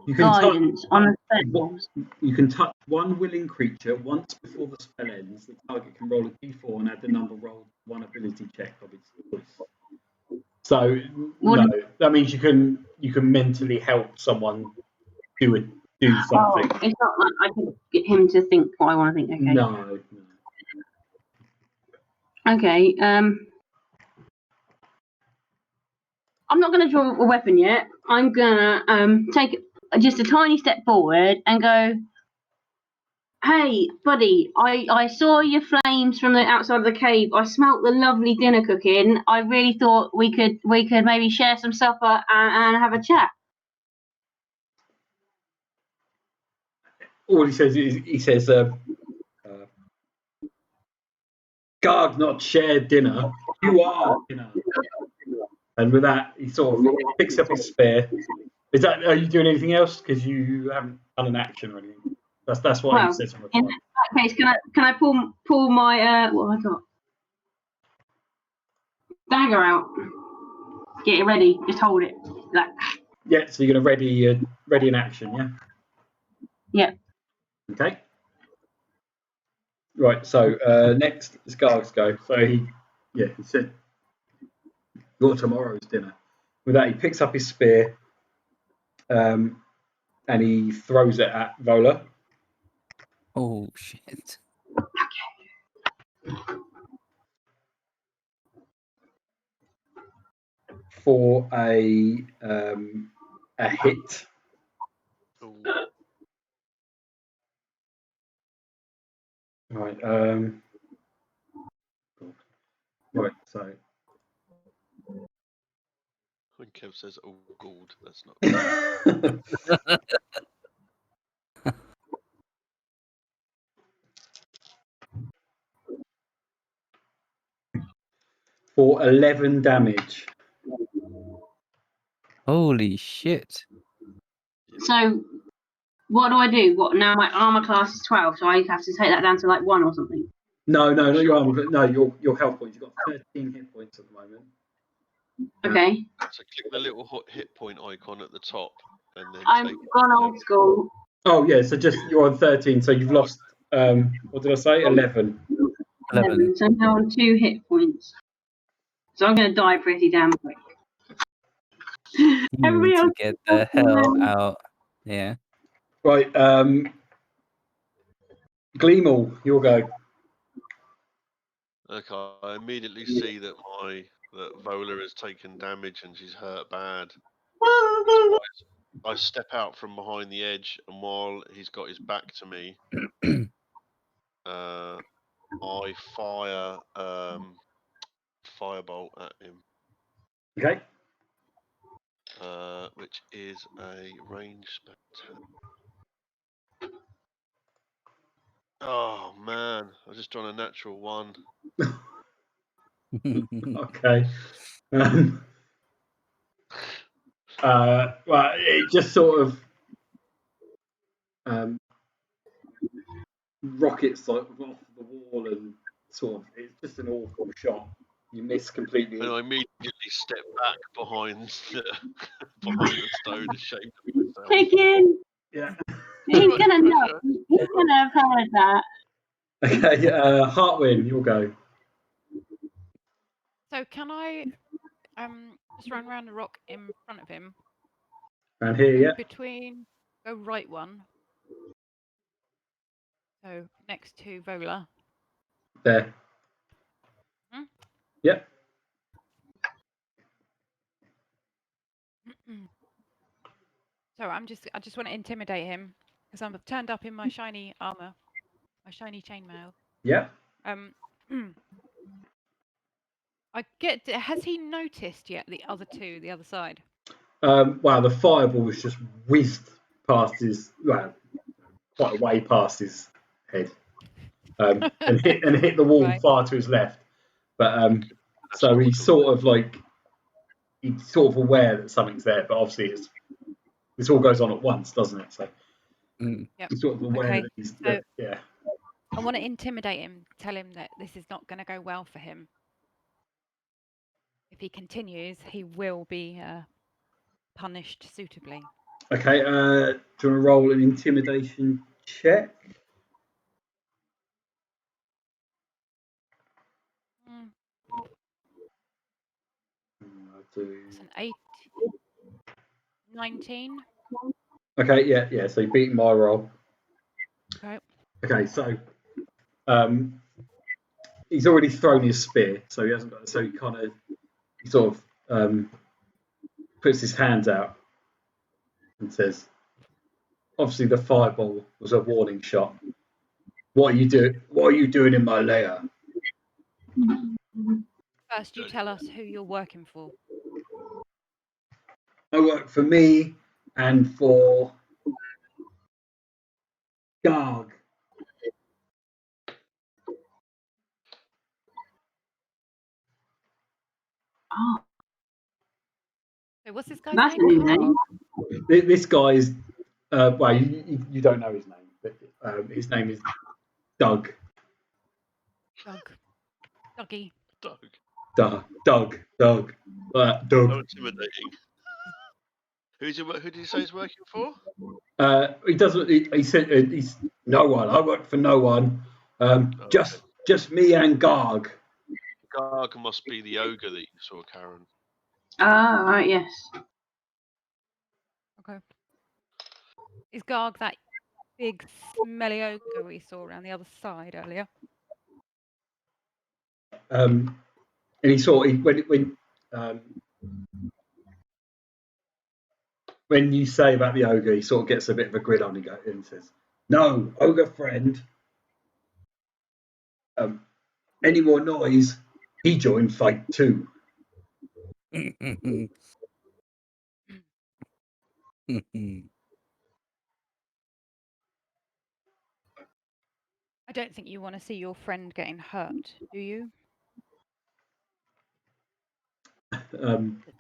You can touch. Guidance on the spells. You can touch one willing creature once before the spell ends. The target can roll a d4 and add the number rolled to one ability check of its choice. So no, that means you can mentally help someone do something. Oh, it's not like I can get him to think what I want to think. Okay. No. Okay. I'm not going to draw a weapon yet. I'm going to take just a tiny step forward and go, hey, buddy, I saw your flames from the outside of the cave. I smelt the lovely dinner cooking. I really thought we could maybe share some supper and have a chat. All he says is Garg not shared dinner. You are dinner. And with that, he sort of picks up his spear. Are you doing anything else? Because you haven't done an action or anything. That's what he says. In that case, can I pull my what have I got? Dagger out. Get it ready. Just hold it. Like. Yeah. So you're gonna ready an action, yeah. Yeah. Okay. Right. So next is Garg's go. So he said, "Your tomorrow's dinner." With that, he picks up his spear, and he throws it at Vola. Oh shit! For a hit. Ooh. Right. Right. So. When Kev says, "Oh, God," that's not. For 11 damage. Holy shit! So, what do I do? What now? My armor class is 12, so I have to take that down to like 1 or something. No, not your armor. No, your health points. You've got 13 hit points at the moment. Okay. So click the little hit point icon at the top, and then I've gone old school. Oh yeah, so you're on 13, so you've lost. What did I say? 11. 11. So I'm now on 2 hit points. So I'm going to die pretty damn quick. You Everybody need to else get the hell out. Yeah. Right. Gleemal, your go. Okay, I immediately see that my that Vola has taken damage and she's hurt bad. So I step out from behind the edge, and while he's got his back to me, I fire firebolt at him. Okay. Which is a range spell. Oh man, I just done a natural 1. Okay. Well, it just sort of rockets like off the wall, and sort of it's just an awful shot. You miss completely. And I immediately step back behind the stone, ashamed of myself. Chicken. Yeah. He's gonna know. He's gonna have heard that. Okay. Heartwind, you'll go. So can I just run around the rock in front of him? And here, Go yeah. between, go right one. So next to Vola. There. Hmm? Yep. So I just want to intimidate him because I'm turned up in my shiny armor, my shiny chainmail. Yep. Has he noticed yet the other two, the other side? Wow, the fireball was just whizzed past his, quite a way past his head, and hit the wall Right. far to his left. But so he's sort of aware that something's there, but obviously this all goes on at once, doesn't it? So Yep. he's sort of aware Okay. that he's So yeah. I want to intimidate him, tell him that this is not going to go well for him. If he continues, he will be punished suitably. Okay, do you want to roll an intimidation check? It's an 8, 19. Okay, yeah. So you beat my roll. Okay. Okay, so he's already thrown his spear, so he hasn't got. So he sort of puts his hands out and says, "Obviously, the fireball was a warning shot. What are you doing? What are you doing in my lair?" First, you tell us who you're working for. I work for me and for Garg. Oh, So what's this guy's that's a name? new name. This guy is well, you don't know his name, but his name is Doug. Dougie. Doug. How intimidating. Who did he say he's working for? He doesn't. He said he's no one. I work for no one. Just me and Garg. Garg must be the ogre that you saw, Karen. Ah, right, yes. Okay. Is Garg that big smelly ogre we saw around the other side earlier? And he when you say about the ogre, he sort of gets a bit of a grin on and says, "No, ogre friend. Any more noise? He joined fight too." I don't think you want to see your friend getting hurt, do you?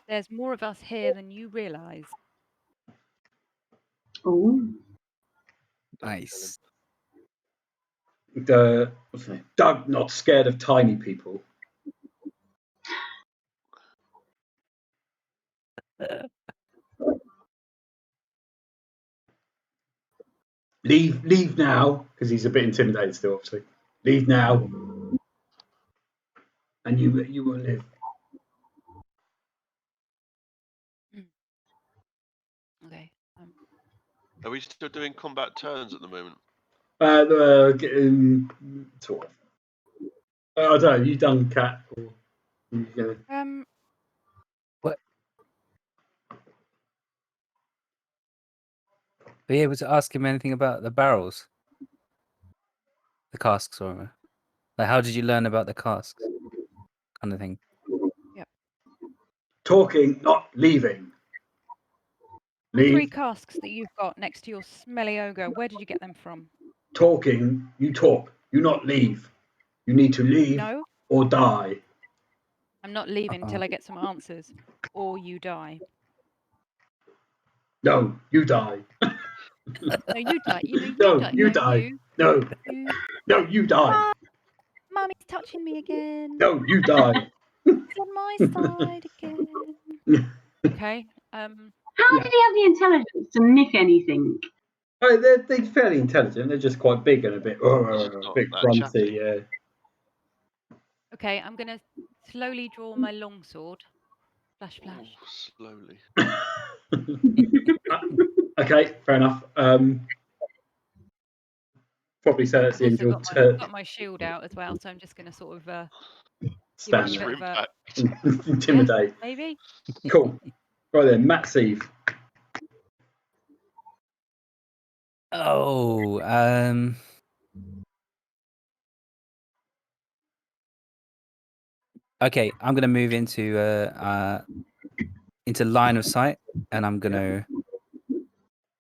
There's more of us here than you realise. Oh. Nice. Doug not scared of tiny people. Leave now, because he's a bit intimidated still, obviously. Leave now, and you will live. Okay. Are we still doing combat turns at the moment? Sort of. I don't know. You done cat? Or... You What? Were you able to ask him anything about the barrels? The casks, or like, how did you learn about the casks? Kind of thing. talking, not leaving. The 3 Leave. casks that you've got next to your smelly ogre, where did you get them from? Talking, you talk. You not leave. You need to leave No, or die. I'm not leaving until I get some answers, or you die. No, you die. No, you die. You know, you No, die. you No, die. you. No, You. no, you die. Mummy's touching me again. No, you die. It's on my side again. Okay. How Yeah. did he have the intelligence to nick anything? Oh, they're fairly intelligent. They're just quite big and a bit not bit that grunty. chatty. Yeah. Okay, I'm gonna slowly draw my longsword. Flash, flash. Slowly. Okay, fair enough. Probably say that's the end Also of your got my shield out as well, so I'm just gonna sort of give him a stand bit For of a impact. intimidate. maybe. Cool. Right then, Matsive. Oh, okay. I'm gonna move into line of sight, and I'm gonna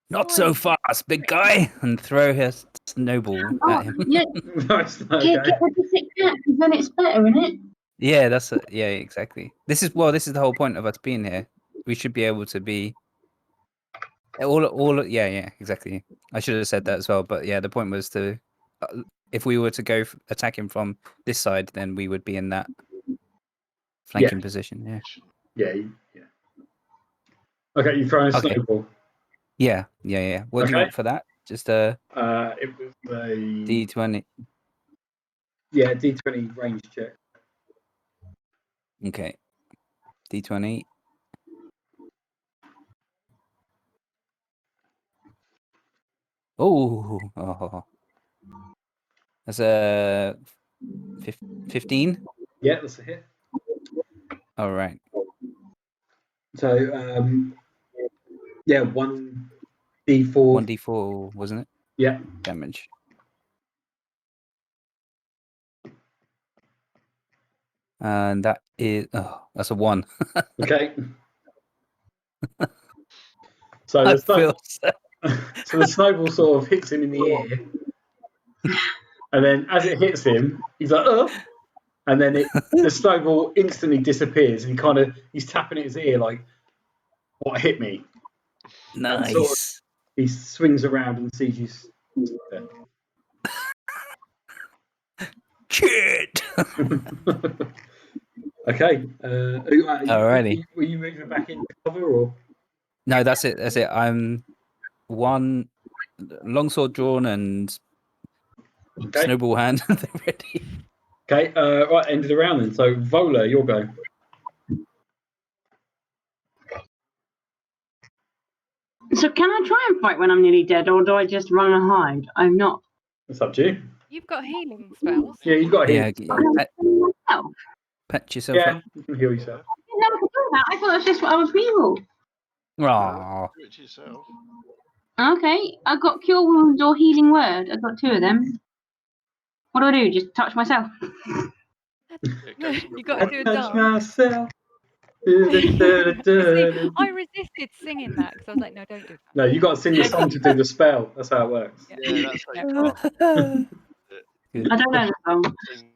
not so Oi. fast, big guy, and throw his snowball at him. Yeah, Nice. get Okay. the sick cat, because then it's better, isn't it? Yeah, yeah, exactly. This is the whole point of us being here. We should be able to be yeah, exactly. I should have said that as well, but yeah, the point was to if we were to go attack him from this side, then we would be in that flanking position. Yeah. Yeah. Okay, you throw a Okay. snowball. Yeah. What do you Okay. want for that? Just It was a D20. yeah D20 range check. Okay. D20. Oh. That's a 15. Yeah, that's a hit. All right. So yeah, 1d4. 1d4, wasn't it? Yeah. Damage. And that is that's a 1. Okay. So I the feel so the snowball sort of hits him in the ear, and then as it hits him, he's like, and then the snowball instantly disappears, and he's tapping at his ear like, "What hit me?" And sort of nice. he swings around and sees you. There. Shit. Okay. Alrighty. Were you moving back into cover or? No, that's it. I'm one longsword drawn and Okay. snowball hand. They're ready. Okay. Right. End of the round then. So Vola, your go. So can I try and fight when I'm nearly dead, or do I just run and hide? I'm not. It's up to you. You've got healing spells. Yeah, you've got Yeah, heal. Myself. patch yourself Yeah, you can heal yourself. I didn't know I could do that. I thought it was just I was evil. up. Aw. Do it to yourself. Okay, I got cure wounds or healing word. I got 2 of them. What do I do? Just touch myself? It goes in the You got to right. do a Touch dance. myself. See, I resisted singing that because I was like, no, don't do that. No, you got to sing the song to do the spell. That's how it works. Yeah, that's how Yeah. you cast it. Good. I don't know the song. Sing-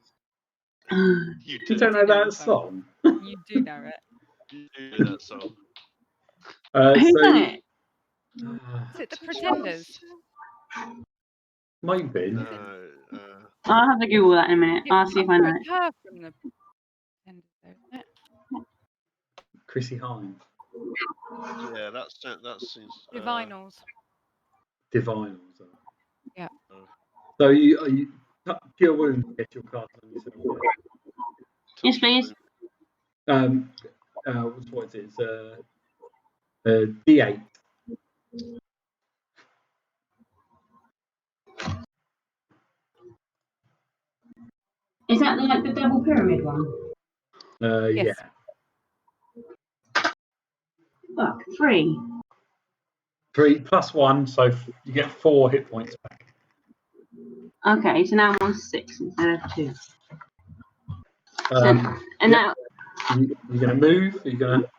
You You do. don't know do know that the song. You do know it. You do that song. Who's done it? Is it the Pretenders? Maybe. No, I'll have to Google that in a minute. I'll see if I know It's it. her from the Pretenders, though, isn't it? Chrissy Hine. yeah, that seems. Divinals. Divine. Also. Yeah. So you cure wounds. Get your card on yourself. Yes, please. What is it? It's D8. Is that like the double pyramid one? Yes. Yeah. Fuck, 3. 3 plus 1, so you get 4 hit points back. Okay, so now I'm on 6 instead of 2. Um, And yeah. now You're going to move? Are you going to...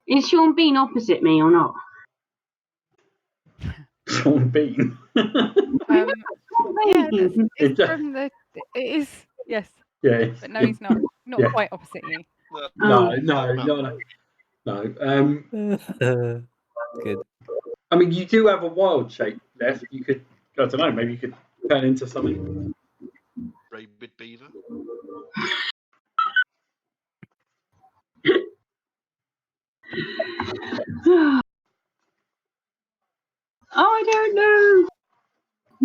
is Sean Bean opposite me or not? Sean Bean? Yeah, Bean. it's from the. It is. Yes. Yeah. But no, he's not. Not Yeah. quite opposite you. No. Good. I mean, you do have a wild shape left. You could, I don't know, maybe you could turn into something. Rabid beaver. I don't know.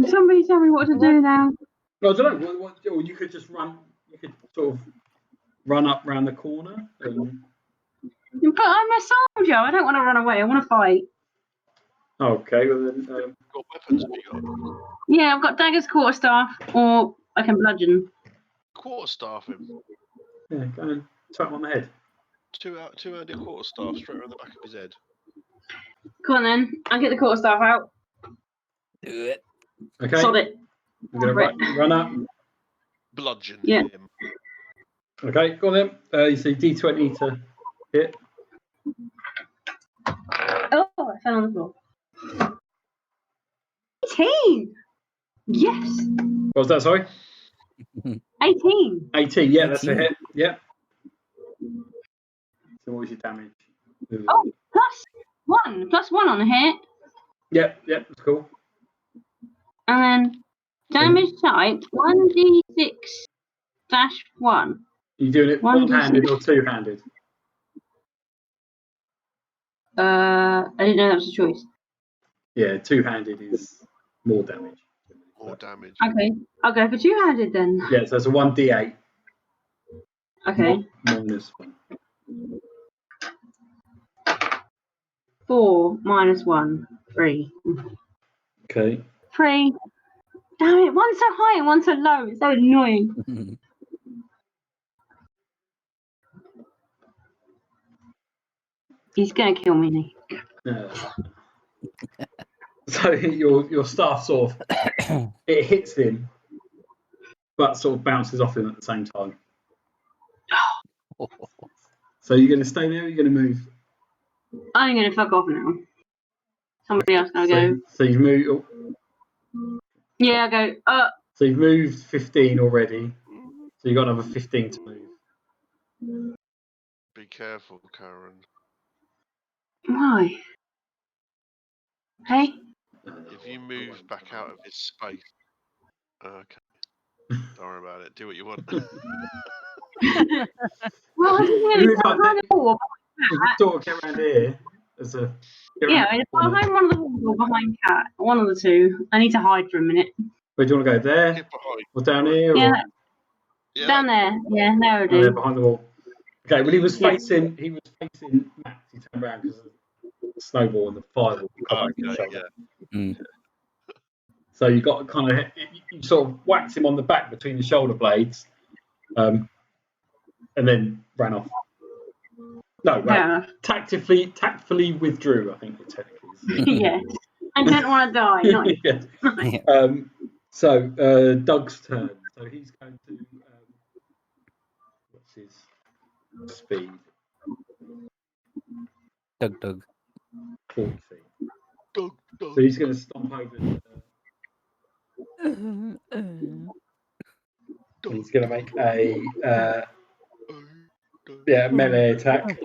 Somebody tell me what to do now. I don't know. Or you could just run. You could sort of run up round the corner. But I'm a soldier. I don't want to run away. I want to fight. Okay. Well then. What weapons have you got? Yeah, I've got daggers, quarterstaff, or I can bludgeon. Quarterstaff him. Yeah. Go and tap him on the head. Two-handed quarterstaff straight around the back of his head. Come on then. I'll get the quarterstaff out. Do it. Okay. Sod it. You're going to run up. Bludgeon Yeah. him. Okay. Go on then. You see D20 to hit. Oh, I fell on the floor. 18! Yes! What was that? Sorry. 18. 18. Yeah, that's a 18. hit. Yeah. So what was your damage? Oh, plus 1. Plus 1 on the hit. Yeah. That's cool. And then damage type 1d6-1. You doing it 1d6. one-handed or two-handed? I didn't know that was a choice. Yeah, two-handed is more damage. More damage. Okay, I'll go for two-handed then. Yeah, so it's a 1d8. Okay. Minus 1. 4 minus 1. 3. Okay. 3. Damn it, one's so high and one's so low. It's so annoying. He's gonna kill me, Nick. So your staff sort of it hits him, but sort of bounces off him at the same time. So you're going to stay there. Or you're going to move. I'm gonna fuck off now. Somebody else gonna go. So you've moved. Yeah, I go. So you've moved 15 already. So you got another 15 to move. Be careful, Karen. Why? Hey. If you move back out of his space, okay. Don't worry about it. Do what you want. Well, I didn't really behind the wall. You can sort of get around here. Yeah, behind one of the walls or behind Cat. One of the two. I need to hide for a minute. Where do you want to go? There or down here? Yeah. Or? Yeah. Down there. Yeah, there I do. There behind the wall. Okay. Well, he was facing Max. He turned around because of the snowball and the fireball. So you got kind of you sort of whacked him on the back between the shoulder blades, and then ran off. No, tactfully withdrew. I think it technically is. Yes, I don't want to die. Yeah. So Doug's turn. So he's going to. What's his speed? Doug. 40 feet. So he's going to stomp over. He's going to make a melee attack.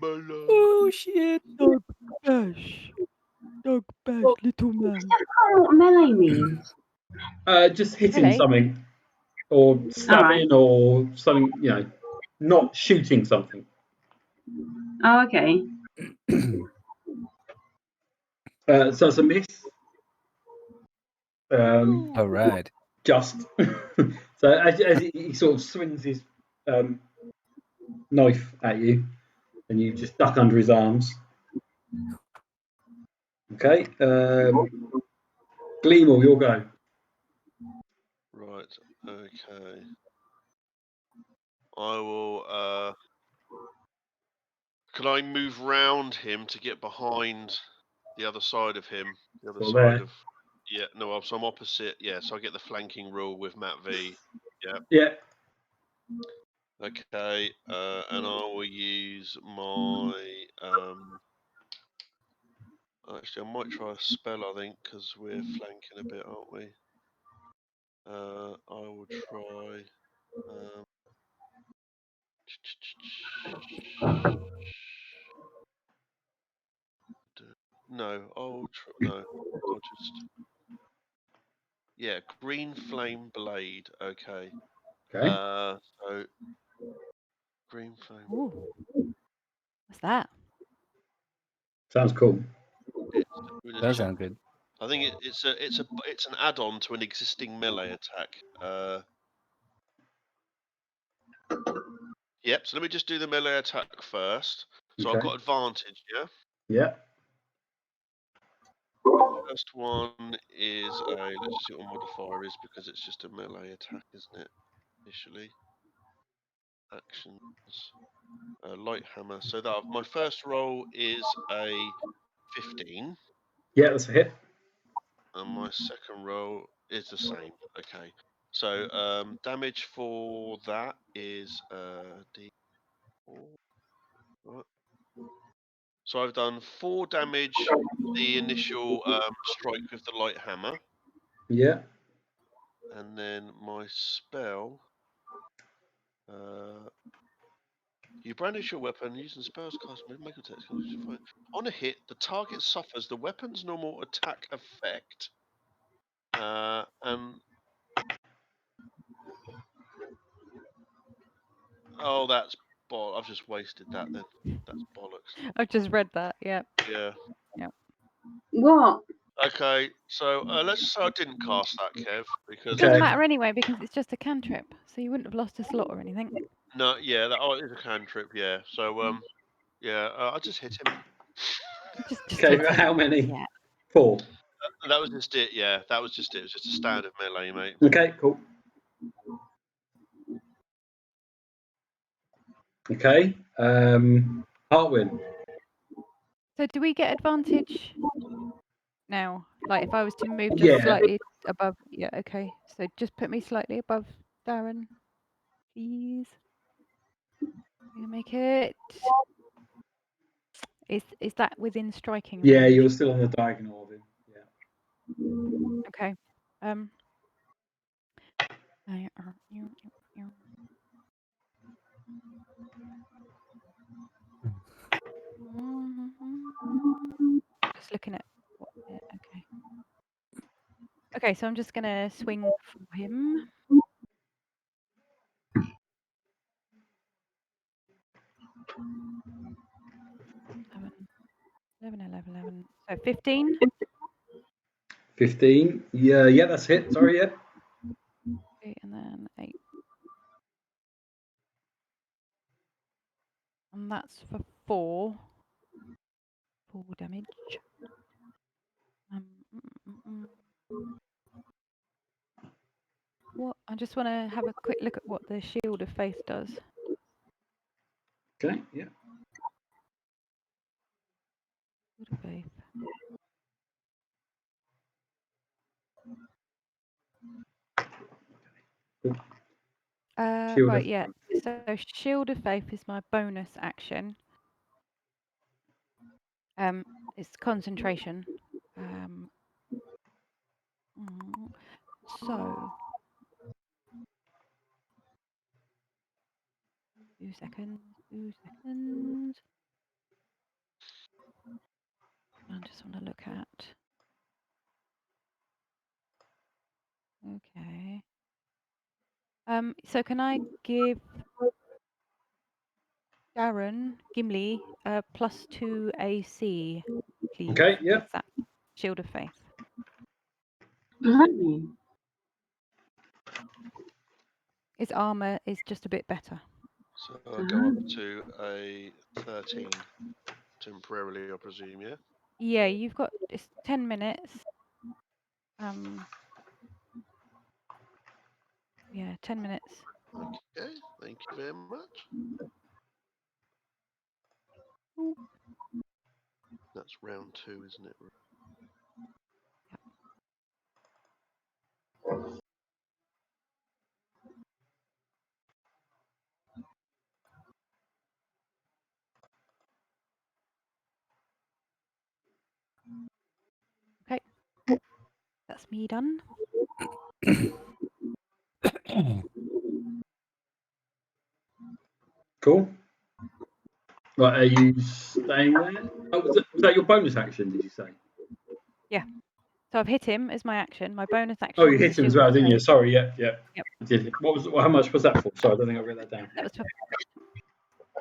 Oh shit! Dog bash, little man. I don't know what melee means. Just hitting something, or stabbing, or something. Not shooting something. Oh, okay. So it's a miss. All right. Just so as he sort of swings his knife at you, and you just duck under his arms. Okay. Gleamor, your go. Right. Okay. I will. Can I move round him to get behind the other side of him? The other Still side there? of. Yeah. No. So I'm opposite. Yeah. So I get the flanking rule with Matt V. Yeah. Yeah. Okay. And I will use my. Actually, I might try a spell. I think because we're flanking a bit, aren't we? I will try. No, no. I'll just green flame blade. Okay. Okay. So green flame. Ooh, what's that? Sounds cool. We'll just Does check. sound good. I think it's an add-on to an existing melee attack. Yep. So let me just do the melee attack first. So I've Okay. got advantage. Yeah. Yeah. First one is let's just see what modifier is because it's just a melee attack, isn't it? Initially, actions, light hammer. So that my first roll is a 15, Yeah, that's a hit. and my second roll is the same. Okay, so damage for that is D4. Right. So I've done 4 damage. The initial strike with the light hammer, Yeah. and then my spell. You brandish your weapon using spells cast make attacks. On a hit, the target suffers the weapon's normal attack effect. And oh, that's I've just wasted that then. That's bollocks. I've just read that. Yeah. Yeah. What? Okay, so let's just say I didn't cast that, Kev, because It doesn't Okay. matter anyway because it's just a cantrip, so you wouldn't have lost a slot or anything. no, yeah, it is a cantrip, yeah. So yeah, I just hit him. Just Okay. hit him. How many? Yeah. 4. That was just it. Yeah, that was just it. It was just a standard melee, mate. Okay. Cool. Okay. Hartwin. So do we get advantage now? Like if I was to move just Yeah. slightly above. Yeah. Okay. So just put me slightly above Darren, please. I'm gonna make it. Is that within striking Yeah, range? you're still on the diagonal of him. Yeah. Okay. Just looking at what. Okay. Okay, so I'm just gonna swing for him. 11. So 15. 15. Yeah. Yeah, that's hit. Sorry. Yeah. Okay, and then 8. And that's for 4. 4 damage. What? I just want to have a quick look at what the Shield of Faith does. Okay. Yeah. Shield of Faith. Shield Right, of yeah. So Shield of Faith is my bonus action. It's concentration. So 2 seconds. 2 seconds. I just want to look at. Okay. So can I give Darren Gimli +2 AC, please, Okay. Yeah. with that Shield of Faith? What does that mean? His armor is just a bit better. So I'll go up to a 13 temporarily, I presume, yeah? Yeah, you've got it's 10 minutes. Yeah, 10 minutes. Okay, thank you very much. Ooh. That's round 2, isn't it? Okay. That's me done. Cool. Right, are you staying there? Oh, was that your bonus action, did you say? So I've hit him as my action. My bonus action Oh, you was hit the him as shield well, of didn't you? faith. Sorry, yeah. Yep. I did. How much was that for? Sorry, I don't think I wrote that down. That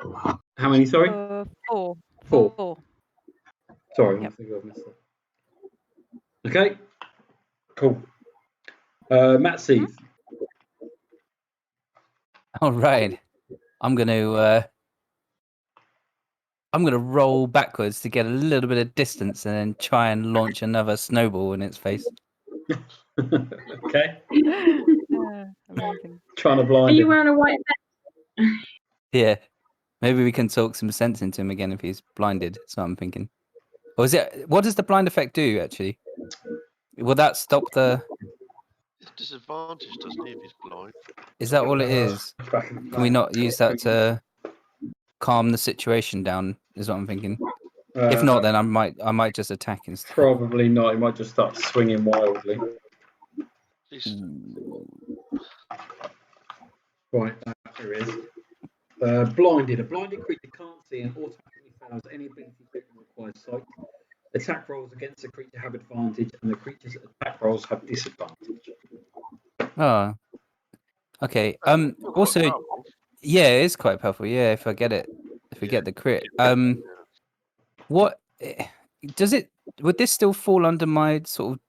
was How many, sorry? for 4. 4. 4. Sorry, I Yep. think I've missed that. Okay, cool. Matt Seath. All right. I'm gonna roll backwards to get a little bit of distance and then try and launch another snowball in its face. Okay, Amazing. trying to Are blind you him. wearing a white vest? Yeah. Maybe we can talk some sense into him again if he's blinded. So I'm thinking. Or is it? What does the blind effect do actually? Will that stop the? It's disadvantage, doesn't he, if he's blind? Is that all it is? Back in the Can we plan. not use that to calm the situation down? Is what I'm thinking. If not, then I might just attack instead. Probably not. He might just start swinging wildly. He's, Right, there it is. Blinded. A blinded creature can't see and automatically fails any ability check that requires sight. Attack rolls against the creature have advantage, and the creature's attack rolls have disadvantage. Oh. Okay. still quite Also, powerful. yeah, it is quite powerful. Yeah, if I get it, if we get the crit. What does it? Would this still fall under my sort of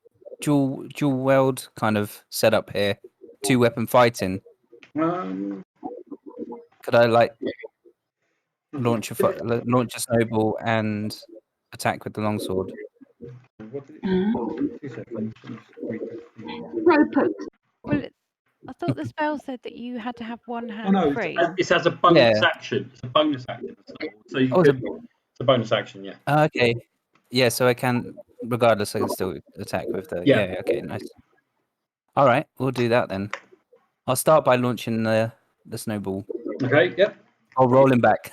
dual wield kind of setup here? 2-weapon fighting. Um, Could I like launch a snowball and attack with the longsword? what did it, 2 seconds. Rope. Well, I thought the spell said that you had to have one Oh hand no, free. it's as a bonus Yeah. action. It's a bonus action. So you Oh, could, it's a bonus action, yeah. okay. Yeah, so I can, regardless, I can still attack with the. Yeah. Yeah. Okay. Nice. All right, we'll do that then. I'll start by launching the snowball. Okay. Yep. I'll roll him back.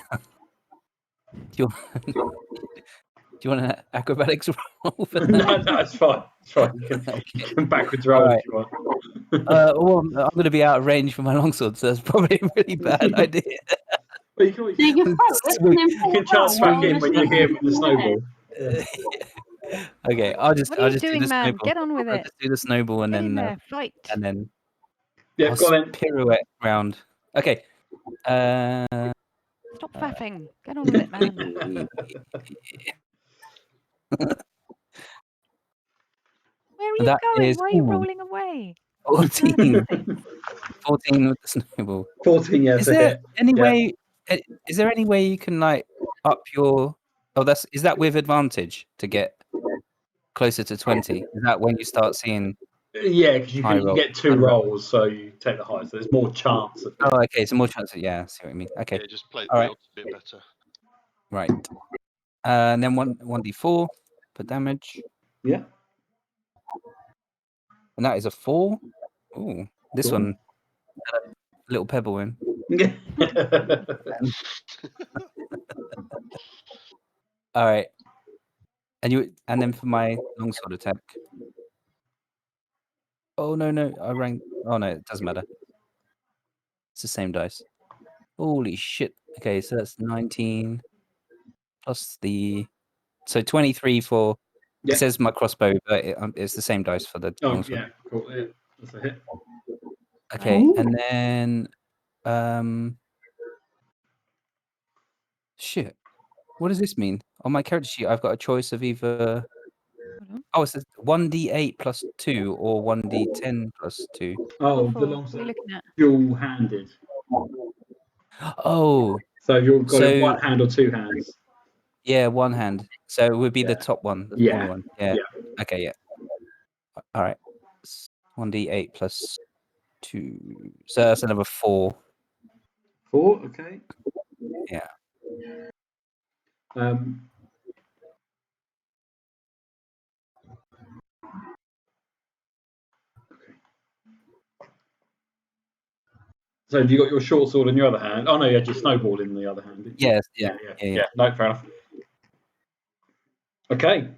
Do you want an acrobatics roll for that? No, it's fine. It's fine. You can backwards roll Right. if you want. Well, I'm going to be out of range for my longsword, so that's probably a really bad idea. But you can always, So you can throw it and then you can charge back in when you hit with the snowball. Yeah. Okay, I'll just What are you do doing, the man? snowball. Get on with I'll it. just do the snowball Get in there. Fight. and then Yeah, I'll go on then. pirouette round. Okay. Stop faffing. Get on with it, man. Where are you That going? is Why are you rolling away? 14. 14 with the snowball. 14, yeah, Is it's a there hit. any Yeah. way? Is there any way you can like up your? Oh, is that with advantage to get closer to 20? Is that when you start seeing? Yeah, because you High roll. get 2 rolls, so you take the highest. So there's more chance of Oh, okay. So more chances. Yeah, I see what you mean. Okay. Yeah, just play All the right. odds a bit better. Right. And then 1d4 for damage. Yeah. And that is a 4. Ooh, this Cool. one had a little pebble in. Yeah. All right. And then for my longsword attack. Oh no, I rang. Oh no, it doesn't matter. It's the same dice. Holy shit. Okay, so that's 19 plus so 23 for. Yeah. It says my crossbow, but it's the same dice for the Oh, longsword. yeah. Cool. Yeah. That's a hit. Okay, Ooh. and then shit. What does this mean? On my character sheet, I've got a choice of either. Hold on. Oh, it says 1d8 plus 2 or 1d10 plus 2. Oh, What the for? What are you longsword looking at? dual-handed. Oh, So you've got it so one hand or 2 hands. yeah, one hand. So it would be the Yeah. top one, the Yeah. smaller one. Yeah. Yeah. Okay, yeah. All right. 1d8 plus 2. So that's another 4. 4, okay. Yeah. So have you got your short sword in your other hand? Oh no, you had your snowball in the other hand. Didn't you? Yes. Yeah. Yeah. No, fair enough. Okay.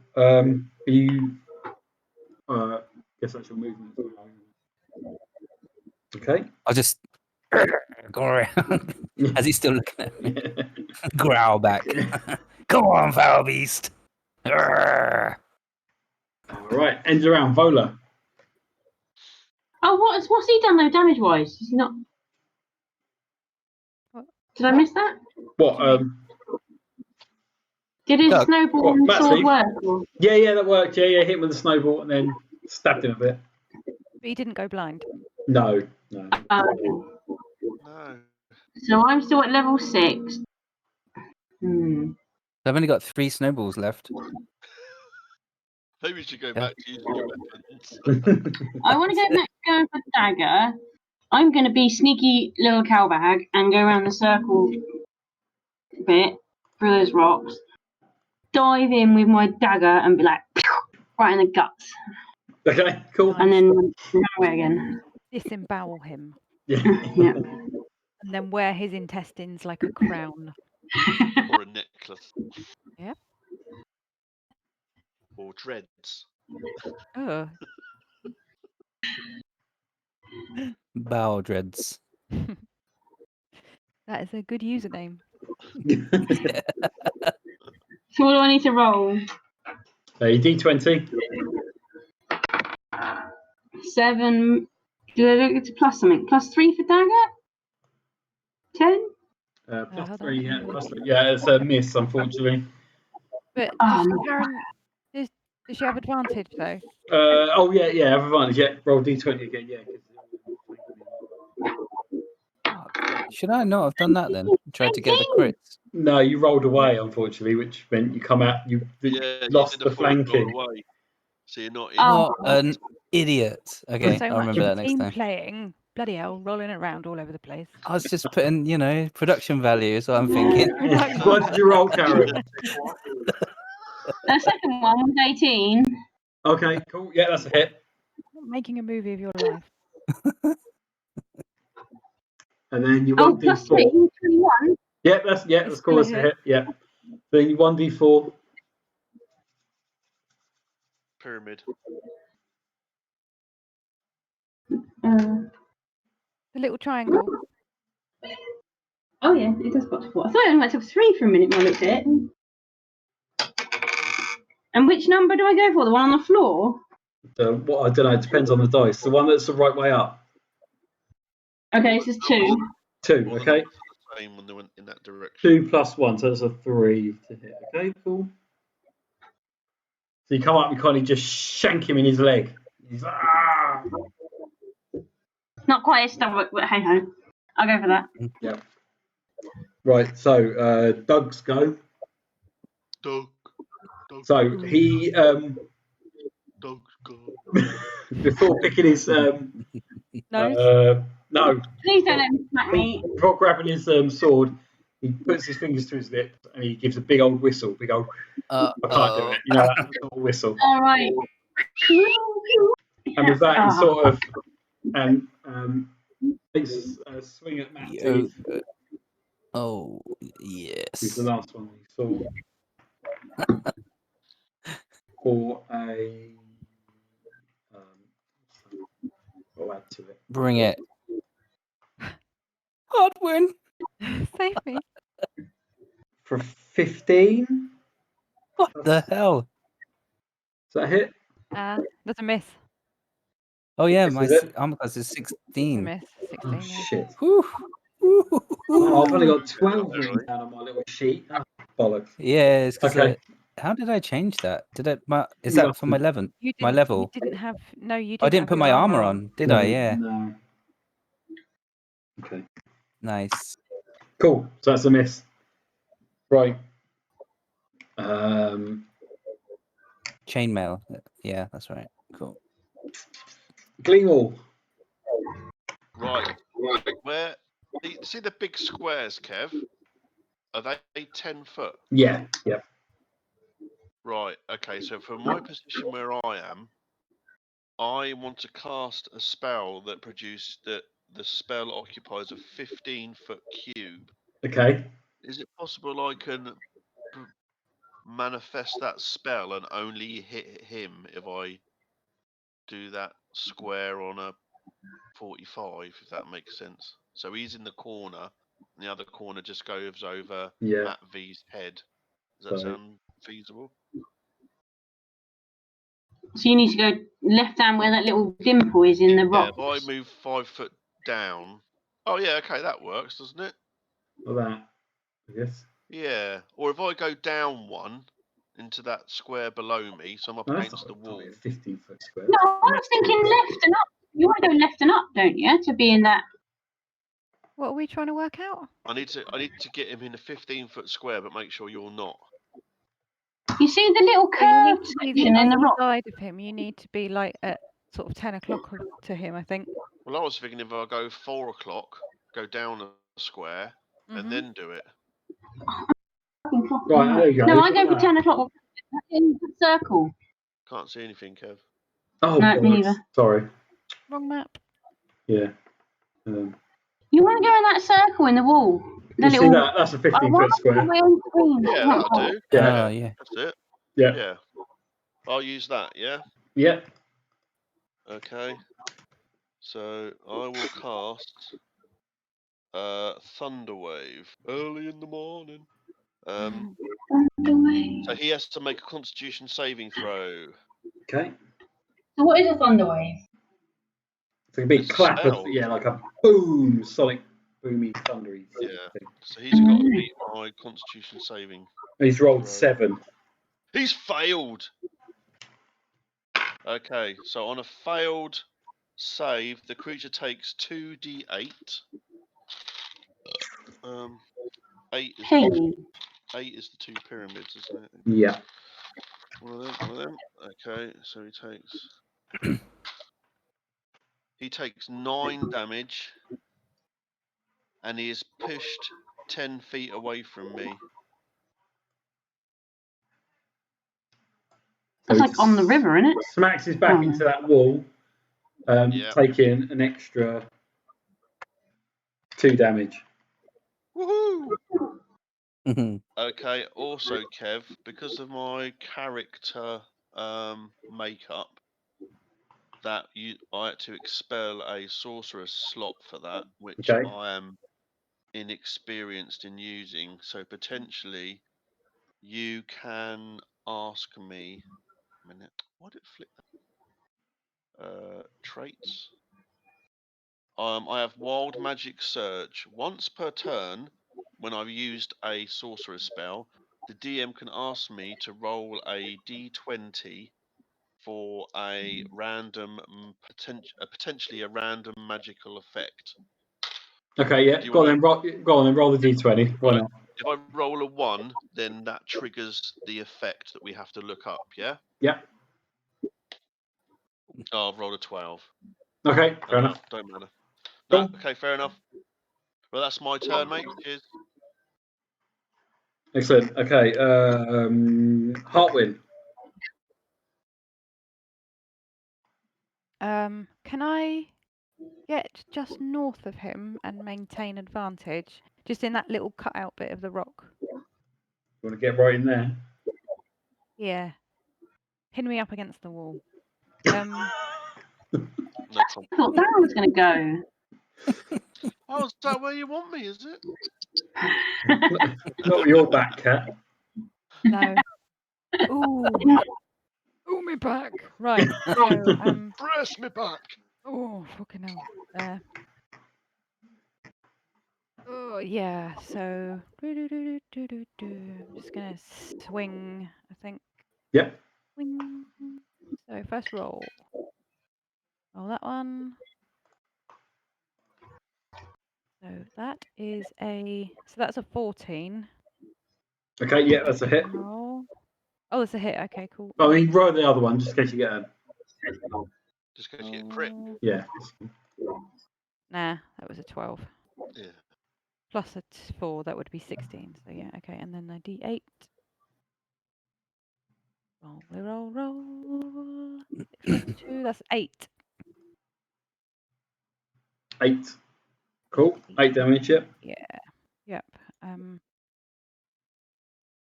You. Guess that's your movement. Okay. I'll just go around. As he's still looking at me. Growl back. Come on, foul beast. All right. Ends around Vola. Oh, what's he done though, damage wise? Is he not? What? Did I miss that? What? Did his Doug, snowball what, and Matt sword Steve? work? Or? Yeah, that worked. Yeah, hit him with the snowball and then stabbed him a bit. But he didn't go blind. No. No. So I'm still at level 6. I've only got 3 snowballs left. Maybe you should go back to using your weapons. I want to go next going for dagger. I'm going to be sneaky little cowbag and go around the circle bit through those rocks. Dive in with my dagger and be like, right in the guts. Okay, cool. Nice. And then run away again. Disembowel him. Yeah. Yeah. And then wear his intestines like a crown. Or a necklace. Yeah. Or dreads. Oh. Bow dreads. That is a good username. So what do I need to roll? D20. 7. Do I get to plus something? +3 for dagger? 10? Plus hold 3, on. yeah. Plus 3. Yeah, it's a miss, unfortunately. But Karen, does she have advantage though? Yeah, have advantage. Yeah, roll D20 again. Yeah. Should I not have done that then? Tried to get the crits. No, you rolled away, unfortunately, which meant you come out. You lost the flanking. Away, so you're not in. Oh, an idiot. Okay, So I'll much remember for that next team time. playing. Bloody hell, rolling around all over the place. I was just putting, production value is what I'm thinking. What did you roll, Karen? The second one was 18. Okay, cool. Yeah, that's a hit. Making a movie of your life. And then you Oh, 1d4. +3, 21. Yeah, that's cool. That's a hit. Yeah. Then you 1d4. Pyramid. The little triangle. Oh yeah, it does got to 4. I thought it only went to 3 for a minute when I looked at it. And which number do I go for? The one on the floor? I don't know. It depends on the dice. The one that's the right way up. Okay, this is 2. 2. Okay. Same when they went in that direction. 2 plus 1, so that's a 3 to hit. Okay, cool. So you come up and kind of just shank him in his leg. He's Not quite his stomach, but hey ho. I'll go for that. Yeah. Right. So Doug's go. Doug. So he Doug's go. before picking his Nose. no. Please don't let me smack me. Before grabbing his sword, he puts his fingers to his lips and he gives a big old whistle. Big old. I can't do it. You know that sort of whistle. All right. And with that, he sort of takes a swing at Matt Steve. Oh, yes. Who's the last one we saw? For a. I'll add to it. Bring it. Hard win. Save me. For 15. What the hell? Is that a hit? That's a miss. Oh yeah, This my is it. armor class is A 16. miss. 16. Oh, Yeah. shit. Whew. Oh, I've only got 12 written down on my little sheet. Oh, bollocks. Yeah, it's because Okay. how did I change that? Is You that for must my have- level? You My didn't. level. You didn't have. No, you didn't. I didn't have put your my armor on, did I? Yeah. No. Okay. Nice. Cool. So that's a miss. Right. Chainmail. Yeah, that's right. Cool. Gleamall. Right. Where? See the big squares, Kev? Are they 10 foot? Yeah. Yep. Right. Okay. So from my position where I am, I want to cast a spell that the spell occupies a 15-foot cube. Okay. Is it possible I can manifest that spell and only hit him if I do that square on a 45, if that makes sense? So he's in the corner, and the other corner just goes over Yeah. Matt V's head. Does that sound feasible? So you need to go left down where that little dimple is in the Yeah, rock. if I move 5 foot down. Oh yeah, okay, that works, doesn't it? Well, that, I guess. Yeah. Or if I go down one into that square below me, so I'm up No, that's against the not wall. a 15-foot square. No, I was thinking left and up. You want to go left and up, don't you, to be in that? What are we trying to work out? I need to get him in a 15-foot square, but make sure you're not. You see the little So you need curved to be the section in the other rock? side of him. You need to be like at sort of 10 o'clock to him, I think. Well, I was thinking if I go 4 o'clock, go down a square, and then do it. Right, there you go. No, I go for 10 o'clock in the circle. Can't see anything, Kev. Oh, No, me bollocks. neither. Sorry. Wrong map. Yeah. You want to go in that circle in the wall? The You see little. that? That's a 15-foot square. Yeah, that'll do. Yeah. Oh, yeah. That's it. Yeah. Yeah. I'll use that, yeah? Yeah. Okay. So I will cast Thunderwave early in the morning. So he has to make a Constitution saving throw. Okay. So what is a thunder wave? It's a big It's a clap of, spell. yeah, like a boom, sonic, boomy, thundery Yeah. thing. So he's got to beat my Constitution saving. He's rolled throw. 7. He's failed. Okay, so on a failed save, the creature takes 2d8. 8 is Hey. 8 is the 2 pyramids, isn't it? Yeah. One of them. Okay, so he takes 9 damage, and he is pushed 10 feet away from me. That's like on the river, isn't it? Smacks his back into that wall, taking an extra 2 damage. Woohoo! Okay, also, Kev, because of my character makeup, I had to expel a sorcerer's slot for that, which I am inexperienced in using. So potentially, you can ask me. A minute, why did it flip that? Traits. I have Wild Magic Surge. Once per turn, when I've used a sorcerer's spell, the DM can ask me to roll a d20 for a random, potentially a random magical effect. Okay, yeah. Go on then. Roll the d20. Why not? If I roll a 1, then that triggers the effect that we have to look up. Yeah. Yeah. Oh, I've rolled a 12. Okay, fair enough. Don't matter. Cool. No, okay, fair enough. Well, that's my turn, mate. Cheers. Excellent. Okay. Heartwind. Can I get just north of him and maintain advantage? Just in that little cutout bit of the rock. You want to get right in there? Yeah. Pin me up against the wall. No I thought that was going to go. Oh, is that where you want me, is it? Not with your back, cat. No. Ooh. Ooh, me back. Right. So, press me back. oh, fucking hell. Oh, yeah. So, I'm just going to swing, I think. Yep. Swing. So, first roll. Roll that one. So, that's a 14. Okay, yeah, that's a hit. Roll. Oh, that's a hit. Okay, cool. I mean, roll the other one just in case you get a. Just in case you get crit. Yeah. Nah, that was a 12. Yeah. Plus a 4, that would be 16. So yeah, okay. And then a D8. Roll. 6 plus 2, that's 8. 8. Cool. 8 damage, yep. Yep.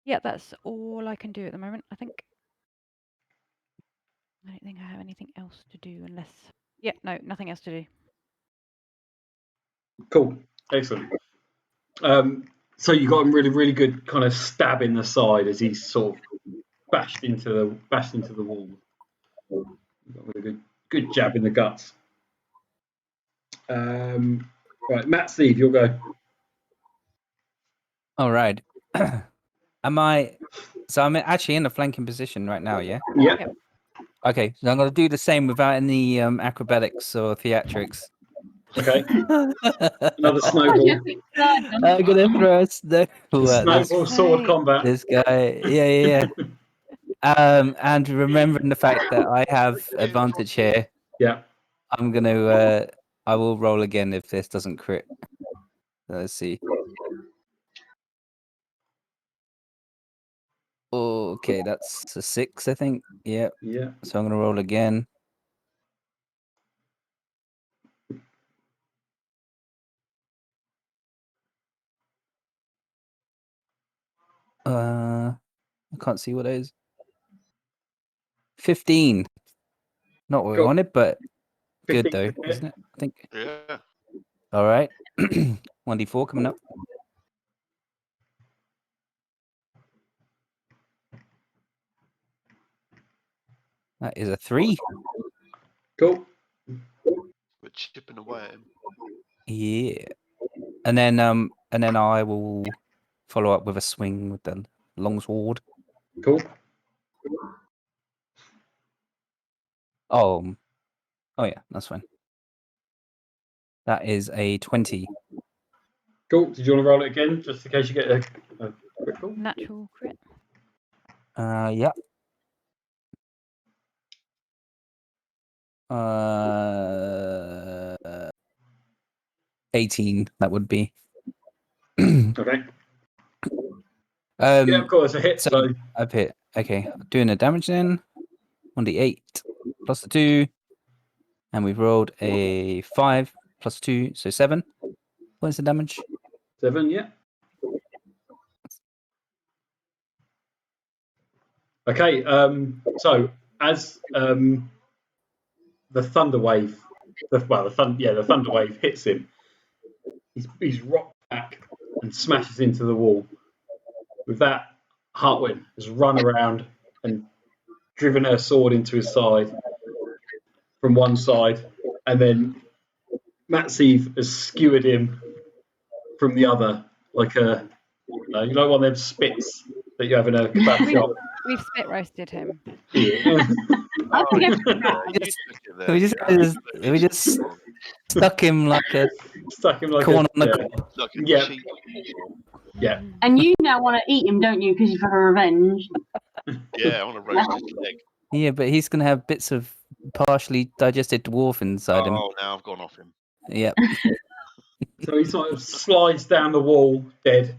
Yeah, that's all I can do at the moment, I think. I don't think I have anything else to do unless... Yeah, no, nothing else to do. Cool. Excellent. So you got him really, really good kind of stab in the side as he's sort of bashed into the wall. Got a really good jab in the guts. Right, Matt, Steve, you'll go. All right. Am I? So I'm actually in a flanking position right now, yeah? Yeah. Okay, so I'm going to do the same without any acrobatics or theatrics. Okay. Another Oh, snowball. you're quick side, then. I'm going to throw a Snowball sword combat. this guy. Yeah. And remembering the fact that I have advantage here, Yeah. I'm going to. I will roll again if this doesn't crit. Let's see. Okay, that's a 6, I think. Yeah. Yeah. So I'm going to roll again. I can't see what it is. 15. Not what we Cool. wanted, but good 15 though, to hit. isn't it? I think. Yeah. All right. 1d4 coming up. That is a 3. Cool. We're chipping away at him. Yeah. And then I will follow up with a swing with the longsword. Cool. Oh yeah, that's fine. That is a 20. Cool. Did you want to roll it again, just in case you get a critical? Natural crit. Yeah. 18. That would be. Okay. Yeah, of course, a hit. So I've hit. Okay, doing the damage then. 1d8 plus the 2, and we've rolled a 5 plus 2, so 7. What's the damage? 7. Yeah. Okay. So as the thunder wave, the thunder wave hits him, he's rocked back and smashes into the wall. With that, Hartwin has run around and driven her sword into his side from one side, and then Matsieve has skewered him from the other, like a you know, one of them spits that you have in a kebab shop. We've spit roasted him. Yeah. I think you everything took it there. We just stuck him like a Stuck him like corn on the yeah. cob. Like a Yeah. cheap. Yeah. And you now want to eat him, don't you? Because you've had a revenge. Yeah, I want to roast his leg. Yeah, but he's gonna have bits of partially digested dwarf inside him. Oh, now I've gone off him. Yep. So he sort of slides down the wall, dead.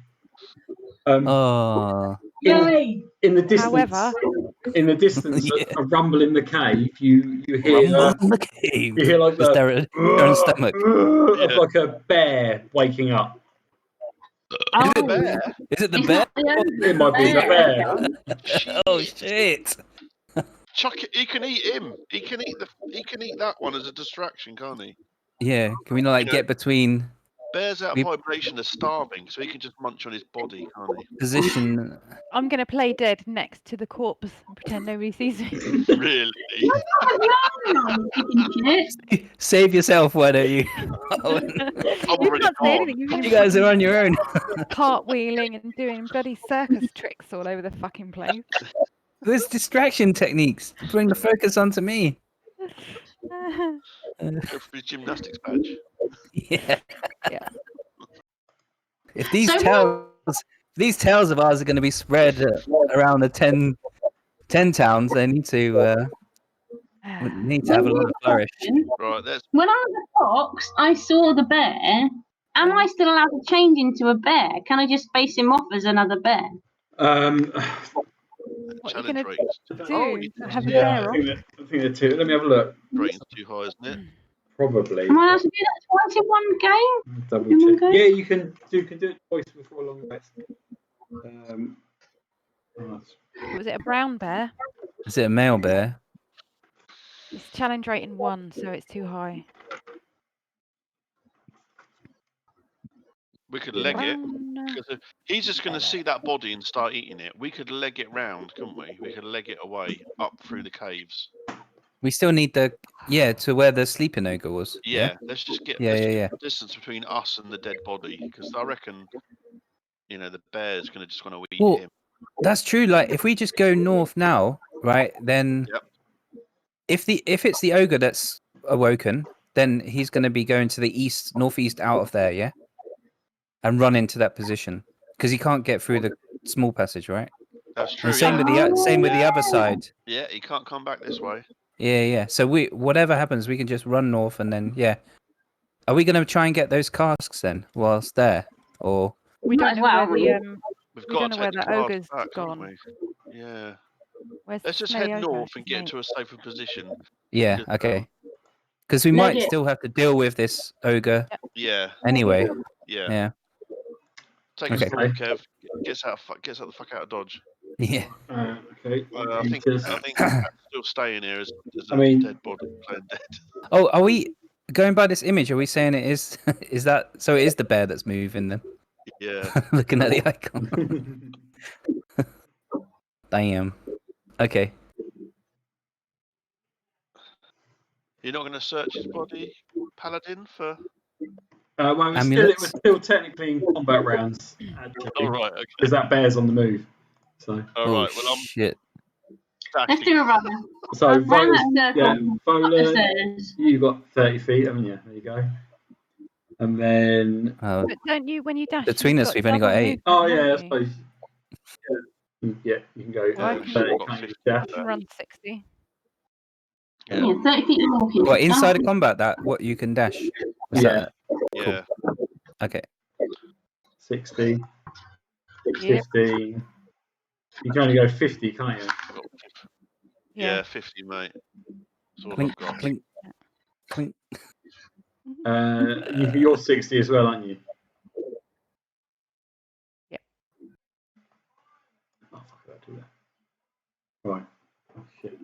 Oh. Yay! In the distance, However, Yeah. a rumble in the cave. You hear Rumble in the cave. you hear like Just the Darren's stomach. of Yeah. like a bear waking up. Oh, Bear? Is it the it's bear? not the ogre, It might be the bear. Oh shit! Chuck it. He can eat him. He can eat that one as a distraction, can't he? Yeah, can we not like You know, get between Bears out We- of hibernation are starving, so he can just munch on his body, can't he? position? I'm going to play dead next to the corpse and pretend nobody sees me. Really? Save yourself, why don't you? I'm You already can't say gone. anything. You guys are on your own. Cartwheeling and doing bloody circus tricks all over the fucking place. There's distraction techniques. Bring the focus onto me. Go for his gymnastics badge. Yeah. Yeah. If these So tales of ours are going to be spread around the 10 towns, they need to have a little flourish. Right, that's When I was a fox, I saw the bear. Am I still allowed to change into a bear? Can I just face him off as another bear? What are you challenge gonna ratings. do? Have a yeah, bear I off? think they're two. Let me have a look. Ratings too high, isn't it? Probably. Am I allowed to do that twice in one game? Double In one check. go? Yeah, you can do it twice before a long rest. Was it a brown bear? Is it a male bear? It's challenge rating 1, so it's too high. We could leg it. Brown. Because he's just going to see that body and start eating it. We could leg it round, couldn't we? We could leg it away up through the caves. We still need the to where the sleeping ogre was. Yeah, let's just get Yeah. the distance between us and the dead body, because I reckon, the bear's going to just want to eat Well, him. that's true. Like if we just go north now, right? Then Yep. if it's the ogre that's awoken, then he's going to be going to the northeast out of there, yeah, and run into that position because he can't get through the small passage, right? That's true. And same with the other side. Yeah, he can't come back this way. Yeah. So whatever happens, we can just run north and then Are we going to try and get those casks then whilst there, or We don't know where the We've we got don't to know where take the that class ogre's back, haven't gone. we? Yeah. Where's Let's the just smelly head ogre? north and His get name. to a safer position. yeah, Because, okay, because we Leg might it. still have to deal with this ogre Yeah. anyway. Yeah. Yeah. Take us Okay. north, Kev. Gets the fuck out of Dodge. Yeah. Okay. I think still staying here as a dead body playing dead. Oh, are we going by this image? Are we saying it is? Is that so? It is the bear that's moving then. Yeah. Looking at the icon. Damn. Okay. You're not going to search his body, Paladin, for. Well, we're still technically in combat rounds, actually. Oh right, okay. Because that bear's on the move. So. All right. Well, I'm shit. Let's do a run. So Vola, you've got 30 feet, haven't you? There you go. And then. But don't you, when you dash, Between you've us, we've only got double 8. movement, Oh yeah, I haven't you? suppose. Yeah, you can go. Well, I 30, got can't you? 50. Dash. can run 60. Yeah. 30 feet walking. What inside of combat? What you can dash? Was Yeah. Yeah. Okay. 60. Yep. 15. You can only go 50, can't you? Yeah, 50, mate. That's all Clink, I've got. clink, clink. You're 60 as well, aren't you? Yep. Oh, fuck, I'll do that. Right. Oh, shit.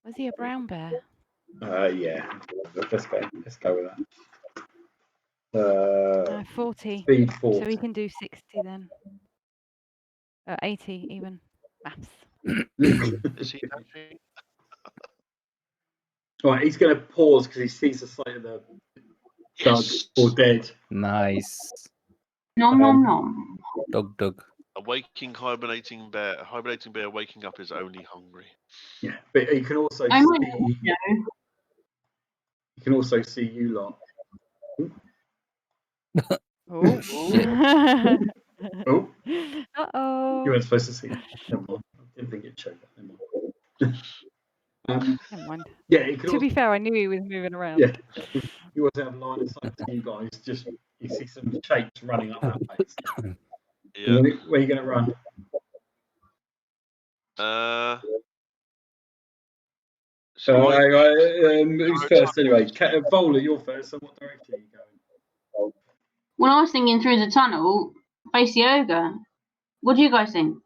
Was he a brown bear? Yeah. Let's go with that. 40. Speed 40. So we can do 60 then. 80 even. Maths. Is he dashing? Right, he's going to pause because he sees the sight of the dog or dead. Nice. Nom nom nom. Dog. A hibernating bear waking up is only hungry. Yeah, but he can also see you lot. Oh. Oh. Uh-oh. You weren't supposed to see that. Never mind. I didn't think it showed that. Never mind. Yeah, he can To be fair, I knew he was moving around. Yeah. You also have line of sight to you guys. Just you see some shapes running up that way. So. Yeah. Where are you going to run? Who's first anyway? Vola, you're first. So what direction are you going? Well, I was thinking through the tunnel, face the ogre. What do you guys think?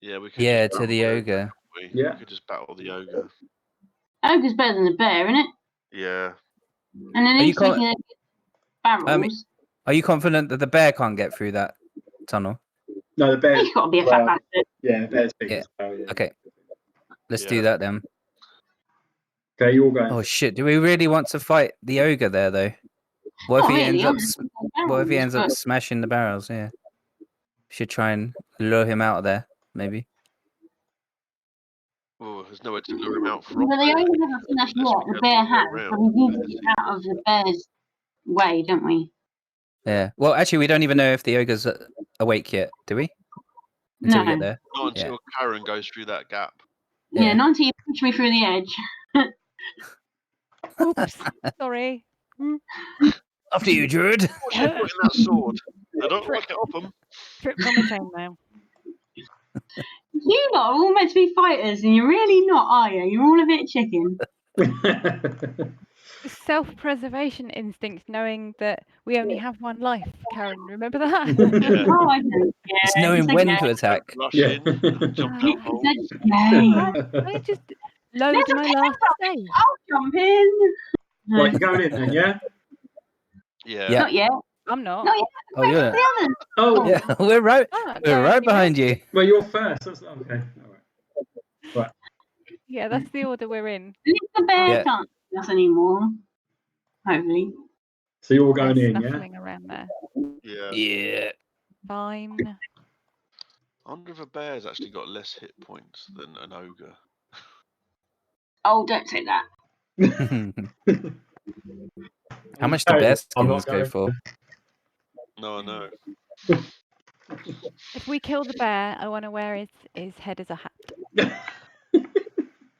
Yeah, we could. Yeah, to the ogre. Yeah. We could just battle the ogre. Ogre's better than the bear, isn't it? Yeah. And then he's looking at barrels. Are you confident that the bear can't get through that tunnel? No, the bear's got to be a fat bastard. Yeah, the bear's big. Yeah. Well, yeah. Okay. Let's do that then. Okay, you're going. Oh shit! Do we really want to fight the ogre there though? What if he ends up? What if he ends up smashing the barrels? Yeah. Should try and lure him out of there, maybe. Oh, there's nowhere to lure him out from. But the ogre doesn't smash what the bear has, so we need to get out of the bear's way, don't we? Yeah. Well, actually, we don't even know if the ogre's awake yet, do we? Until we get there. Not until Karen goes through that gap. Yeah, not until you push me through the edge. Oops, sorry. After you, Druid. What's she putting that sword? I don't like it up 'em. Tripped on my chainmail. You lot are all meant to be fighters, and you're really not, are you? You're all a bit chicken. Self-preservation instinct, knowing that we only have one life. Karen, remember that? Yeah. Oh, I don't. Yeah, It's knowing it's when okay. to attack. Rush Yeah. in, jump down hole. It's okay. I just load There's a my cave last up there. save. I'll jump in. No, Right, you're going in then, yeah? Yeah. Yeah. not yet. I'm not. Not yet. Oh, you're The others. Oh, Yeah, we're right. I'm not We're going right anywhere. behind you. well, you're first. That's, okay, all right. Yeah, that's the order we're in. At least the bear Yeah. can't see us anymore. Hopefully. So you're all They're going in, yeah? snuffling around there. Yeah. Yeah. Fine. I wonder if a bear's actually got less hit points than an ogre. Oh, don't say that. How much do bear I'm not skins go going. for? No, I know. If we kill the bear, I want to wear his head as a hat.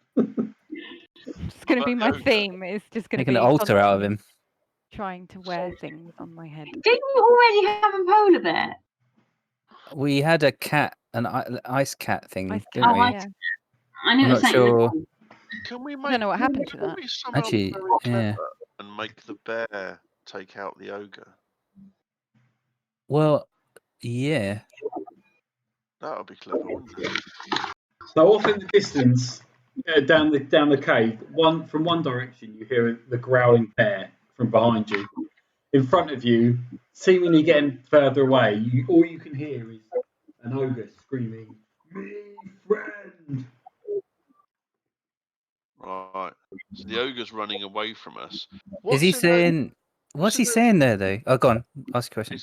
It's going to What be about my the ogre? theme. It's just going to Make an be altar out of constantly him. trying to wear things on my head. Didn't you already have a polar bear? We had a cat, an ice cat thing, Ice didn't cat, we? yeah. I knew I'm it was not something. sure. Can we I make? don't know what happened to Can that. we somehow be Actually, very yeah. clever and make the bear take out the ogre? Well, yeah. That would be clever, wouldn't it? So off in the distance, down the cave, from one direction you hear the growling bear from behind you. In front of you, seemingly getting further away, all you can hear is an ogre screaming, "Me friend!" Right. So the ogre's running away from us. Is he in those- saying? What's he in those- saying there, though? Oh, go on. Ask a question.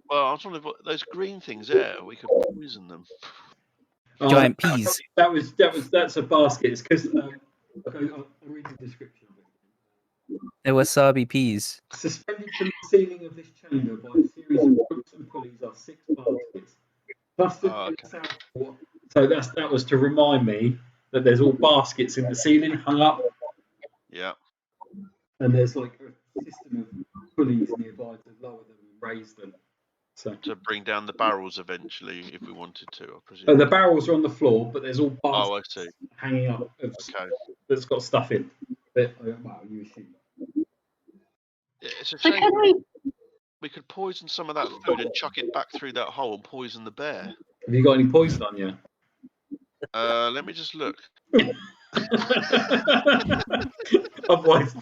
Well, I was wondering what those green things there. We could poison them. Giant peas. That's a basket. It's because I'll read the description of it. They're wasabi peas. Suspended from the ceiling of this chamber by a series of hooks and pulleys are 6 baskets, clustered Oh, in the south wall. So that was to remind me that there's all baskets in the ceiling hung up, Yeah. and there's like a system of pulleys nearby to lower them and raise them. So To bring down the barrels eventually, if we wanted to, I presume. the barrels are on the floor, but there's all Oh, I baskets see. hanging up Okay. that's got stuff in. But, well, you assume. Yeah, it's a So shame can we could poison some of that food and chuck it back through that hole and poison the bear. Have you got any poison on you? Let me just look. Otherwise,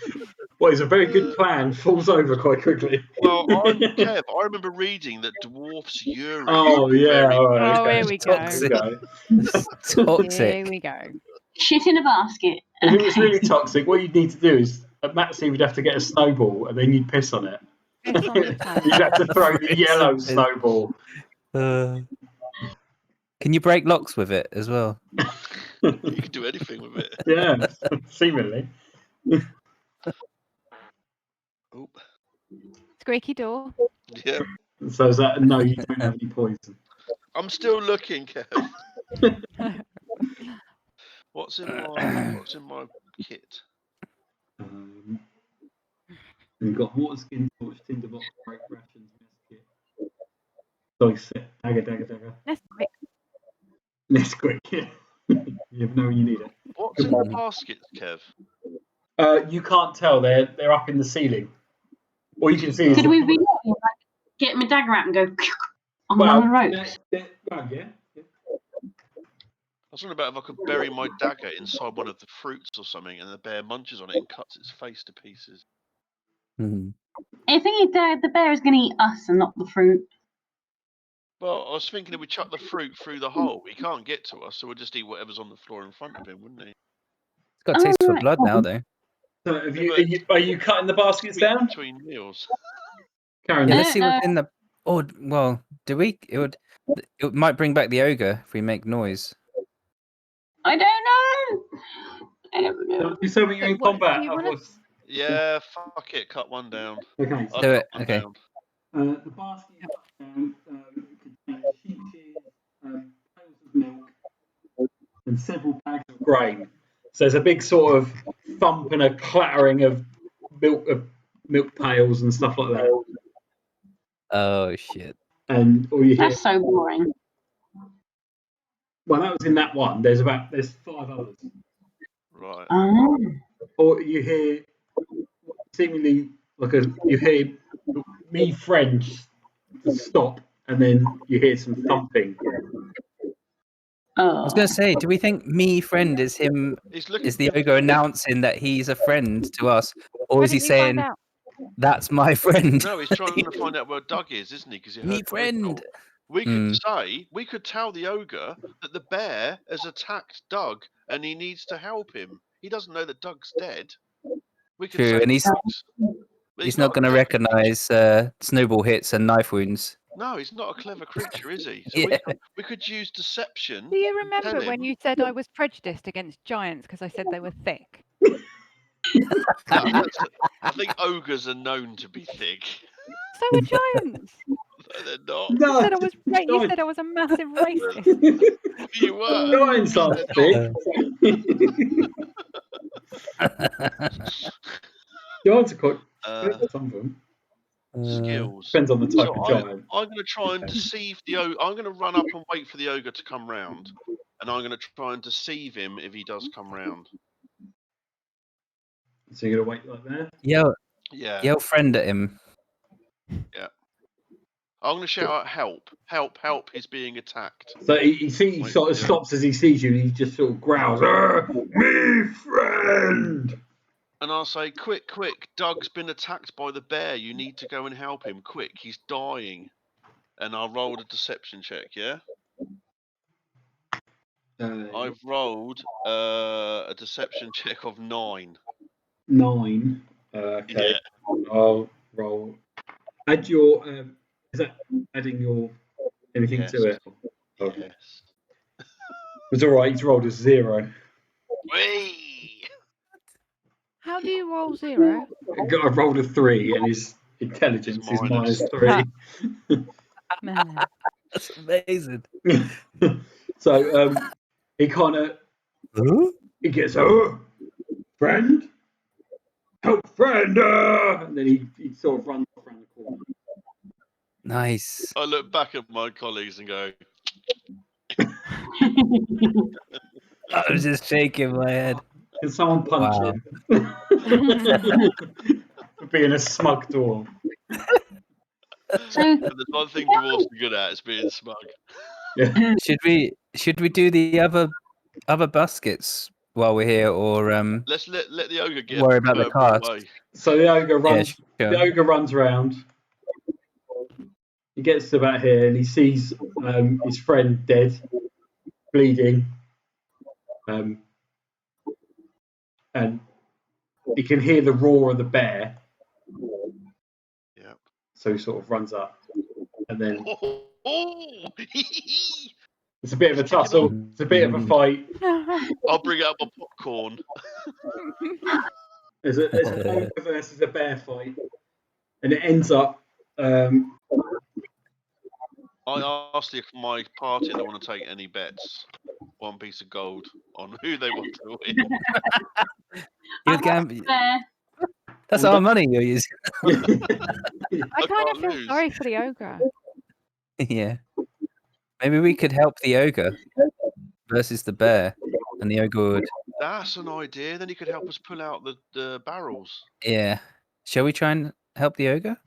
what is a very good plan falls over quite quickly. Well, Kev, I remember reading that dwarfs urine. Oh yeah, very all right, Oh, okay. here we go. There we go. It's toxic. Here we go. shit in a basket? If it was really toxic, what you'd need to do is Maxie would have to get a snowball and then you'd piss on it. Piss on the tank. You'd have to throw the yellow Piss. snowball. Can you break locks with it as well? You can do anything with it. Yeah, seemingly. Oop. Squeaky door. Yeah. So is that no? You don't have any poison. I'm still looking, Kev. What's in my kit? We've got water skin torch, tinderbox, break rations, mess kit. Dice set, dagger. Nesquik. Nesquik, yeah. You never know when you need it. What's in the baskets, Kev? You can't tell. They're up in the ceiling. All you can see is Could we be like, get my dagger out and go on the ropes? well, yeah. I was wondering about if I could bury my dagger inside one of the fruits or something, and the bear munches on it and cuts its face to pieces. I think the bear is going to eat us and not the fruit. Well, I was thinking if we chuck the fruit through the hole, he can't get to us, so we'll just eat whatever's on the floor in front of him, wouldn't he? It's got a taste for blood now, though. So are you cutting the baskets down? Between meals. Karen, Yeah, let's see what's in the. Oh, well, do we? It might bring back the ogre if we make noise. I don't know. you tell me you're in What, combat. do you wanna- Otherwise... Yeah, fuck it, cut one down. Okay. I'll Do cut it, one okay. down. The basket contains sheep shears, pails of milk, and several bags of grain. So there's a big sort of thump and a clattering of milk pails and stuff like that. Oh shit. And all you hear, That's so boring. well, that was in that one. There's 5 others. Right. Oh. Or you hear seemingly you hear me friend stop, and then you hear some thumping. I was going to say, do we think me friend is him? He's looking. Is the ogre announcing that he's a friend to us, or Why is he didn't you find saying out? that's my friend? No, he's trying to find out where Doug is, isn't he? Because he heard Me the friend. whistle. We could tell the ogre that the bear has attacked Doug and he needs to help him. He doesn't know that Doug's dead. We could True, say and he's not a going to clever recognise snowball hits and knife wounds. No, he's not a clever creature, is he? So Yeah. we could use deception. Do you and remember tell when him- you said I was prejudiced against giants because I said they were thick? I think ogres are known to be thick. So are giants. No, they're not. You said I was giants- you said I was a massive racist. You were. Giants aren't thick. Giants are quite some of them. Skills. Depends on the type So of giant. I'm going to try and deceive the ogre. I'm going to run up and wait for the ogre to come round, and I'm going to try and deceive him if he does come round. So you're gonna wait like that? Yeah. Friend at him. Yeah. I'm going to shout out, "Help! Help! Help! He's being attacked." So he sort of stops as he sees you, and he just sort of growls, "Me friend!" And I'll say, "Quick, quick! Doug's been attacked by the bear. You need to go and help him. Quick! He's dying." And I'll roll a deception check. Yeah. I've rolled a deception check of 9. 9. Okay. Yeah. I'll roll. Add your. Is that adding your anything Yes. to it? Okay. Yes. It's all right. He's rolled a 0. Whee! How do you roll 0? I rolled a 3, and his intelligence is -3. Man. That's amazing. So he kind of he gets friend, help friend, and then he sort of runs around the corner. Nice. I look back at my colleagues and go, I was just shaking my head. Can someone punch Wow. him for being a smug dwarf? So there's one thing dwarves are good at, it's being smug. Yeah. Should we do the other baskets while we're here, or Let's let the ogre get worry about the cast? away. So the ogre runs. Yeah, The ogre runs around. He gets to about here, and he sees his friend dead, bleeding, and he can hear the roar of the bear. Yep. So he sort of runs up, and then Oh! it's a bit of a tussle. It's a bit of a fight. I'll bring out my popcorn. There's an ogre versus a bear fight, and it ends up. I asked my party if they want to take any bets. 1 piece of gold on who they want to win. That's our money you're using. I kind of can't feel lose. sorry for the ogre. Yeah. Maybe we could help the ogre versus the bear, and the ogre would. That's an idea. Then he could help us pull out the barrels. Yeah. Shall we try and help the ogre?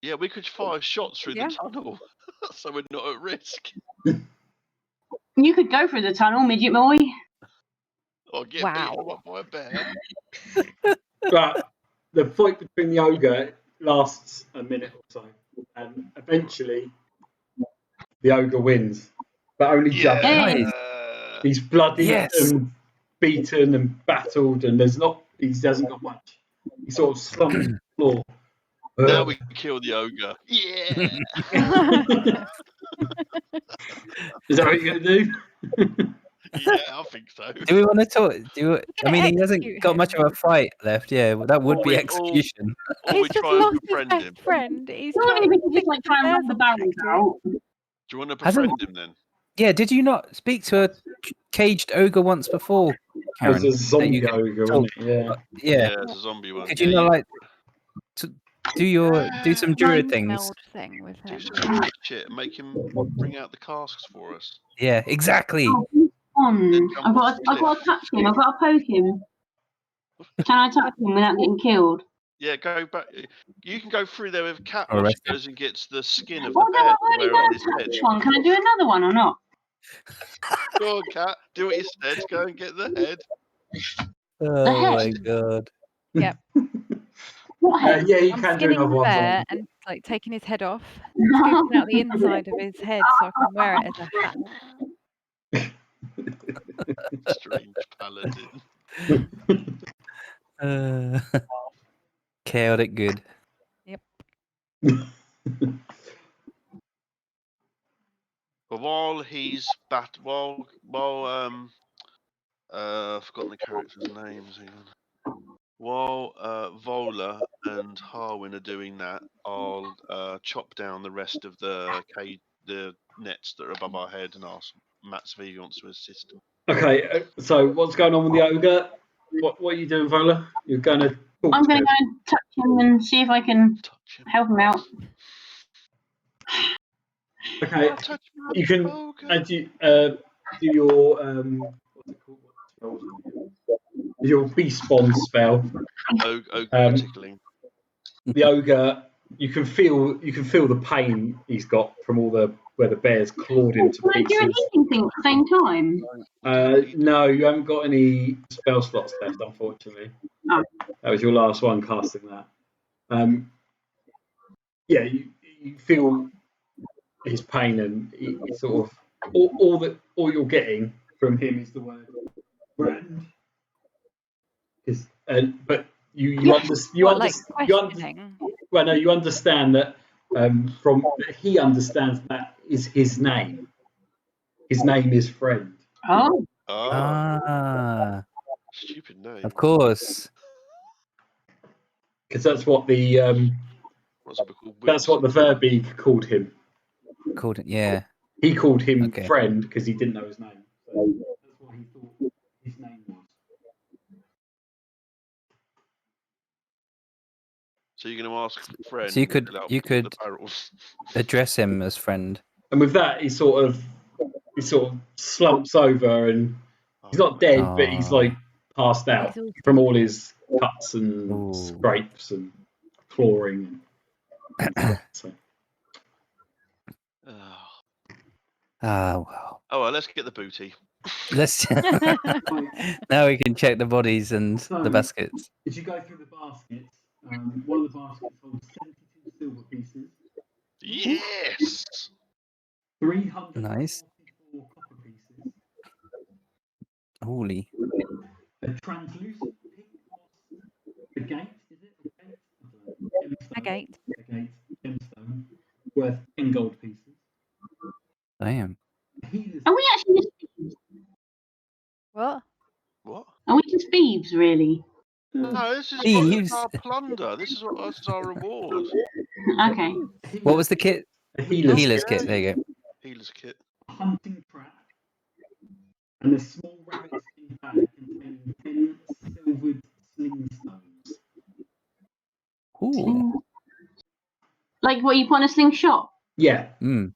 Yeah, we could fire shots through Yeah. the tunnel, so we're not at risk. you could go through the tunnel, midget boy. Or get beaten up by a bear. But the fight between the ogre lasts a minute or so, and eventually the ogre wins, but only just. Nice. He's bloodied Yes. and beaten and battled, and he hasn't got much. He sort of slumped to the floor. Now we can kill the ogre. Yeah. Is that what you're going to do? Yeah, I think so. Do we want to talk? I mean, he hasn't execute got him. much of a fight left. Yeah, well, that would Or be we- execution. Or He's we just try and lost his befriend best him. friend. He's Surely trying we to could just like try and run the barrels out. Do you want to Hasn't- befriend him then? Yeah, did you not speak to caged ogre once before, There's Karen. a that zombie you can ogre, talk. wasn't it? Yeah. Yeah. Yeah, it's a zombie one. Could Yeah, you not like do some druid Mind things? meld thing with do him. some druid shit and make him bring out the casks for us. Yeah, exactly. Oh, he's on. Then jump I've off got the to cliff. touch him. I've got to poke him. Can I touch him without getting killed? Yeah, go back. You can go through there with Cat Or while she arrested. goes and gets the skin of Oh the no, bear I've to already wear on done his a head. touch one. Can I do another one or not? Go on, Cat. Do what you said. Go and get the head. Oh my head? god. Yep. What head? Yeah, you I'm can do skinning another the one. bear and like taking his head off, scooping out the inside of his head so I can wear it as a hat. Strange paladin. Chaotic good. But while he's while I've forgotten the characters' names. Hang on. While Vola and Harwin are doing that, I'll chop down the rest of the nets that are above our head and ask Matt's if he wants to assist. Okay, so what's going on with the ogre? What are you doing, Vola? You're going to talk I'm to going him. to go and touch him and see if I can Touch him. help him out. Okay, Oh, touch my you can ogre. do your what's it called? What spell is it? Your beast bomb spell. Ogre tickling. The ogre, you can feel the pain he's got from all the where the bear's clawed him to Can I do a pieces. healing thing at the same time? No, you haven't got any spell slots left, unfortunately. Oh. That was your last one casting that. Yeah, you feel his pain, and it's sort of all you're getting from him is the word friend. But you What, like questioning? well, no, you understand that he understands that is his name. His name is friend. Oh. Ah, Stupid name. of course. Because that's what the What's it called? that's what the Verbeeg called him. Called it, yeah. He called him Okay. friend because he didn't know his name. So that's what he thought his name was. So you're going to ask friend. So you could to help you get the could barrels. address him as friend. And with that, he sort of slumps over, and he's not dead, but he's like passed out from all his cuts and Ooh. scrapes and clawing. So. Well. Oh well, let's get the booty. Let's now we can check the bodies and the baskets. As you go through the baskets, one of the baskets holds 72 silver pieces. Yes. 344 Nice. copper pieces. Holy. A translucent pink moss agate, is it? Agate. Agate gemstone worth 10 gold pieces. Damn. Are we actually just thieves? What? What? Are we just thieves, really? No, this is Thieves. our plunder. This is our reward. Okay. What was the kit? A healer's kit. There you go. Healer's kit. A hunting trap and a small rabbit skin bag containing 10 silvered sling stones. Ooh. Like what you put on a slingshot? Yeah. Mm.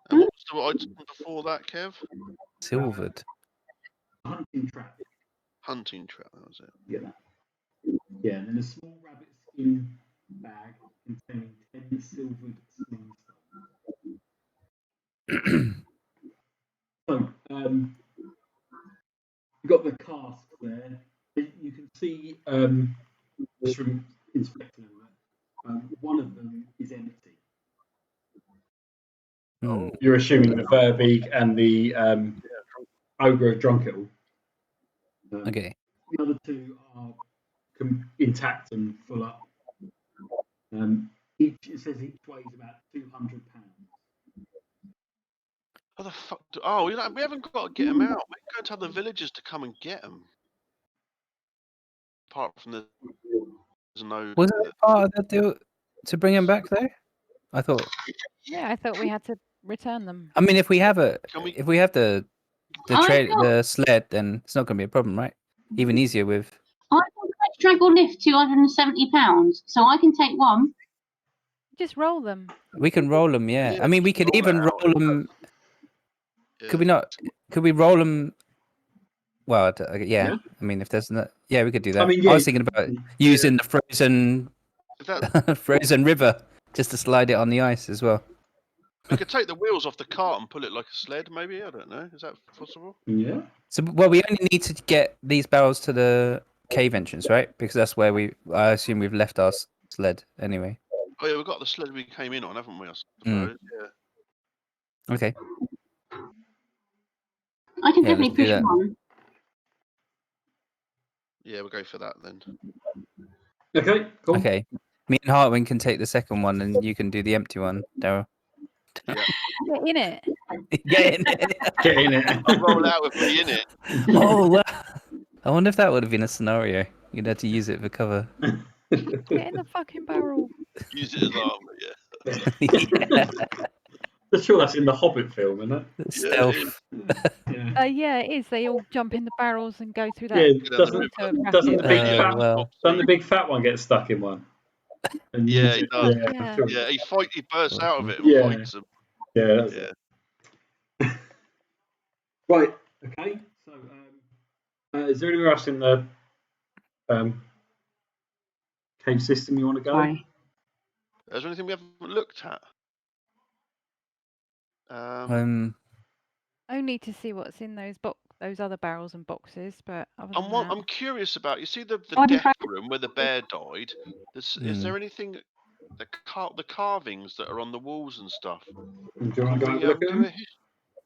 And what was the item before that, Kev? Silvered. Hunting trap. Hunting trap. That was it. Yeah. Yeah, and then a small rabbit skin bag containing 10 silvered sling stones. So, you've got the casks there. You can see, just from inspecting them, one of them is empty. Mm. You're assuming the Verbeeg and the ogre have drunk it all. Okay. The other two are intact and full up. It says each weighs about 200 pounds. How the fuck? We haven't got to get them out. We're going to have the villagers to come and get them. Apart from there's no. Wasn't it part of the deal to bring him back though? I thought. Yeah, I thought we had to return them. I mean, if we have Can we- if we have the the sled, then it's not going to be a problem, right? Even easier with. I think let's drag or lift £270, so I can take one. Just roll them. We can roll them, yeah. Yeah, I mean, we just could roll it even out. roll them. Could we Yeah. not? Could we roll them? Well, yeah. Yeah. I mean, if there's not, yeah, we could do that. I mean, I was thinking about using the frozen Is that, frozen river just to slide it on the ice as well. we could take the wheels off the cart and pull it like a sled, maybe. I don't know. Is that possible? Yeah. So, well, we only need to get these barrels to the cave entrance, right? Because that's where I assume we've left our sled anyway. Oh yeah, we've got the sled we came in on, haven't we? I suppose. Yeah. Okay. I can Yeah, let's definitely do push that. one. Yeah, we'll go for that then. Okay. Cool. Okay. Me and Hartwin can take the second one, and you can do the empty one, Daryl. Yeah. Get in it. Get in. Get in it. I'll roll out with me in it. Oh, wow. I wonder if that would have been a scenario. You'd have to use it for cover. Get in the fucking barrel. Use it as armour, yeah. Yeah. I'm sure that's in the Hobbit film, isn't it? Stealth. Yeah. Yeah, it is. They all jump in the barrels and go through that. Yeah. Get on the Doesn't river. doesn't the big fat well. doesn't the big fat one get stuck in one? And Yeah, he does. Yeah. Yeah. Sure. Yeah, he bursts out of it and Yeah. fights them. Yeah. That's Yeah. it. Right. Okay. So, is there anywhere else in the cave system you want to go? Sorry. Is there anything we haven't looked at? Only to see what's in those other barrels and boxes, but other than I'm that, curious about. You see the Oh, death room where the bear died. Is there anything? The carvings that are on the walls and stuff. Do you want to go and look at them?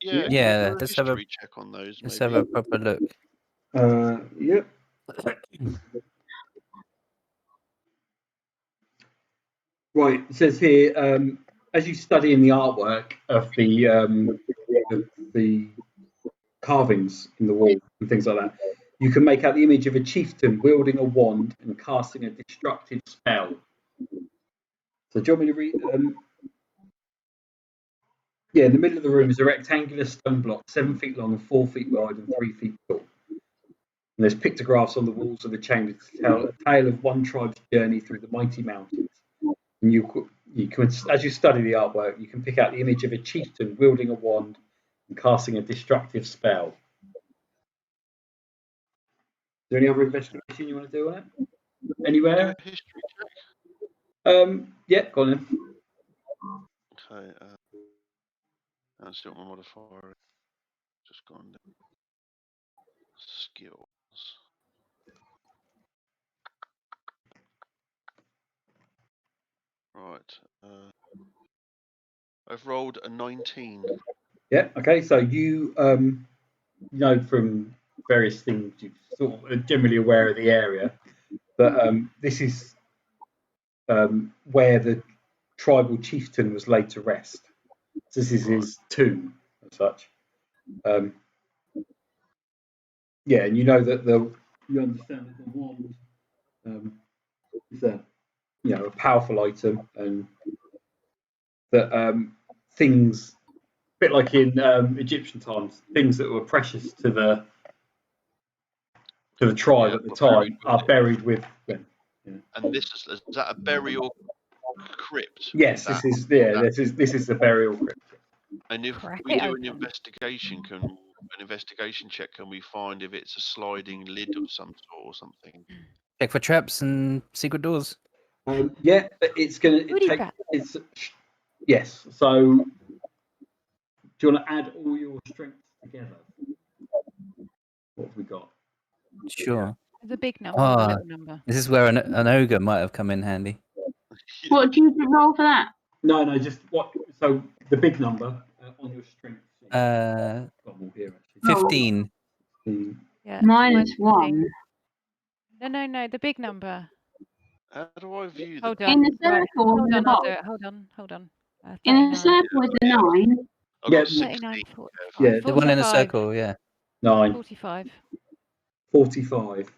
Yeah. Yeah, Can we do a let's have a history check on those. let's Maybe. have a proper look. Yep. Right. It says here, as you study in the artwork of the carvings in the wall and things like that, you can make out the image of a chieftain wielding a wand and casting a destructive spell. So, do you want me to read? Yeah, in the middle of the room is a rectangular stone block, 7 feet long and 4 feet wide and 3 feet tall. And there's pictographs on the walls of the chamber to tell a tale of one tribe's journey through the mighty mountains. And you can, as you study the artwork, you can pick out the image of a chieftain wielding a wand and casting a destructive spell. Is there any other investigation you want to do on it? Anywhere? History check. Yeah, go on then. Okay. That's still my modifier. Just gone down. Skills. Right. I've rolled a 19. Yeah. Okay. So you know from various things you sort of are generally aware of the area, but this is where the tribal chieftain was laid to rest. So this is his tomb, as such. Yeah, and you know that you understand that the wand is a powerful item, and that things, a bit like in Egyptian times, things that were precious to the tribe at the time are buried with them. Yeah. And this is that a burial crypt? Yes, this is the burial crypt. And if crack we it do open. an investigation check, can we find if it's a sliding lid of some sort or something? Check for traps and secret doors. Yeah, it's going to take. It's yes. So, do you want to add all your strengths together? What have we got? Sure. The big number, or the Ah, little number. this is where an ogre might have come in handy. What do you roll for that? No, just what? So the big number on your strength. Sheet. Got them all here, actually. 15. Yeah. -1. No, the big number. How do I view Hold the? on. In the circle Hold or the on, I'll box? do it. Hold on. In the 39. circle is the 9. I've got 39, 16. 45, Yeah, The one in a 45, circle, yeah. 9, 45. 45.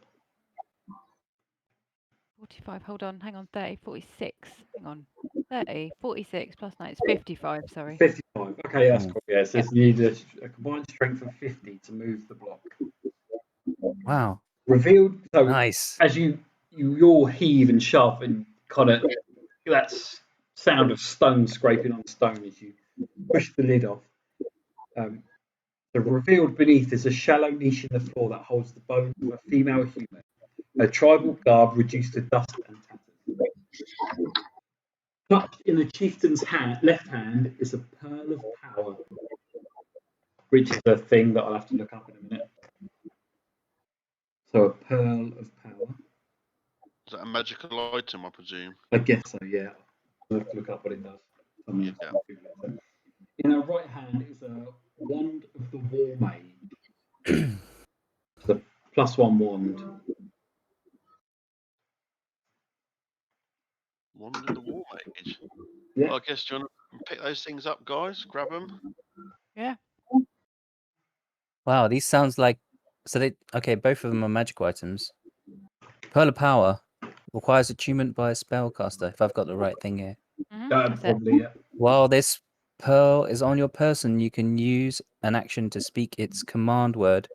45. Hold on. Hang on. 30, 46. Hang on. 30, 46 plus 9. It's 55. Sorry. 55. Okay, that's cool. Yeah, so Yep. you need a combined strength of 50 to move the block. Wow. Revealed. So Nice. as you all heave and shove and kind of that sound of stone scraping on stone as you push the lid off. The revealed beneath is a shallow niche in the floor that holds the bones of a female human. Her tribal garb reduced to dust and tatters. Clutched in the chieftain's left hand is a pearl of power, which is a thing that I'll have to look up in a minute. So a pearl of power. Is that a magical item, I presume? I guess so, yeah. I'll have to look up what it does. Yeah. In her right hand is a wand of the war mage. The +1 wand. Wand of the War Mage. Yeah. Well, I guess do you want to pick those things up, guys? Grab them. Yeah. Wow, these sounds like okay, both of them are magical items. Pearl of Power requires attunement by a spellcaster, if I've got the right thing here. That's it. Probably, yeah. While this pearl is on your person, you can use an action to speak its command word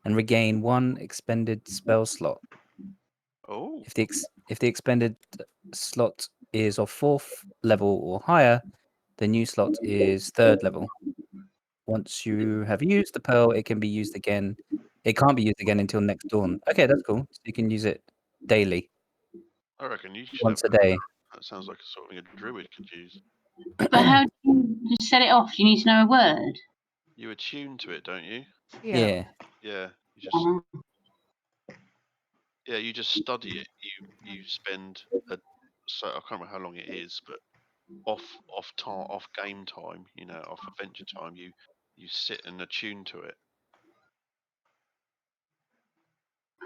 and regain 1 expended spell slot. Oh. If the expended slot is of 4th level or higher, the new slot is 3rd level. Once you have used the pearl, it can be used again. It can't be used again until next dawn. Okay, that's cool. So you can use it daily, I reckon you should once a have that. day. That sounds like something a druid could use. But how do you just set it off? You need to know a word. You attune to it, don't you? Yeah. Yeah. You just Uh-huh. you just study it. You spend I can't remember how long it is, but off game time, off adventure time, you sit and attune to it.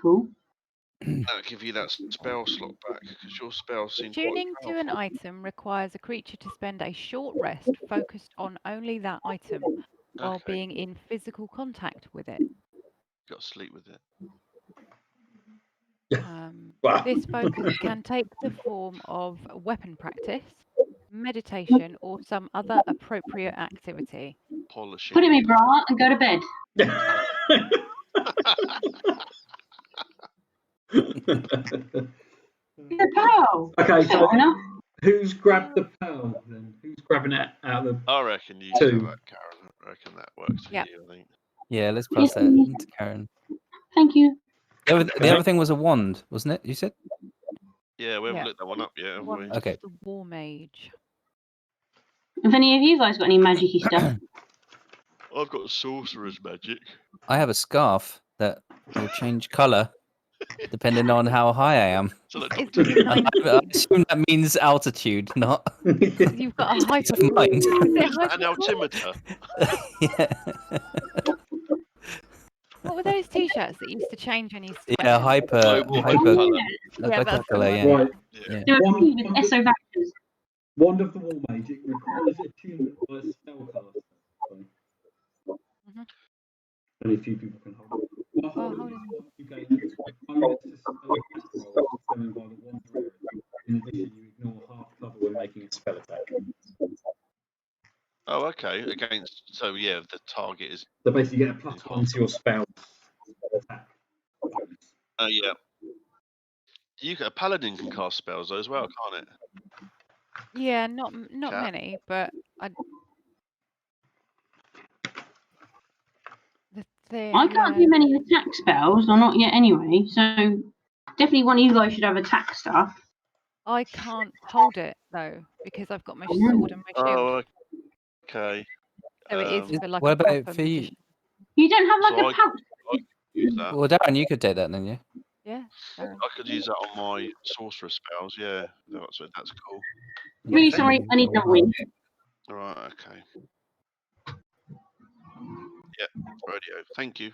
Cool. That'll give you that spell slot back because your spells seem quite Tuning to an powerful. item requires a creature to spend a short rest focused on only that item while Okay, being in physical contact with it. got to sleep with it. Wow. This focus can take the form of weapon practice, meditation, or some other appropriate activity. Polishing. Put it in my bra and go to bed. The pearl. Okay, so Fair enough. who's grabbed the pearl then? Who's grabbing it out of the... I reckon you Two. do that, Karen. I reckon that works for Yep. you, I think. Yeah, let's pass that to Karen. Thank you. The other thing was a wand, wasn't it? You said? Yeah, we haven't Yeah. looked that one up yet, have we? Wand Okay. of the War Mage. Have any of you guys got any magic-y stuff? I've got sorcerer's magic. I have a scarf that will change colour depending on how high I am. So that It's Doctor Who. nine. I assume that means altitude, not You've got a peace hyper. of mind. Is it Is that an hyper? altimeter? Yeah. What were those T-shirts that used to change when you sweat? Yeah, hyper Global hyper colour. Yeah, hyper that's the colour, one. yeah. Right. Yeah. There are Wand, with SO vectors. wand of the War Mage. It requires attunement by a spellcaster. Mhm. Only a few people can hold it. While Oh, holding hold it, on. you gain a bonus to spell attack rolls determined by the wand's rarity. In addition, you ignore half cover when making a spell attack. Oh, okay. So yeah, the target is. So basically, you get a +1 half to your spell attack bonus. Yeah. A paladin can cast spells though as well, can't it? Yeah, not Cat? many, but I can't do many attack spells, or not yet anyway, so definitely one of you guys should have attack stuff. I can't hold it though because I've got my sword and my shield. Oh, okay. So it is for like What a about proper for you? magician. You don't have So like I a pouch. could use that. Well, Darren, you could take that then, yeah. Yeah. Darren. I could use that on my sorcerer spells. Yeah, that's cool. Really sorry, I need another win. All right. Okay. Yeah. Radio. Thank you.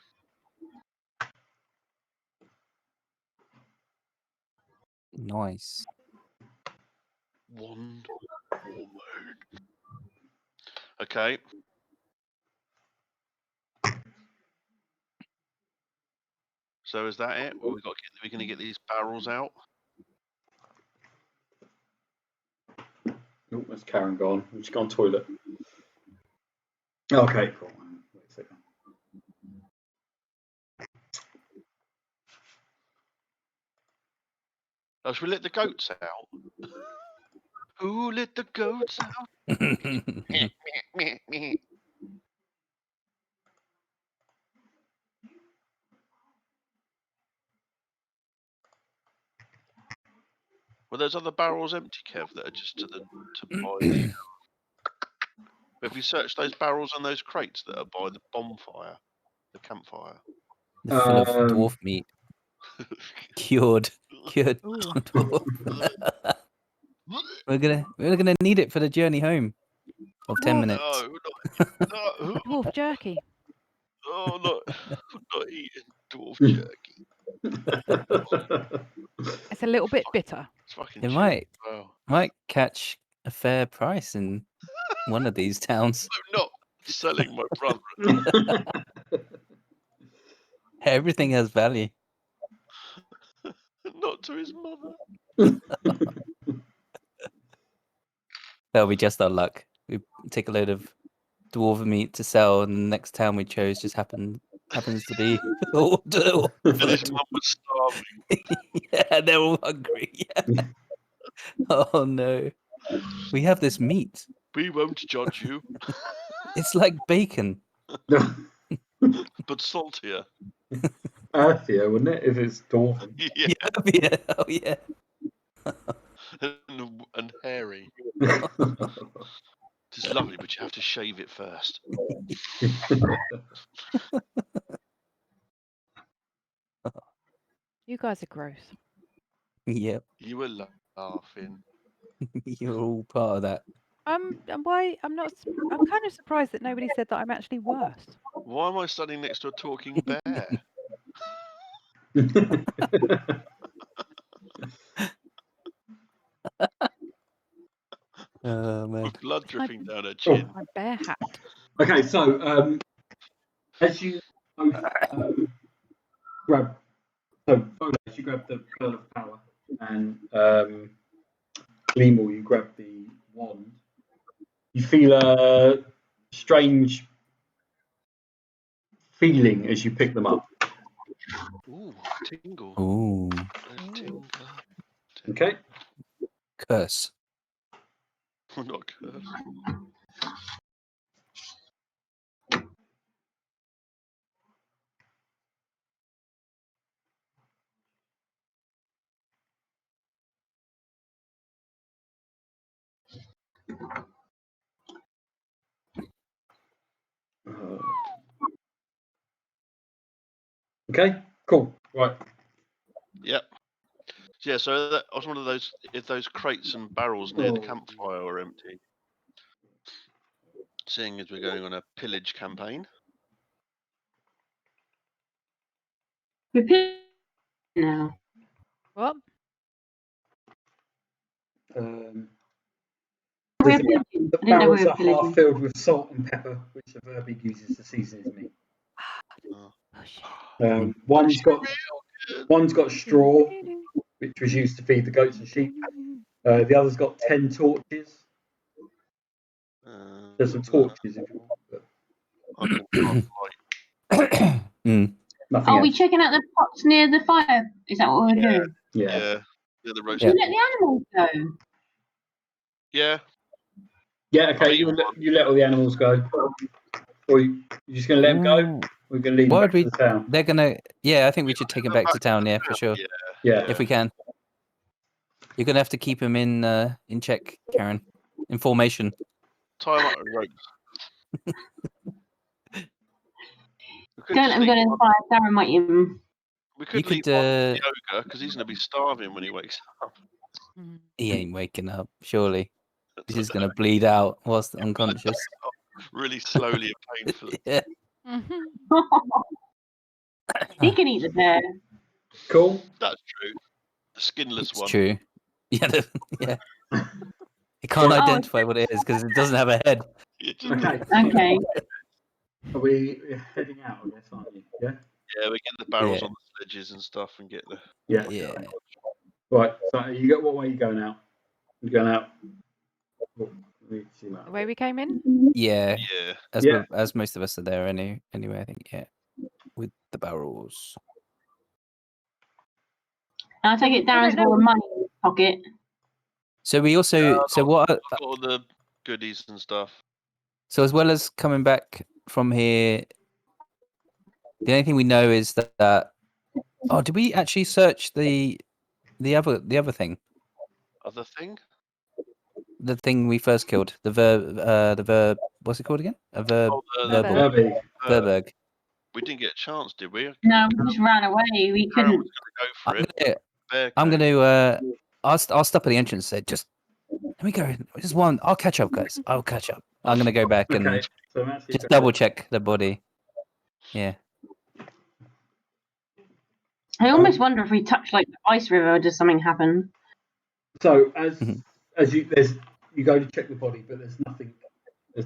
Nice. Wand. War mode. Okay. So is that it? We're going to get these barrels out. Oh, that's Karen gone. She's gone toilet. Okay, cool. Wait a second. Oh, should we let the goats out? Who let the goats out? Were those other barrels empty, Kev, that are just to by the... Have you searched those barrels and those crates that are by the bonfire, the campfire? They're full of dwarf meat. Cured Ooh. dwarf. We're gonna need it for the journey home of 10 minutes. No. Dwarf jerky. Oh, not eating dwarf jerky. It's a little bit bitter. It's fucking It cheap. Wow. might catch a fair price in one of these towns. I'm not selling my brother. Everything has value. Not to his mother. That'll be just our luck. We take a load of dwarf meat to sell, and the next town we chose just happens to be all dwarf. And his mum was starving. Yeah, they're all hungry. Yeah. Oh no. We have this meat. We won't judge you, It's like bacon. but saltier. Earthier, wouldn't it, if it's dwarven? Yeah, Yeah. Oh yeah. and hairy. It's lovely, but you have to shave it first. You guys are gross. Yep. You were laughing. You're all part of that. And why? I'm kind of surprised that nobody said that I'm actually worse. Why am I standing next to a talking bear? Oh man. With blood dripping down her chin. My bear hat. Okay, so as you both grab, as you grab the pearl of power, and Gleamall, you grab the wand. You feel a strange feeling as you pick them up. Ooh, tingle. Ooh. Tingle. Okay. Curse. Not curse. Okay. Cool. Right. Yep. Yeah, so that was one of those. If those crates and barrels near the campfire were empty, seeing as we're going on a pillage campaign. Repeat now. What? The We're pillaging. I didn't know we barrels were are pillaging. half filled with salt and pepper, which the Verbeeg uses to season his meat. Oh. Oh shit. One's got straw, which was used to feed the goats and sheep. The other's got 10 torches. There's some torches if you want. But I can find Mm. nothing Are we else. checking out the pots near the fire? Is that what we're doing? Yeah. Yeah, the roast. Yeah. You let the animals go. Yeah. Yeah, okay, you let all the animals go. Or you're just going to let them go? Ooh. We're going to lead them Why back would to the town. They're gonna. Yeah, I think we should take him back to town. Yeah, for sure. Yeah. If we can. You're gonna have to keep him in check, Karen. In formation. Tie him up with ropes. Don't let them go to the fire. Darren might even. We could leave one for yoga because he's going to be starving when he wakes up. He ain't waking up, surely. He's just gonna bleed out whilst unconscious. Really slowly and painfully. Yeah. He can eat the bear. Cool. That's true. The skinless It's one. true. Yeah, yeah. It can't identify what it is because it doesn't have a head. Okay. Okay. Are we heading out, I guess, aren't you? Yeah? Yeah, we get the barrels Yeah. on the sledges and stuff and get the... Yeah. Yeah. Right, so what way are you going out? You're going out Oh, let me zoom out The a way bit. we came in? Yeah, Yeah. as most of us are there anyway. I think with the barrels. And I take it Darren's got all the money in his pocket. So we also I've what? got all the goodies and stuff. So as well as coming back from here, the only thing we know is that oh, did we actually search the other thing? Other thing? The thing we first killed, the verb. What's it called again? A verb. Oh, Verbal. Herbie. Verberg. We didn't get a chance, did we? No, we just ran away. We Aaron couldn't. was going to go for it. Bear I'm came. gonna. I'll stop at the entrance. And say just let me go. Just one. I'll catch up, guys. I'll catch up. I'm gonna go back and Okay, so I'm actually just double check the body. Yeah. I almost wonder if we touch like the ice river, does something happen? So Mhm. as you go to check the body, but there's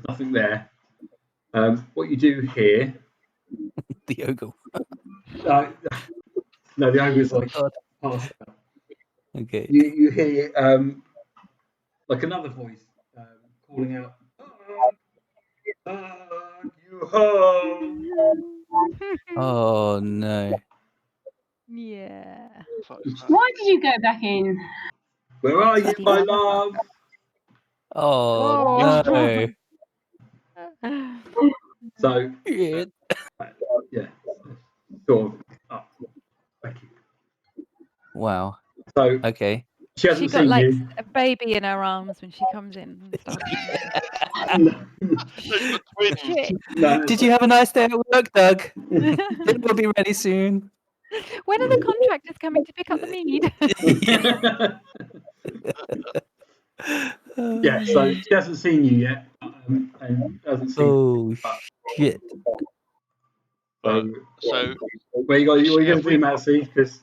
nothing there. What you do here? The ogle. No, the ogre's like God. passed out. Okay. You hear like another voice calling out, you home. Oh no. Yeah. Fuck's that. Why did you go back in? Where are you, Bloody my hell. love? Oh no. So Shit. yeah, sort of. Oh, thank you. Wow. So Okay. she She hasn't got seen like you. a baby in her arms when she comes in and stuff. No, They've got twins. Shit. no, Did you have a nice day at work, Doug? When We'll be ready soon. are the contractors coming to pick up the mead? yeah, so she hasn't seen you yet, and hasn't seen. Oh shit. So Where you got? What are you going to do, Matsy? Because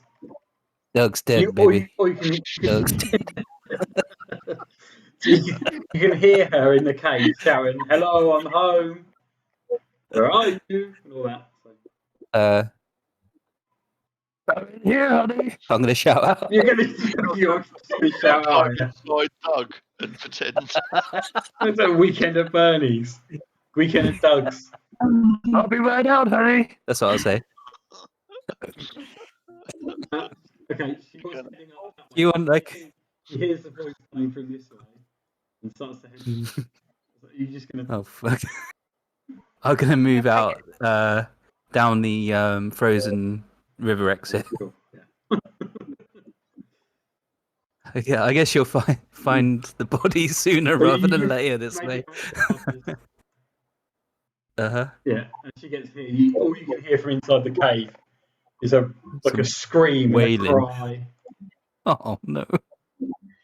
Doug's you, dead, baby. or you can, Doug's dead. so you can hear her in the cave shouting, "Hello, I'm home. Where are you?" and all that. So Here, honey. I'm gonna shout out. you're just gonna shout out. climb inside Doug and pretend. It's a weekend at Bernie's, weekend at Doug's. I'll be right out, honey. That's what I'll say. Okay, she was heading up that way. You want like? She hears the voice coming from this way and starts to head. So you're just gonna. Oh fuck. I'm gonna move out down the frozen river exit. Cool. Yeah. Yeah, I guess you'll find the body sooner So rather you than later this make way. it right to the Uh-huh. yeah, and she gets here. All you can hear from inside the cave is a Some scream wailing. and a cry. Oh no. What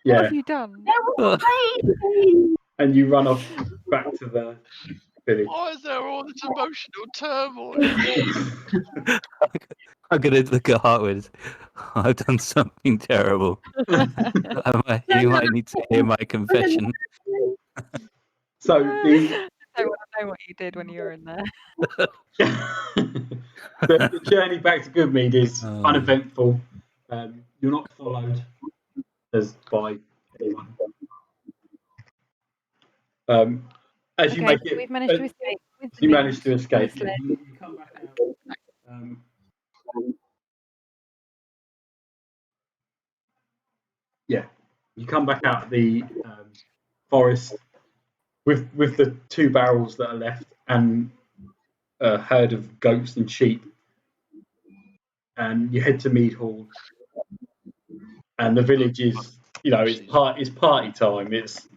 Yeah, have you done? and you run off back to the village. Why is there all this emotional turmoil? I'm gonna look at Hartwood. I've done something terrible. You might need to hear my confession. So I want to know what you did when you were in there. the journey back to Good Mead is Oh. uneventful. You're not followed as by anyone. As you Okay, make so it, we've managed to escape. With the you manage to mead, escape. the sled. You come back out. Yeah, you come back out the forest with the 2 barrels that are left and a herd of goats and sheep, and you head to Mead Hall. And the village is, it's party time. It's,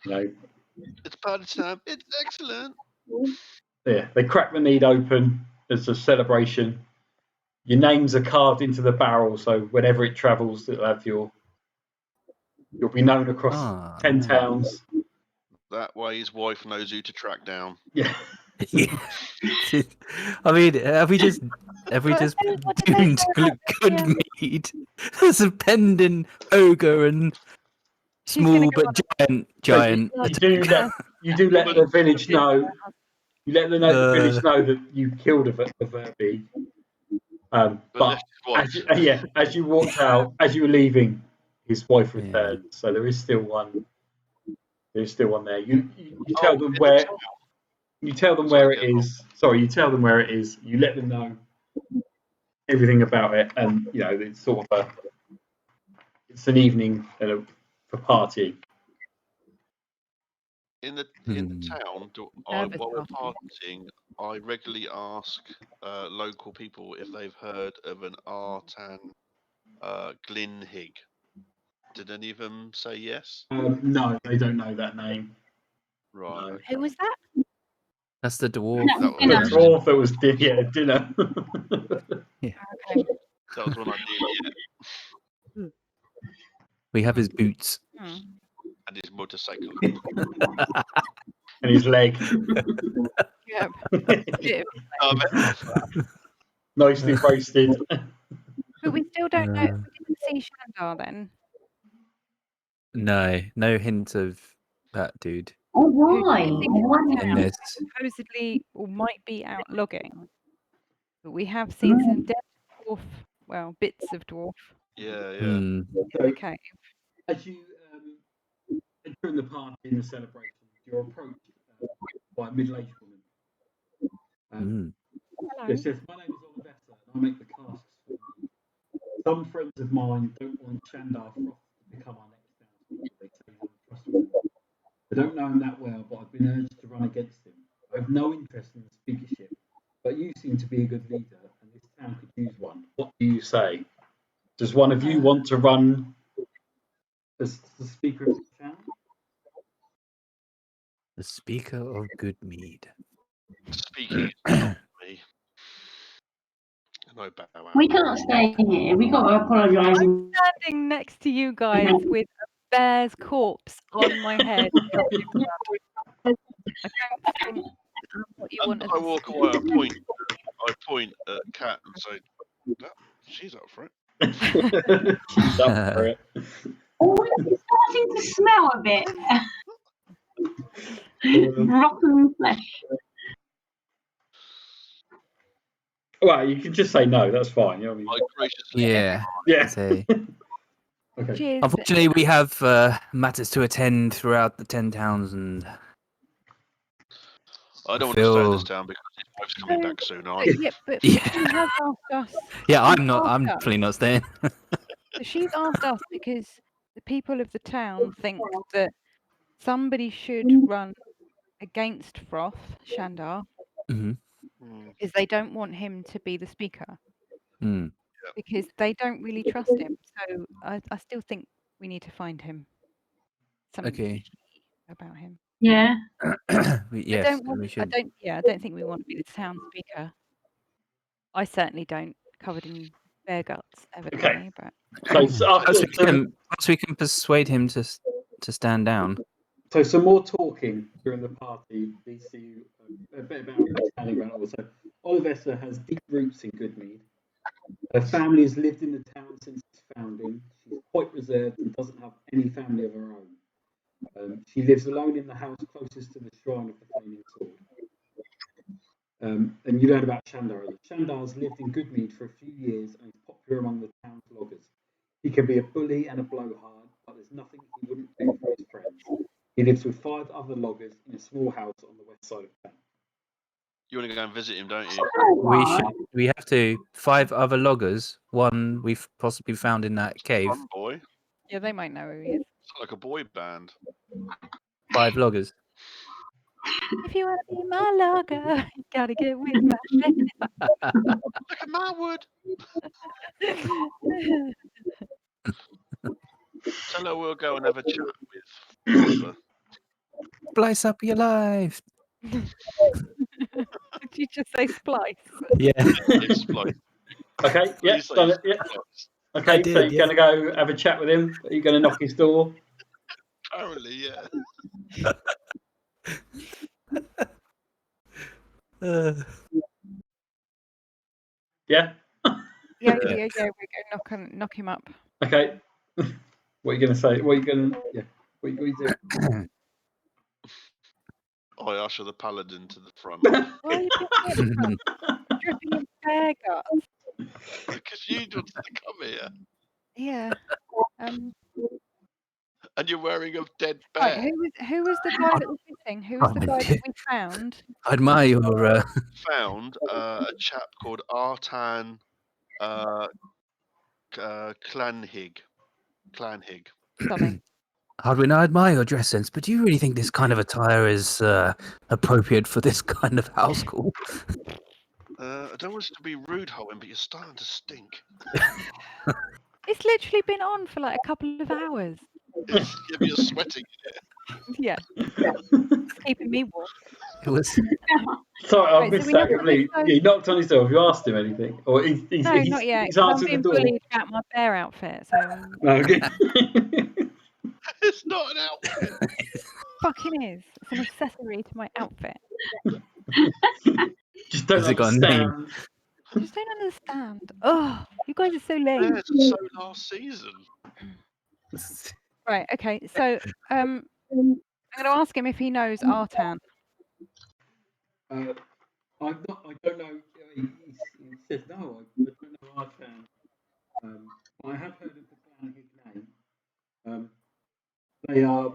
It's party time. It's excellent. yeah, they crack the mead open as a celebration. Your names are carved into the barrel, so whenever it travels, you'll be known across 10 nice. towns. That way his wife knows who to track down. Yeah. Yeah. I mean, have we just What did they doomed say about Good the, Mead? There's a pendant ogre and She's gonna small go but on giant. You do let the village know. You let the village know that you killed a Verbi. But as you walked out, as you were leaving, his wife returned. So there is still one There's still one there. You tell them where. town. You tell them Sorry, where it is. Sorry, you tell them where it is. You let them know everything about it, and it's sort of it's an evening for party. In the Hmm. town, Nervous while we're party. partying, I regularly ask local people if they've heard of an Artan Glenhig. Did any of them say yes? No, they don't know that name. Right. No. Who was that? That's the dwarf. No, That you know. The dwarf that was dinner. Okay. That was when I nearly We have his boots. Hmm. and his motorcycle. And his leg. Yeah. Bit of- Nicely roasted. But we still don't know. We didn't see Shandar then. No hint of that dude Oh, Who why? do you think Why? in this. supposedly or might be out logging? But we have seen some dead dwarf, well, bits of dwarf Yeah. Hmm. in the cave. As you enter in the party in the celebration, you're approached by a middle-aged woman. Hmm. Hello. It says, "My name is Olivetta, and I make the casks for me. Some friends of mine don't want Shandar Frost to become our next townspeaker. They say he's untrustworthy. I don't know him that well, but I've been urged to run against him. I have no interest in the speakership, but you seem to be a good leader, and this town could use one. What do you say? Does one of you want to run as the speaker of the town?" The speaker of Good Mead. Speaking is not me. No bow out. We can't stay here. We got to apologise. I'm standing next to you guys with a bear's corpse on my head. covered in blood. I don't think what you want And as I a walk away. I point at Kat and say, "She's up for it." She's up for it. Oh, it's starting to smell a bit. Rotten flesh. Well, you can just say no. That's fine. You know what I mean? I graciously. Yeah. Yeah. Say. Okay. Cheers. Unfortunately, we have matters to attend throughout the 10 towns, and I don't want to stay in this feel. town because his wife's coming back soon. But Yeah. she has asked us. Yeah, I'm she's not. I'm asked us- definitely not staying. So she's asked us because the people of the town think that somebody should run against Froth, Shandar, Hmm. because they don't want him to be the speaker, Mm. because they don't really trust him. So I still think we need to find him. Something Okay. about him. Yeah. Yes, we should. I don't think we want to be the town speaker. I certainly don't, covered in bear guts, evidently. But So Perhaps we can persuade him to stand down. So some more talking during the party leads to a bit about understanding about also. Olivessa has deep roots in Good Mead. Her family has lived in the town since its founding. She's quite reserved and doesn't have any family of her own. She lives alone in the house closest to the shrine of the Flaming Sword. And you learn about Shandar. Shandar's lived in Good Mead for a few years and is popular among the town's loggers. He can be a bully and a blowhard, but there's nothing he wouldn't do for his friends. He lives with 5 other loggers in a small house on the west side of town. You want to go and visit him, don't you? We have to 5 other loggers. One we've possibly found in that cave. Fun boy. yeah, they might know who he is. It's like a boy band. 5 loggers. If you want to be my logger, you gotta get with my Look at my wood. Tell her we'll go and have a chat with Oliver. Splice up your life. Did you just say splice? Yeah. It's like, Okay, yeah, done it. Yeah. Okay, so you're going to go have a chat with him? Are you going to knock his door? apparently, yeah. Yeah? Yeah, we're going to knock him up. Okay. What are you going to say? What are you going to... Yeah. What are you doing? I usher the paladin to the front. Why are you putting it in front? Dripping in bear guts. Because you wanted to come here. Yeah. And you're wearing a dead Right, bear. who was the guy that was missing? Who was the guy that we found? I admire your. Found a chap called Artan Clanhig. Stunning. Hardwin, I admire your dress sense, but do you really think this kind of attire is appropriate for this kind of house call? I don't want to be rude, Howen, but you're starting to stink. It's literally been on for like a couple of hours. You're sweating. Yeah, it's keeping me warm. It was. Sorry, I Right, so missed we that have to completely. go. He knocked on his door. Have you asked him anything? Or No, not yet. he's 'Cause I'm answered the being door. bullied about my bear outfit. So Okay. It's not an outfit. fucking is. It's an accessory to my outfit. Just don't Has it got a name? understand. I just don't understand. Oh, you guys are so lame. Bears are so last season. Right. Okay. So I'm going to ask him if he knows Artan. I'm not. I don't know. He says no. I don't know Artan. I have heard of the clan his name. They are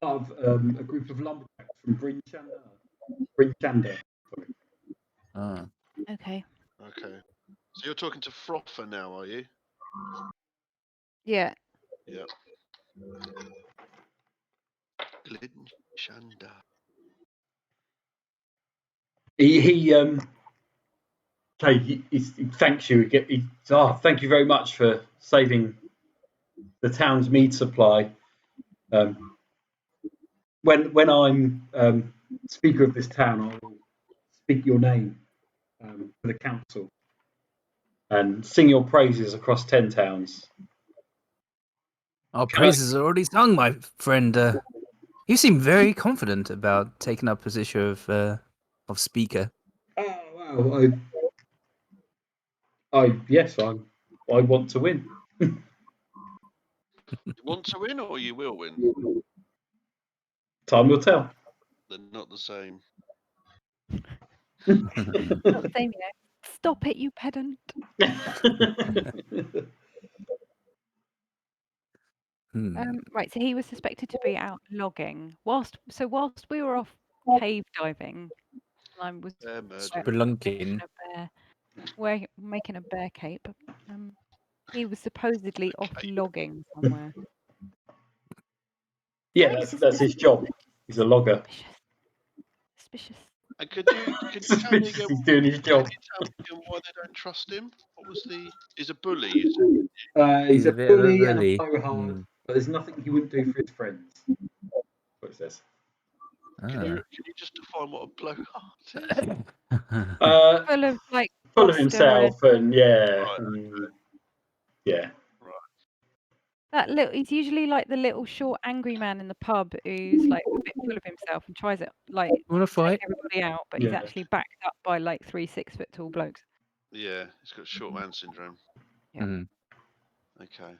part of a group of lumberjacks from Brinchanda. Sorry. Ah. Okay. Okay. So you're talking to Frother now, are you? Yeah. Yeah. Glinchanda. He thanks you. Thank you very much for saving the town's mead supply. When I'm speaker of this town, I will speak your name to the council and sing your praises across 10 towns. Our praises are already sung, my friend. You seem very confident about taking up position of speaker. Oh well, yes, I want to win. You want to win or you will win? Time will tell. They're not the same. Not the same, you know. Stop it, you pedant. Right. So he was suspected to be out logging whilst we were off cave diving. I was Spelunking. making a bear cape. He was supposedly off logging somewhere. Yeah, that's his job. He's a logger. Suspicious. And could you tell me Suspicious he's doing his job. Can you tell me why they don't trust him? What was he's a bully, you said? He's a bit of a bully and a bully. blowhard, but there's nothing he wouldn't do for his friends. That's what it says. Can you just define what a blowhard is? Full of like Full of bluster himself and yeah. Right. Yeah. That little, he's usually like the little short angry man in the pub who's like a bit full of himself and tries it like Wanna take fight? everybody out, but he's Yeah. actually backed up by like 3 6-foot tall blokes. Yeah, he's got short man syndrome. Yeah. Mhm. Okay.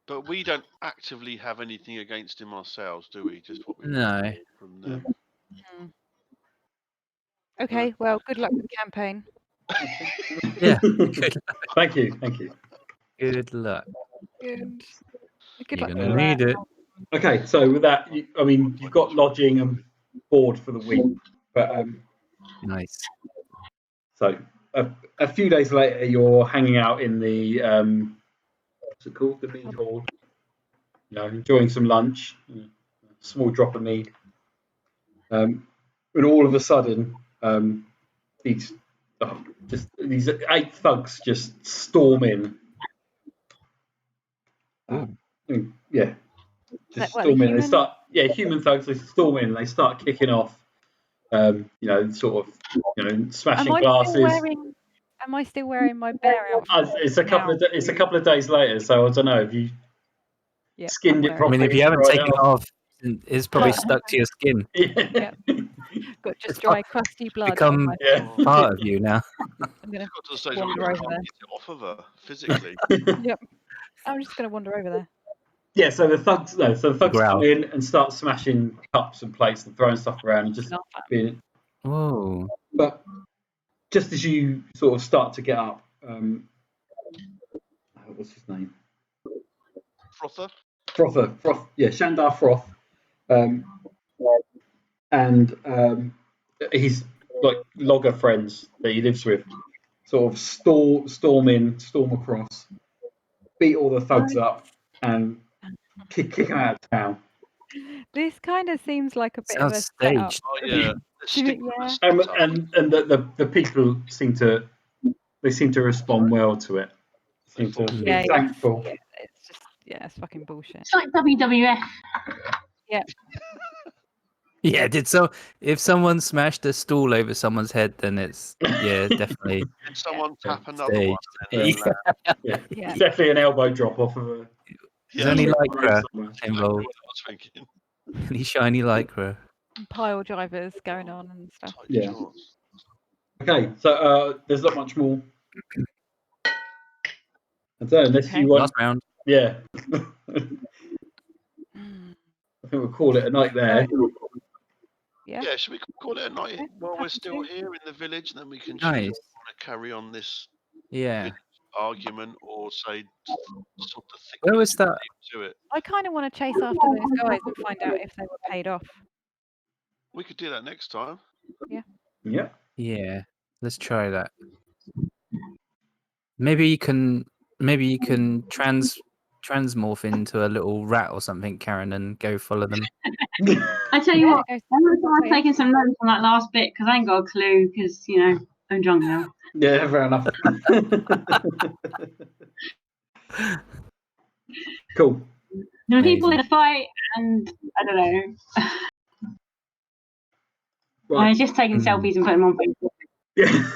But we don't actively have anything against him ourselves, do we? Just what we No. from them. Okay, well, good luck with the campaign. Yeah. Good, Thank you. good luck. Good You're luck gonna with need that. it. Okay, so with that, you've got lodging and board for the week, but Nice. so a few days later, you're hanging out in the what's it called, the mead hall. Enjoying some lunch, a small drop of mead, and all of a sudden, these 8 thugs just storm in. Yeah, just Well, storm in. They human? start, human thugs. They storm in. They start kicking off. Sort of, smashing glasses. Am I still wearing my bear outfit? It's a couple of days later, so I don't know if you skinned it I properly. mean, if you haven't dried taken it off, it's probably stuck to your skin. Yeah. Got just dry, crusty blood. Become part of you now. I'm gonna Got to the stage wander where over you there. can't get it off of her physically. Yep. I'm just gonna wander over there. Yeah, so the thugs Growl. come in and start smashing cups and plates and throwing stuff around and just being. Whoa. But just as you sort of start to get up, what's his name? Frother. Yeah, Shandar Froth, and his like logger friends that he lives with, sort of storm across, beat all the thugs up, and kick them out of town. This kind of seems like a bit of a Sounds setup. staged. Oh yeah, Yeah. And the people seem to respond well to it. They Seem to fall be Yeah, thankful. it's just it's fucking bullshit. It's like WWF. Yeah, if someone smashed a stool over someone's head, then it's definitely Did someone tap another staged. one and then Yeah, Yeah. it's definitely an elbow drop off of a. There's only Yeah. lycra Somewhere. involved. what I was thinking. Any shiny lycra. Pile drivers going on and stuff. Tight Yeah. shorts. Okay, so there's not much more. I don't know, unless Okay. you want. Last round. Yeah. I Mm. think we'll call it a night there. Yeah. Yeah, should we call it a night Okay, while we're happy still to. here in the village, and then we can choose Nice. if we want to carry on this Yeah. argument or say sort of think Where was that? to it. I kind of want to chase after those guys and find out if they were paid off. We could do that next time. Yeah. Yeah. Let's try that. Maybe you can transmorph into a little rat or something, Karen, and go follow them. I tell you Yeah, what, it goes- I'm going to start oh, yeah. taking some notes on that last bit because I ain't got a clue because, I'm drunk now. Yeah, fair enough. Cool. There are people in Amazing. a fight and I don't know. Right. I'm just taking selfies and putting them on Facebook. Yeah.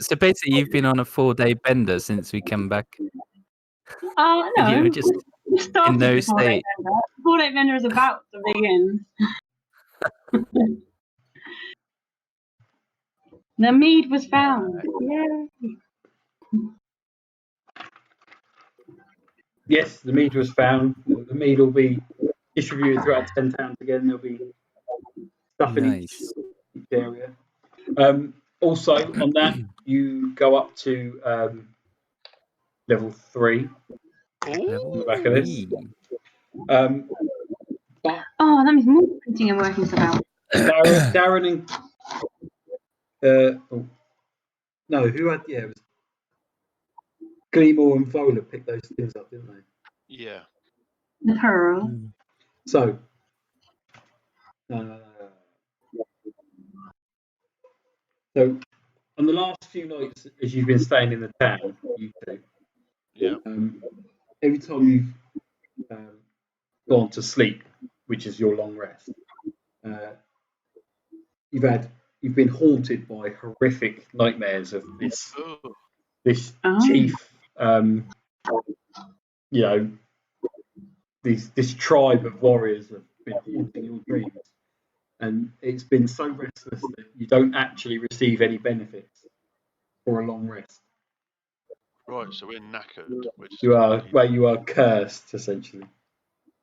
So basically you've been on a 4-day bender since we came back. Oh, no. You were just we started in no the 4-day state. bender. The 4-day bender is about to begin. The mead was found. Yay. Yes, the mead was found. The mead will be distributed throughout 10 towns again. There'll be stuff in Nice. each area. Also, on that, you go up to level 3 on the back of this. But Oh, that means more printing and working stuff out. Darren and no, who had it was Gleemore and Vola picked those things up, didn't they? Yeah. The pearl. So on the last few nights, as you've been staying in the town, you two, Yeah. every time you've gone to sleep, which is your long rest, you've been haunted by horrific nightmares of this chief, this tribe of warriors have been haunting your dreams, and it's been so restless that you don't actually receive any benefits for a long rest. Right, so we're knackered. You are cursed essentially.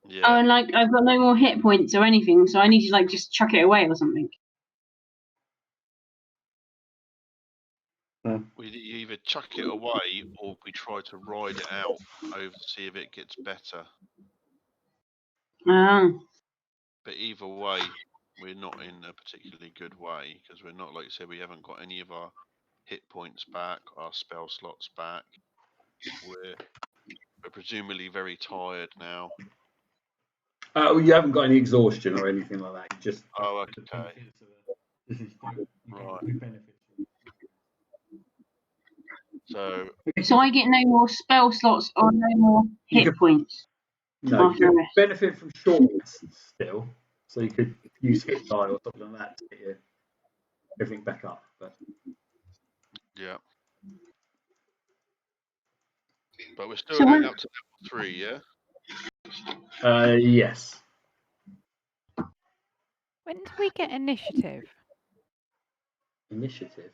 Yeah. Oh, and I've got no more hit points or anything, so I need to just chuck it away or something. We either chuck it away or we try to ride it out over to see if it gets better. Oh. But either way, we're not in a particularly good way because we're not, like you said, we haven't got any of our hit points back, our spell slots back. We're presumably very tired now. You haven't got any exhaustion or anything like that. You just okay. Right. So I get no more spell slots or no more hit points. No, you can benefit from short rests still, so you could use hit die or something like that to get everything back up. But yeah, but we're still going up to level 3, yeah. Yes. When did we get initiative? Initiative.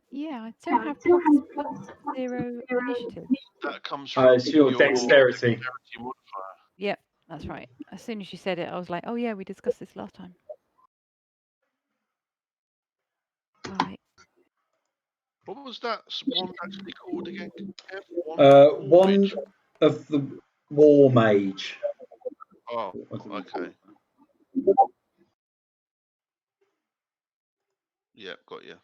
Yeah, I don't have +0 initiative. That comes from it's your dexterity. Modifier. Yep, that's right. As soon as you said it, I was like, oh yeah, we discussed this last time. Right. What was that wand actually called again? Kev? Wand Wand of the War Mage. Oh, okay. Yeah, got you.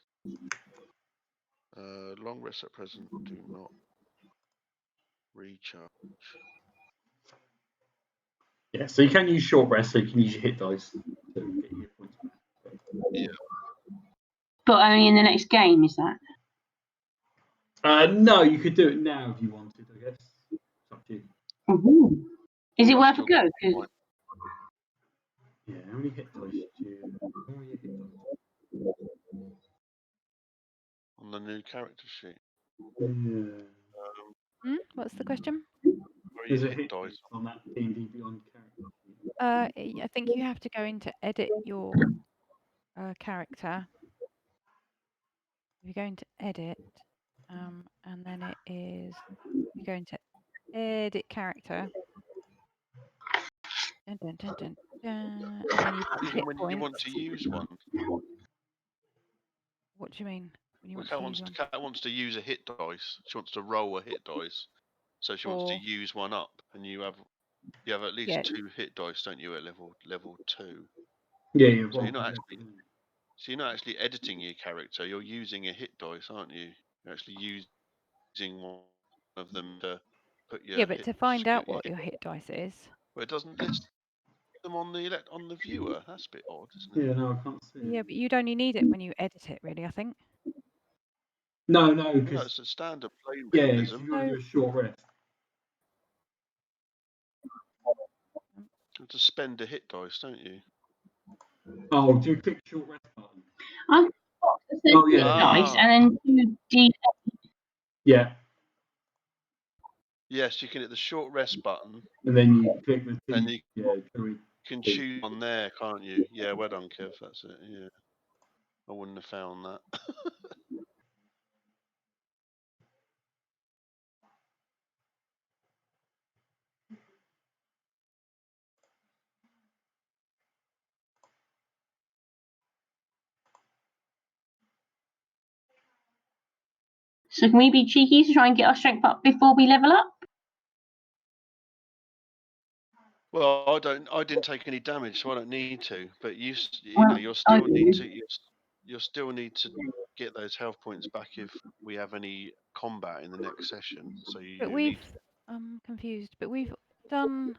Long rests at present do not recharge. Yeah, so you can use short rest, so you can use your hit dice to get your hit points back. Yeah. But only in the next game, is that? No, you could do it now if you wanted, I guess. It's up to you. Mm-hmm. Is it worth a go? Yeah, how many hit dice do you... How many hit dice? On the new character sheet. Yeah. What's the question? There's a hit dice on that D&D Beyond character sheet. I think you have to go into edit your character. If you go into edit, and then it is you go into edit character. Dun, dun, dun, dun, dun, and then you've got Even hit when you want points. to use one. What do you mean? When you want Cat to use one? Cat wants to use a hit dice. She wants to roll a hit dice. So she wants to use one up, and you have at least 2 hit dice, don't you, at level 2? Yeah, yeah. So you're not actually editing your character. You're using a hit dice, aren't you? You're actually using one of them to put your Yeah, but to find out what your hit dice is. Well, it doesn't list them on the viewer. That's a bit odd, isn't it? Yeah, no, I can't see it. Yeah, but you'd only need it when you edit it, really, I think. No, because it's a standard play mechanism. Yeah, you want to do a short rest. You have to spend a hit dice, don't you? Oh, do you click short rest button? I've got the hit dice and then 2D. Yeah. Yes, you can hit the short rest button. And then you click the T. And you can choose on there, can't you? Yeah, well done, Kev. That's it. Yeah. I wouldn't have found that. So can we be cheeky to try and get our strength up before we level up? Well, I didn't take any damage, so I don't need to. But you'll still need to get those health points back if we have any combat in the next session. So I'm confused. But we've done.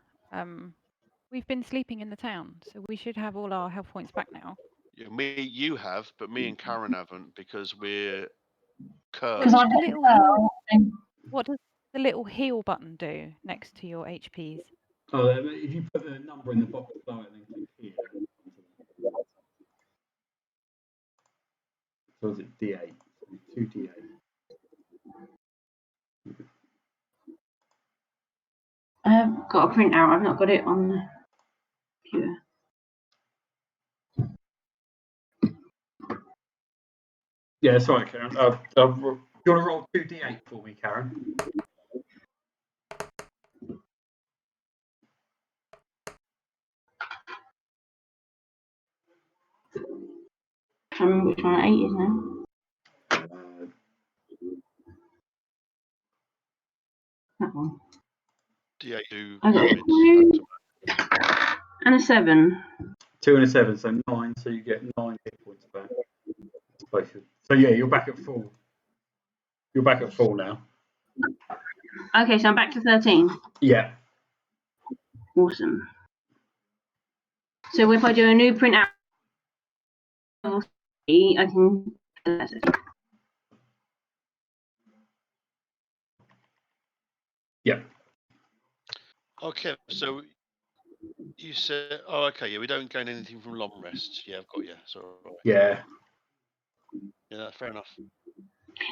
We've been sleeping in the town, so we should have all our health points back now. Yeah, you have, but me and Karen haven't because we're cursed. What does the little heal button do next to your HPs? Oh, if you put the number in the box below it and then click here. So is it D8? 2D8. I've got a printout. I've not got it on the computer. Yeah, sorry, Karen. Do you want to roll 2D8 for me, Karen? I can't remember which one 8 is now. That one. D8 I got a 2 and a 7. 2 and a 7, so 9. So you get 9 hit points back. So yeah, you're back at full. You're back at full now. Okay, so I'm back to 13. Yeah. Awesome. So if I do a new printout, I can. Yeah. Okay, so you said, oh, okay, yeah, we don't gain anything from long rests. Yeah, I've got you. So yeah. Yeah, fair enough.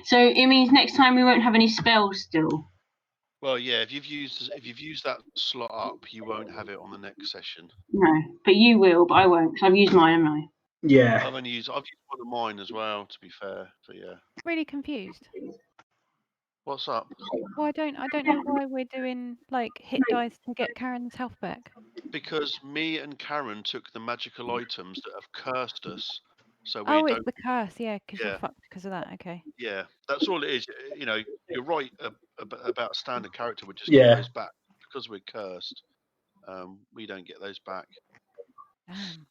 So it means next time we won't have any spells still. Well, yeah, if you've used that slot up, you won't have it on the next session. No, but you will, but I won't because I've used mine, haven't I? Yeah. I've used one of mine as well, to be fair. So yeah. Really confused. What's up? Well, I don't know why we're doing like hit dice to get Karen's health back. Because me and Karen took the magical items that have cursed us so we Oh, it's don't. the curse, yeah, because you're Yeah, fucked because of that. Okay. yeah, that's all it is. You know, you're right about standard character. We just get Yeah. those back because we're cursed. We don't get those back Damn.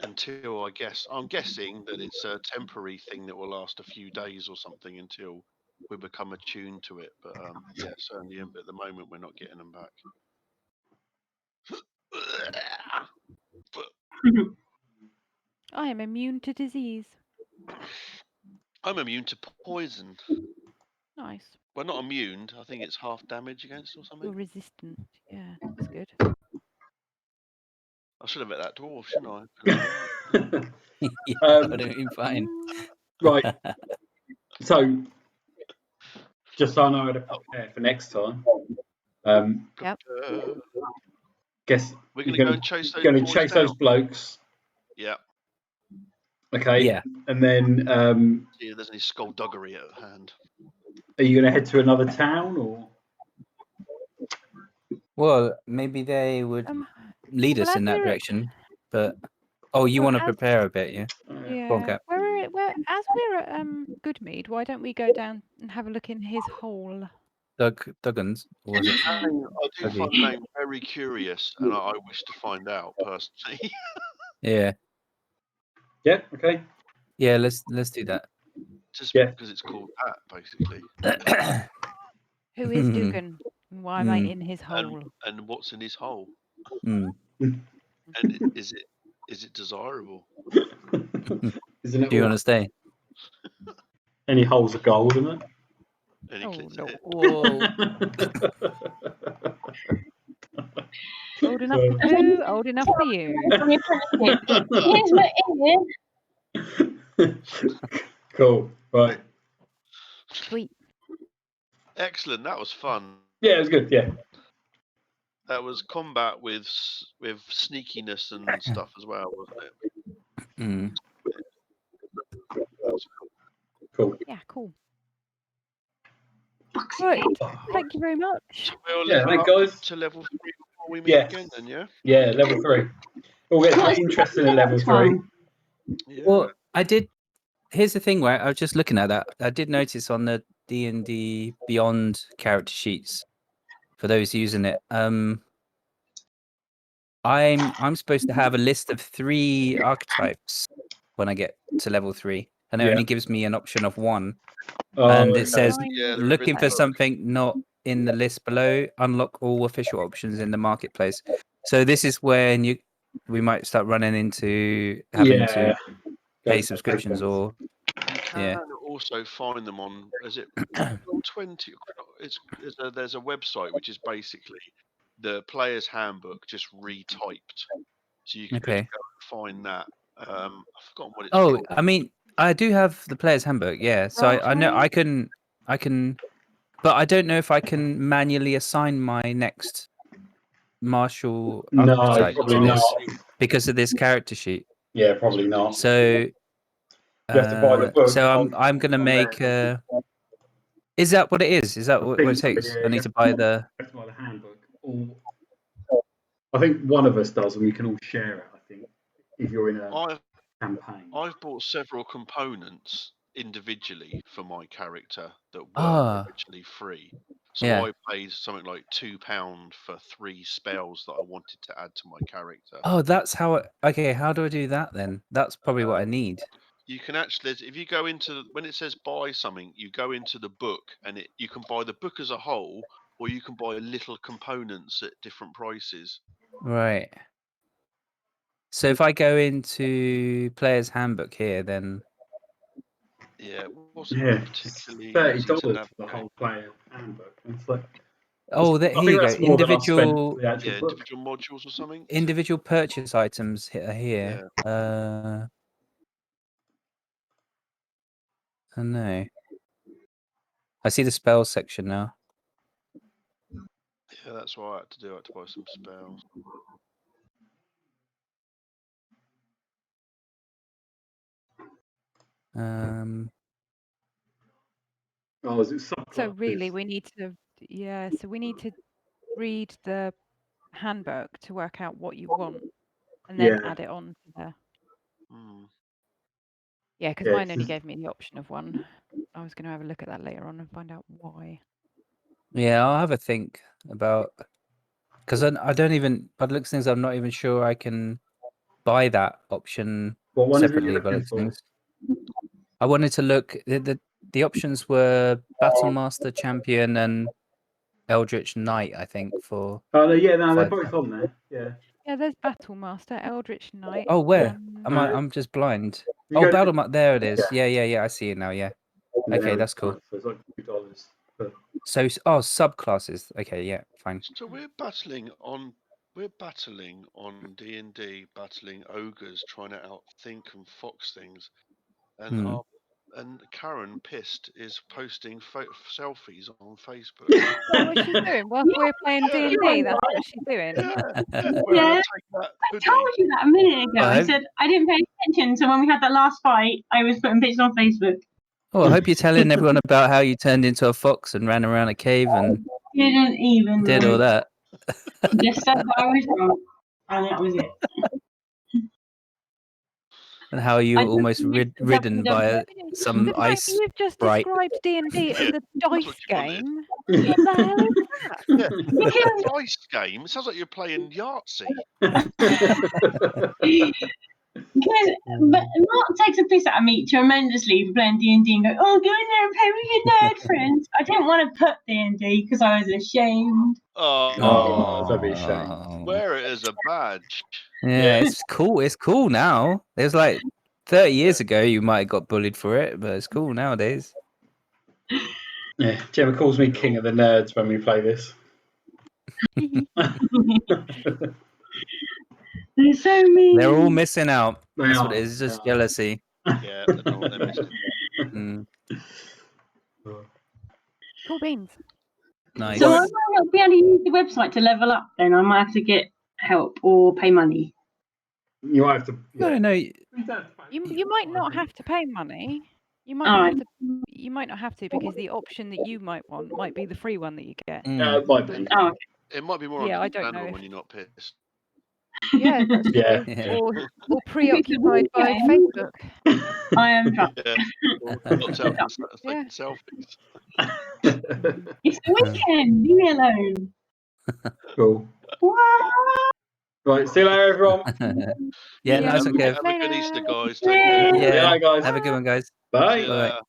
until I'm guessing that it's a temporary thing that will last a few days or something until we become attuned to it. But yeah, certainly at the moment we're not getting them back. I am immune to disease. I'm immune to poison. Nice. Well, not immune. I think it's half damage against or You're something. resistant. Yeah, that's good. I should have met that dwarf, shouldn't I? Could have done that. Yeah, that would have been fine. Right. So, just so I know how to prepare for next time. Yep. Guess We're you're going to go and chase those going to boys chase down. those blokes. Yeah. Okay. Yeah. And then, See if there's any skullduggery at hand. are you going to head to another town or? Well, maybe they would lead well, us as in that we're- direction, but you well, want to as- prepare a bit, yeah? Go on, Yeah. Kat. As we're at Good Mead, why don't we go down and have a look in his hole? Duggins, or was it? I do Dougie? find the name very curious, and I wish to find out personally. Yeah. Yeah. Okay. Yeah, let's do that. Just Yeah. because it's called that, basically. Who is Dugan? And why am I in his hole? And what's in his hole? Mm. And is it desirable? Isn't it Do you all? want to stay? Any holes of gold in it? And he clicks no. it. Whoa. Old enough for two, old enough for you. From your apprenticeship. Here's what it is. Cool. Right. Sweet. Excellent. That was fun. Yeah, it was good. Yeah. That was combat with sneakiness and stuff as well, wasn't it? Mm. That's Cool. Yeah, cool. Right. Thank you very much. So we'll Yeah, level thank up guys. to level 3 before we meet Yeah. again then, yeah? Yeah, level 3. We'll get to What's the interesting at level next 3. one? Yeah. Well, I did. Here's the thing, where I was just looking at that. I did notice on the D&D Beyond character sheets for those using it. I'm supposed to have a list of 3 archetypes when I get to level 3, and it Yeah. only gives me an option of 1. Oh, And okay. it says, Yeah, they're a bit looking for slow. something not in the list below, unlock all official options in the marketplace. So this is when we might start running into having to pay subscriptions or You can also find them on, is it Roll20? There's a website which is basically the player's handbook just retyped. So you can just go and find that. I've forgotten what it's called. I mean, I do have the player's handbook, yeah. So I know I can, but I don't know if I can manually assign my next martial No, archetype probably to not. this because of this character sheet. Yeah, probably not. So You have to buy the book. so I'm gonna make is that what it is? Is that what it takes? Yeah, I need to buy the you have to buy the handbook. I think one of us does, and we can all share it. I think if you're in a campaign. I've bought several components individually for my character that were originally free. So yeah. I paid something like £2 for 3 spells that I wanted to add to my character. Oh, that's how okay, how do I do that then? That's probably what I need. You can actually, if you go into, when it says buy something, you go into the book and you can buy the book as a whole, or you can buy little components at different prices. Right. So if I go into player's handbook here, then yeah, it wasn't particularly easy to $30 navigate. for the whole player handbook. It's like, here you go. Individual individual modules or something. Individual purchase items here. Yeah. I know. I see the spells section now. Yeah, that's what I had to do. I had to buy some spells. So really, we need to read the handbook to work out what you want, and then add it on to the. Yeah, because Yeah, mine only gave me the option of one. I was going to have a look at that later on and find out why. Yeah, I'll have a think about because I don't even by the looks of things I'm not even sure I can buy that option what one is it separately you're by the looking looks of for? things. I wanted to look the options were Battlemaster Champion and Eldritch Knight, I think, for Oh yeah, no, they're 5 both pounds. on there. Yeah. Yeah, there's Battlemaster, Eldritch Knight. Oh, where? and I'm just blind. You Oh, go to the, Battlemaster, there it is. Yeah, I see it now, yeah. and then Okay, that's Eldritch cool. Knight, so it's like $2. But So, subclasses. Okay, yeah, fine. So we're battling on D&D, battling ogres, trying to outthink and fox things, and Hmm. and Karen pissed is posting selfies on Facebook. Is that what she's doing? Whilst we're playing Yeah. D&D, that's what she's doing? Well, Yeah. take that I hoodie. told you that a minute ago. Well, I said I didn't pay attention, so when we had that last fight, I was putting pictures on Facebook. Oh, I hope you're telling everyone about how you turned into a fox and ran around a cave and Didn't even did all that. Just said that I was wrong, and that was it. And how you I were almost just mixed it up ridden with by everything. some The fact ice that you've just sprite. described D&D as Yeah, a that's what dice you wanted. game. What the hell is that? Yeah, it's a dice game. It sounds like you're playing Yahtzee. Because but Mark takes a piss out of me tremendously for playing D&D and go, oh, go in there and play with your nerd friends. I didn't want to put D&D because I was ashamed. Oh, don't be ashamed. Oh. Wear it as a badge. Yeah, it's cool. It's cool now. It was like 30 years ago you might have got bullied for it, but it's cool nowadays. Yeah, Gemma calls me king of the nerds when we play this. They're so mean. They're all missing out. They That's are. what it is. It's they just are. jealousy. Yeah, they know what they're missing. Mm, Cool beans. nice. So I might not be able to use the website to level up then. I might have to get help or pay money. You might have to. Yeah. No, You might not have to pay money. You might All not right. have to. You might not have to because the option that you might want might be the free one that you get. It might be. Oh, okay. It might be more Yeah, I don't understandable know when you're not pissed. Yeah, that's Yeah. true. Yeah. Or preoccupied by Facebook. I am drunk. Yeah, or not Yeah. taking selfies. It's the weekend. Leave me alone. Cool. What? Right, see you later, everyone. Yeah, Yeah, nice have, one, Kev. have a good Easter, guys. Take Yeah. care. See you Yeah, later, guys. have a good one, guys. Bye. See you Bye-bye. later.